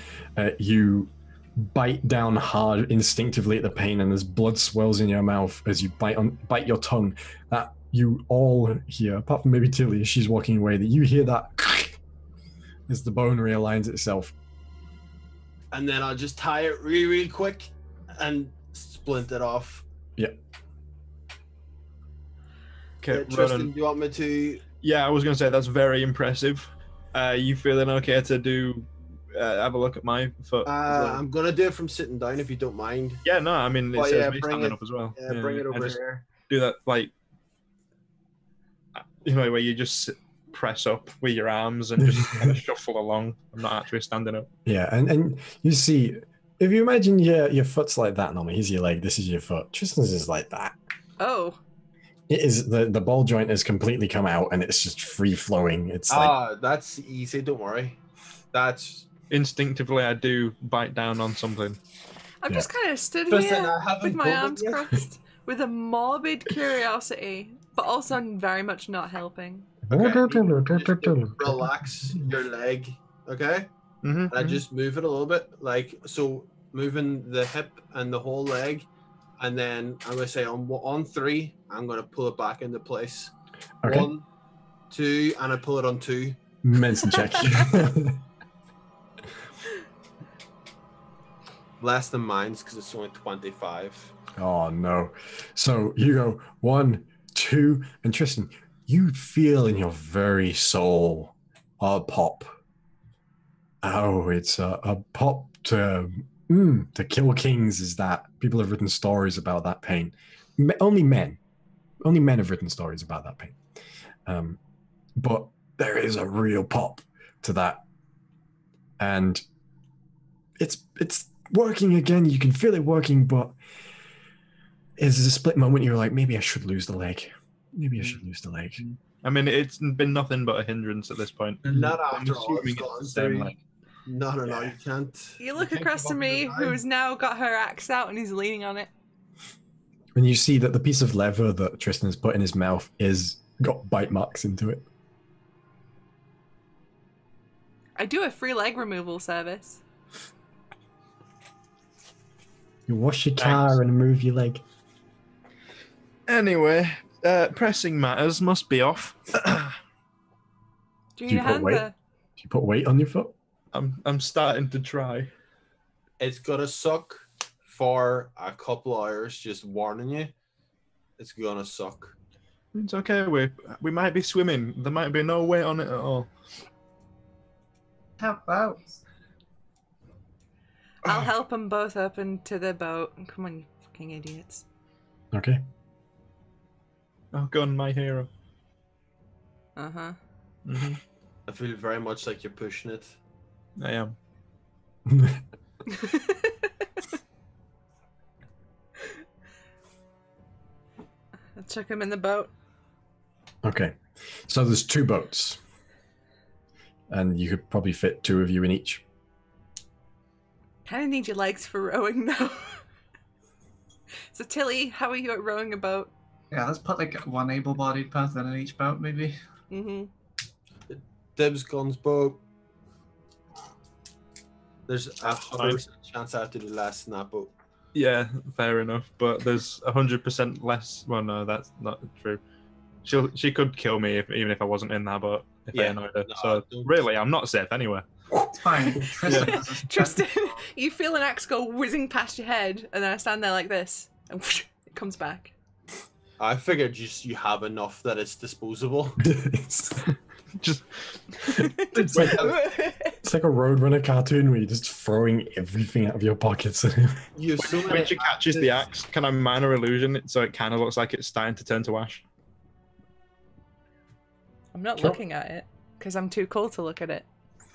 you bite down hard instinctively at the pain, and as blood swells in your mouth as you bite your tongue. That you all hear, apart from maybe Tilly as she's walking away, that you hear that as the bone realigns itself. And then I'll just tie it really, really quick and splint it off. Yep. Okay, Tristan, do you want me to? Yeah, I was going to say that's very impressive. You feeling okay to do? Have a look at my foot. I'm gonna do it from sitting down if you don't mind. Yeah, no, I mean it says me standing up as well. Yeah, bring it over here. Do that, like, where you just press up with your arms and just kind of shuffle along. I'm not actually standing up. Yeah, and you see, if you imagine your foot's like that normally, here's your leg, this is your foot. Tristan's is like that. Oh. It is the ball joint has completely come out and it's just free flowing. It's like that's easy. Don't worry. That's instinctively I do bite down on something. I'm just kind of stood Listen, here I haven't with my voted arms yet. crossed, with a morbid curiosity, but also very much not helping. Okay, relax your leg, okay? And I just move it a little bit, like so, moving the hip and the whole leg, and then I'm gonna say on 3, I'm gonna pull it back into place. Okay. 1, 2, and I pull it on 2. medicine check. Less than mine's because it's only 25. Oh no. So you go 1, 2, and Tristan, you feel in your very soul a pop. Oh, it's a pop to kill kings. Is that people have written stories about that pain? Only men have written stories about that pain. But there is a real pop to that, and it's working again. You can feel it working, but there's a split moment. You're like, maybe I should lose the leg. Maybe I should lose the leg. I mean, it's been nothing but a hindrance at this point. Not I'm after all assuming it's gone it's the same through. leg. No, you can't. You look can't across give to up me, your time. who's now got her axe out and he's leaning on it. And you see that the piece of leather that Tristan has put in his mouth is got bite marks into it. I do a free leg removal service. You wash your car and move your leg. Anyway, pressing matters must be off. Do you Do need you a put hand weight? there? Do you put weight on your foot? I'm starting to try. It's gonna suck for a couple hours. Just warning you, it's gonna suck. It's okay. We might be swimming. There might be no weight on it at all. How about? I'll help them both up into the boat. Come on, you fucking idiots. Okay. Oh, gun, my hero. Uh-huh. Mm-hmm. I feel very much like you're pushing it. I am. I'll chuck him in the boat. Okay. So there's 2 boats. And you could probably fit 2 of you in each. Kind of need your legs for rowing, though. So, Tilly, how are you at rowing a boat? Yeah, let's put like one able-bodied person in each boat, maybe. Mm-hmm. Dibs guns boat. There's a 100% chance I have to do less than that boat. Yeah, fair enough. But there's 100% less. Well, no, that's not true. She could kill me even if I wasn't in that boat. If I annoyed her. No, So don't. really, I'm not safe anywhere. It's fine. Tristan, has a- Tristan, you feel an axe go whizzing past your head, and then I stand there like this, and it comes back. I figured you have enough that it's disposable. Just It's like a Roadrunner cartoon where you're just throwing everything out of your pockets at him. You have so when many she catches the axe, can I minor illusion it so it kind of looks like it's starting to turn to ash? I'm not Sure. looking at it, because I'm too cool to look at it.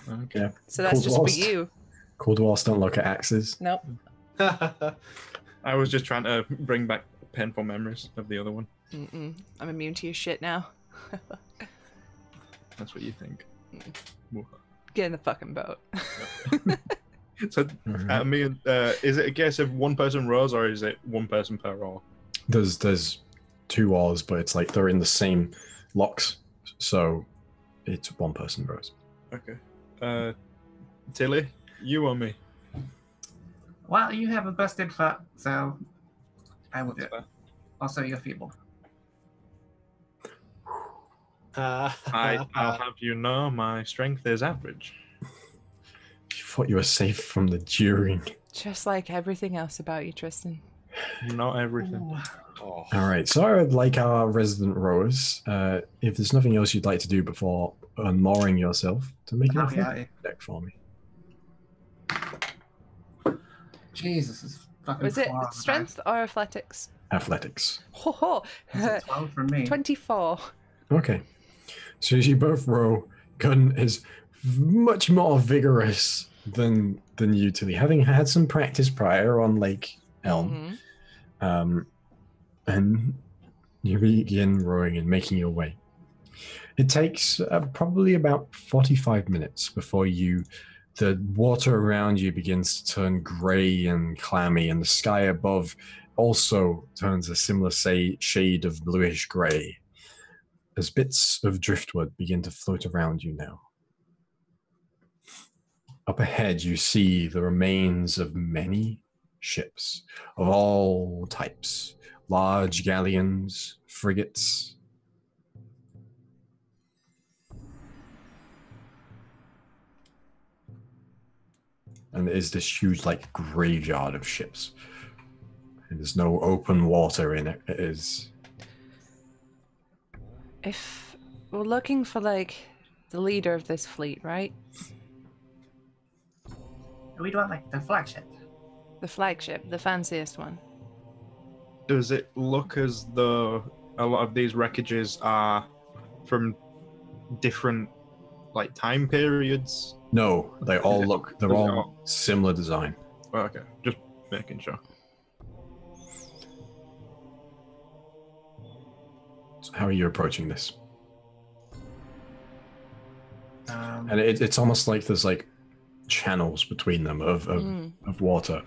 Okay. Yeah. So that's Cool just dwarfs. for you. Cool dwarfs don't look at axes. Nope. I was just trying to bring back painful memories of the other one. Mm-mm. I'm immune to your shit now. That's what you think. Get in the fucking boat. So, me and is it a case of one person rows or is it one person per row? There's 2 oars, but it's like they're in the same locks, so it's 1 person rows. Okay. Tilly, you or me? Well, you have a busted foot, so I will do it. Fair. Also, you're feeble. I'll have you know my strength is average. You thought you were safe from the jeering. Just like everything else about you, Tristan. Not everything. Ooh. Oh. All right, so I would like our resident rowers, if there's nothing else you'd like to do before unmooring yourself, to make an Oh, athletics yeah. check for me. Jesus, this is fucking Was it far off the strength or athletics? Athletics. Ho ho! dice. It's a 12 for me. 24. Okay. So as you both row, Gunn is much more vigorous than you, Tilly, having had some practice prior on Lake Elm. Mhm. And You begin rowing and making your way. It takes probably about 45 minutes before the water around you begins to turn grey and clammy, and the sky above also turns a similar shade of bluish grey, as bits of driftwood begin to float around you now. Up ahead, you see the remains of many ships of all types, large galleons, frigates. And there is this huge, like, graveyard of ships. And there's no open water in it. It is... If we're looking for, like, the leader of this fleet, right? We want, like, the flagship. The flagship, the fanciest one. Does it look as though a lot of these wreckages are from different, like, time periods? No, they're all similar design. Oh, okay, just making sure. So how are you approaching this? And it's almost like there's like channels between them of water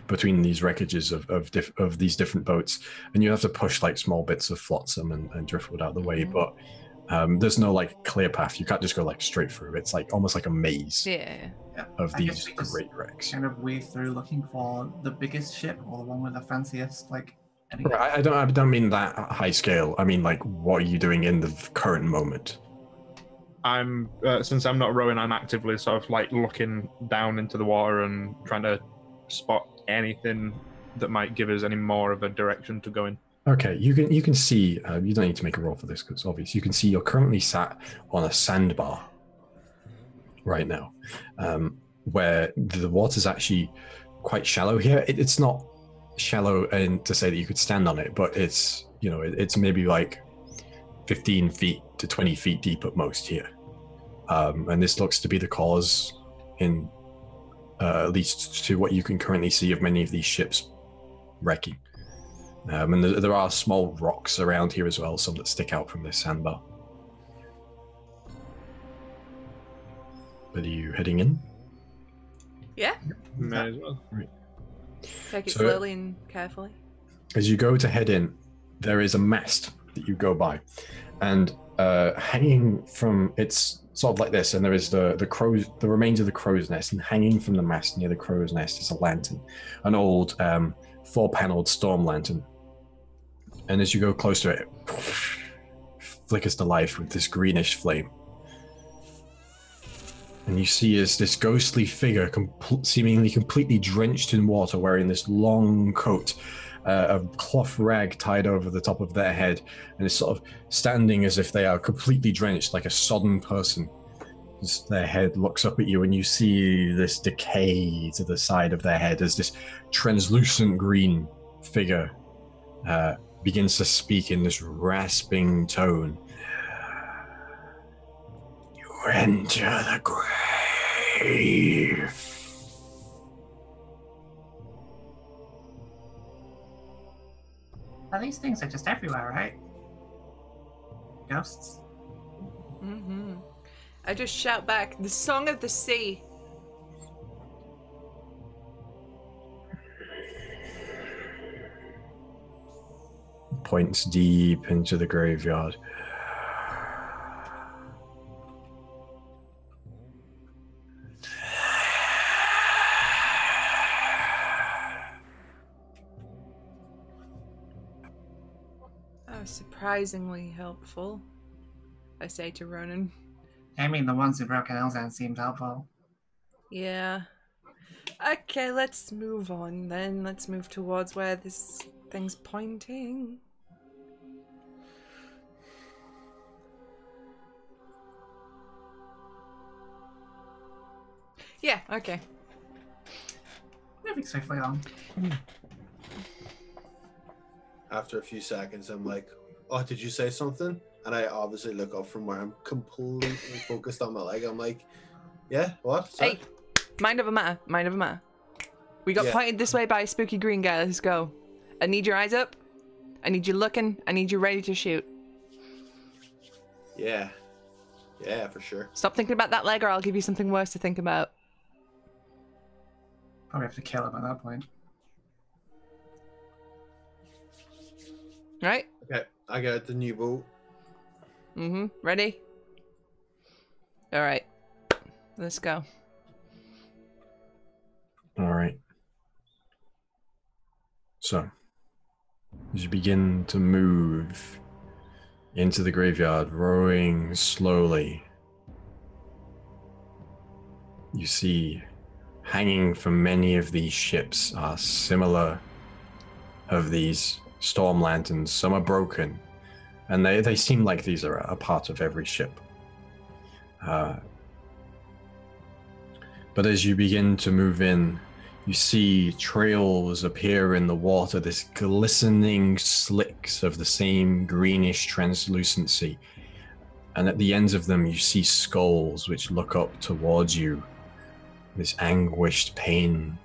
between these wreckages of these different boats, and you have to push like small bits of flotsam and driftwood out of the way, but there's no like clear path. You can't just go like straight through. It's like almost like a maze of these great wrecks. Kind of weave through looking for the biggest ship or the one with the fanciest, like. Right, I don't mean that high scale. I mean, like, what are you doing in the current moment? I'm since I'm not rowing, I'm actively sort of like looking down into the water and trying to spot anything that might give us any more of a direction to go in. Okay, you can see. You don't need to make a roll for this because it's obvious. You can see you're currently sat on a sandbar right now, where the water's actually quite shallow here. It's not shallow and to say that you could stand on it, but it's it's maybe like 15 feet to 20 feet deep at most here, and this looks to be the cause, in at least to what you can currently see, of many of these ships wrecking. And there are small rocks around here as well, some that stick out from this sandbar. But are you heading in? Yeah. May as well. Right. Take it slowly and carefully. As you go to head in, there is a mast that you go by, and hanging from, it's sort of like this, and there is the remains of the crow's nest, and hanging from the mast near the crow's nest is a lantern, an old 4-paneled storm lantern. And as you go close to it, it flickers to life with this greenish flame. And you see as this ghostly figure, seemingly completely drenched in water, wearing this long coat, a cloth rag tied over the top of their head, and is sort of standing as if they are completely drenched, like a sodden person. As their head looks up at you, and you see this decay to the side of their head as this translucent green figure begins to speak in this rasping tone. You enter the grave. Well, these things are just everywhere, right? Ghosts? Mm-hmm. I just shout back, the song of the sea. Points deep into the graveyard. That was surprisingly helpful, I say to Ronan. I mean, the ones who broke Elzan seemed helpful. Yeah. Okay, let's move on then. Let's move towards where this thing's pointing. Yeah, okay. Moving swiftly on. After a few seconds, I'm like, oh, did you say something? And I obviously look up from where I'm completely focused on my leg. I'm like, yeah, what? Sorry? Hey, mind over matter, mind over matter. We got pointed this way by a spooky green guy, let's go. I need your eyes up. I need you looking. I need you ready to shoot. Yeah. Yeah, for sure. Stop thinking about that leg or I'll give you something worse to think about. Probably have to kill him at that point. Right? Okay, I got the new bow. Mm-hmm. Ready? All right. Let's go. All right. So, as you begin to move into the graveyard, rowing slowly, you see hanging from many of these ships are similar of these storm lanterns. Some are broken, and they seem like these are a part of every ship. But as you begin to move in, you see trails appear in the water, this glistening slicks of the same greenish translucency. And at the ends of them, you see skulls which look up towards you, this anguished pain.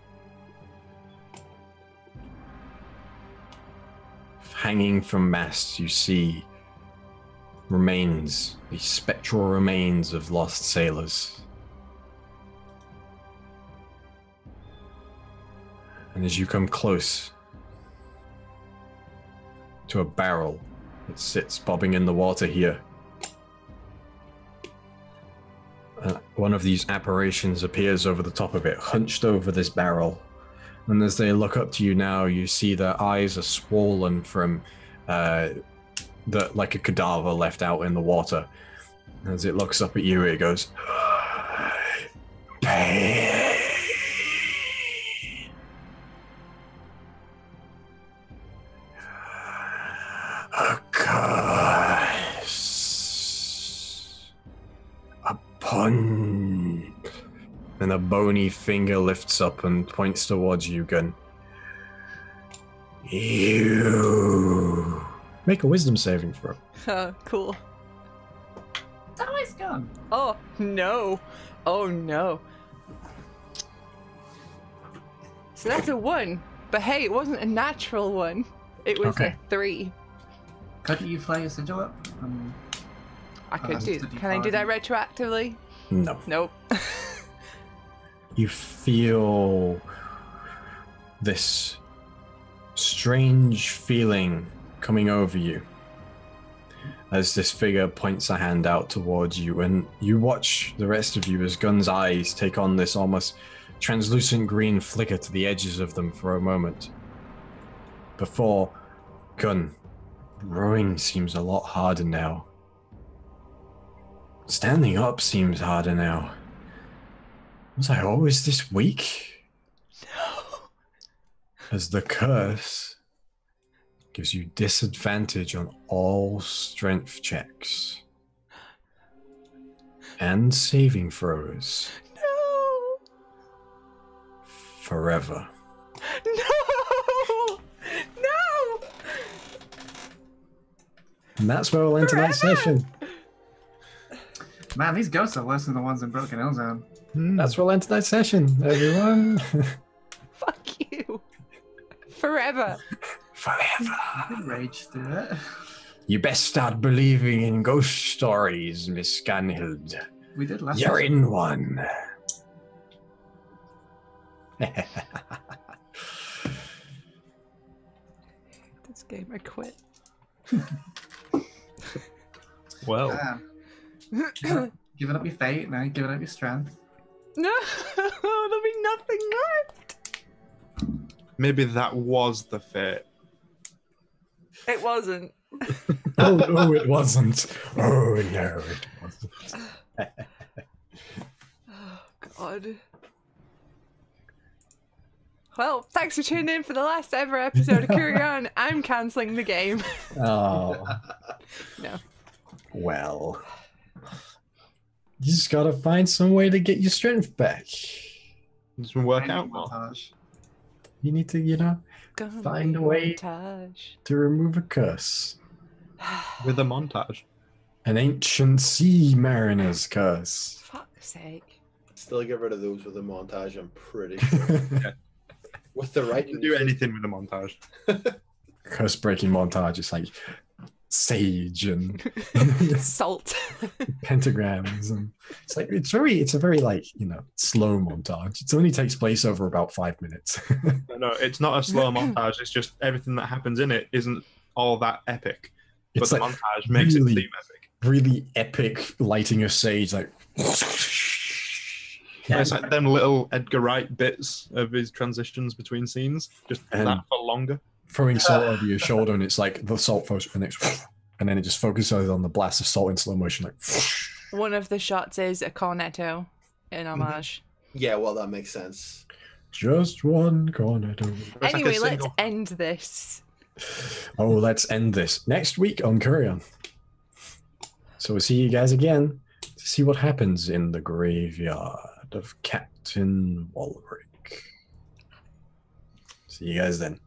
Hanging from masts, you see remains, these spectral remains of lost sailors. And as you come close to a barrel that sits bobbing in the water here, one of these apparitions appears over the top of it, hunched over this barrel. And as they look up to you now, you see their eyes are swollen from like a cadaver left out in the water. As it looks up at you, it goes, pain. A curse upon. And a bony finger lifts up and points towards you, Gun. You make a wisdom saving throw. Cool. Nice gun. Oh, no. Oh, no. So that's a 1. But hey, it wasn't a natural 1. It was a 3. Couldn't you fly your sigil up? I could do. Can I do that retroactively? No. Nope. You feel this strange feeling coming over you as this figure points a hand out towards you, and you watch the rest of you as Gun's eyes take on this almost translucent green flicker to the edges of them for a moment. Before, Gun, rowing seems a lot harder now. Standing up seems harder now. Was I always this weak? No. As the curse gives you disadvantage on all strength checks and saving throws. No. Forever. No. No. And that's where we'll end tonight's session. Man, these ghosts are worse than the ones in Broken Hill Zone. That's where we'll end tonight's session, everyone. Fuck you. Forever. Forever. Rage through it. You best start believing in ghost stories, Miss Scanhild. We did last You're session. in one. This game, I quit. Well, Giving up your fate, now giving up your strength. No, there'll be nothing left. maybe that was the fate. It wasn't. Oh, it wasn't. Oh, no, it wasn't. Oh, God. Well, thanks for tuning in for the last ever episode of Kureon. I'm cancelling the game. Oh. No. Well. You just gotta find some way to get your strength back. Does it work out more? Montage. You need to, Gonna find be a way montage. to remove a curse. With a montage. An ancient sea mariner's curse. Fuck's sake. Still get rid of those with a montage, I'm pretty sure. With the right You can do anything with a montage. curse breaking montage. It's like sage and Salt. pentagrams, and it's a very like slow montage. It only takes place over about 5 minutes. No, it's not a slow montage. It's just everything that happens in it isn't all that epic, but It's the like montage makes it seem epic. Really epic lighting of sage, like. It's like them little Edgar Wright bits of his transitions between scenes, just that for longer. Throwing salt over your shoulder, and it's like the salt goes, and then it just focuses on the blast of salt in slow motion, like. One of the shots is a cornetto in homage. Yeah, well, that makes sense. Just one cornetto. Anyway, let's end this. Oh, let's end this next week on Kureon. So we'll see you guys again to see what happens in the graveyard of Captain Walrick. See you guys then.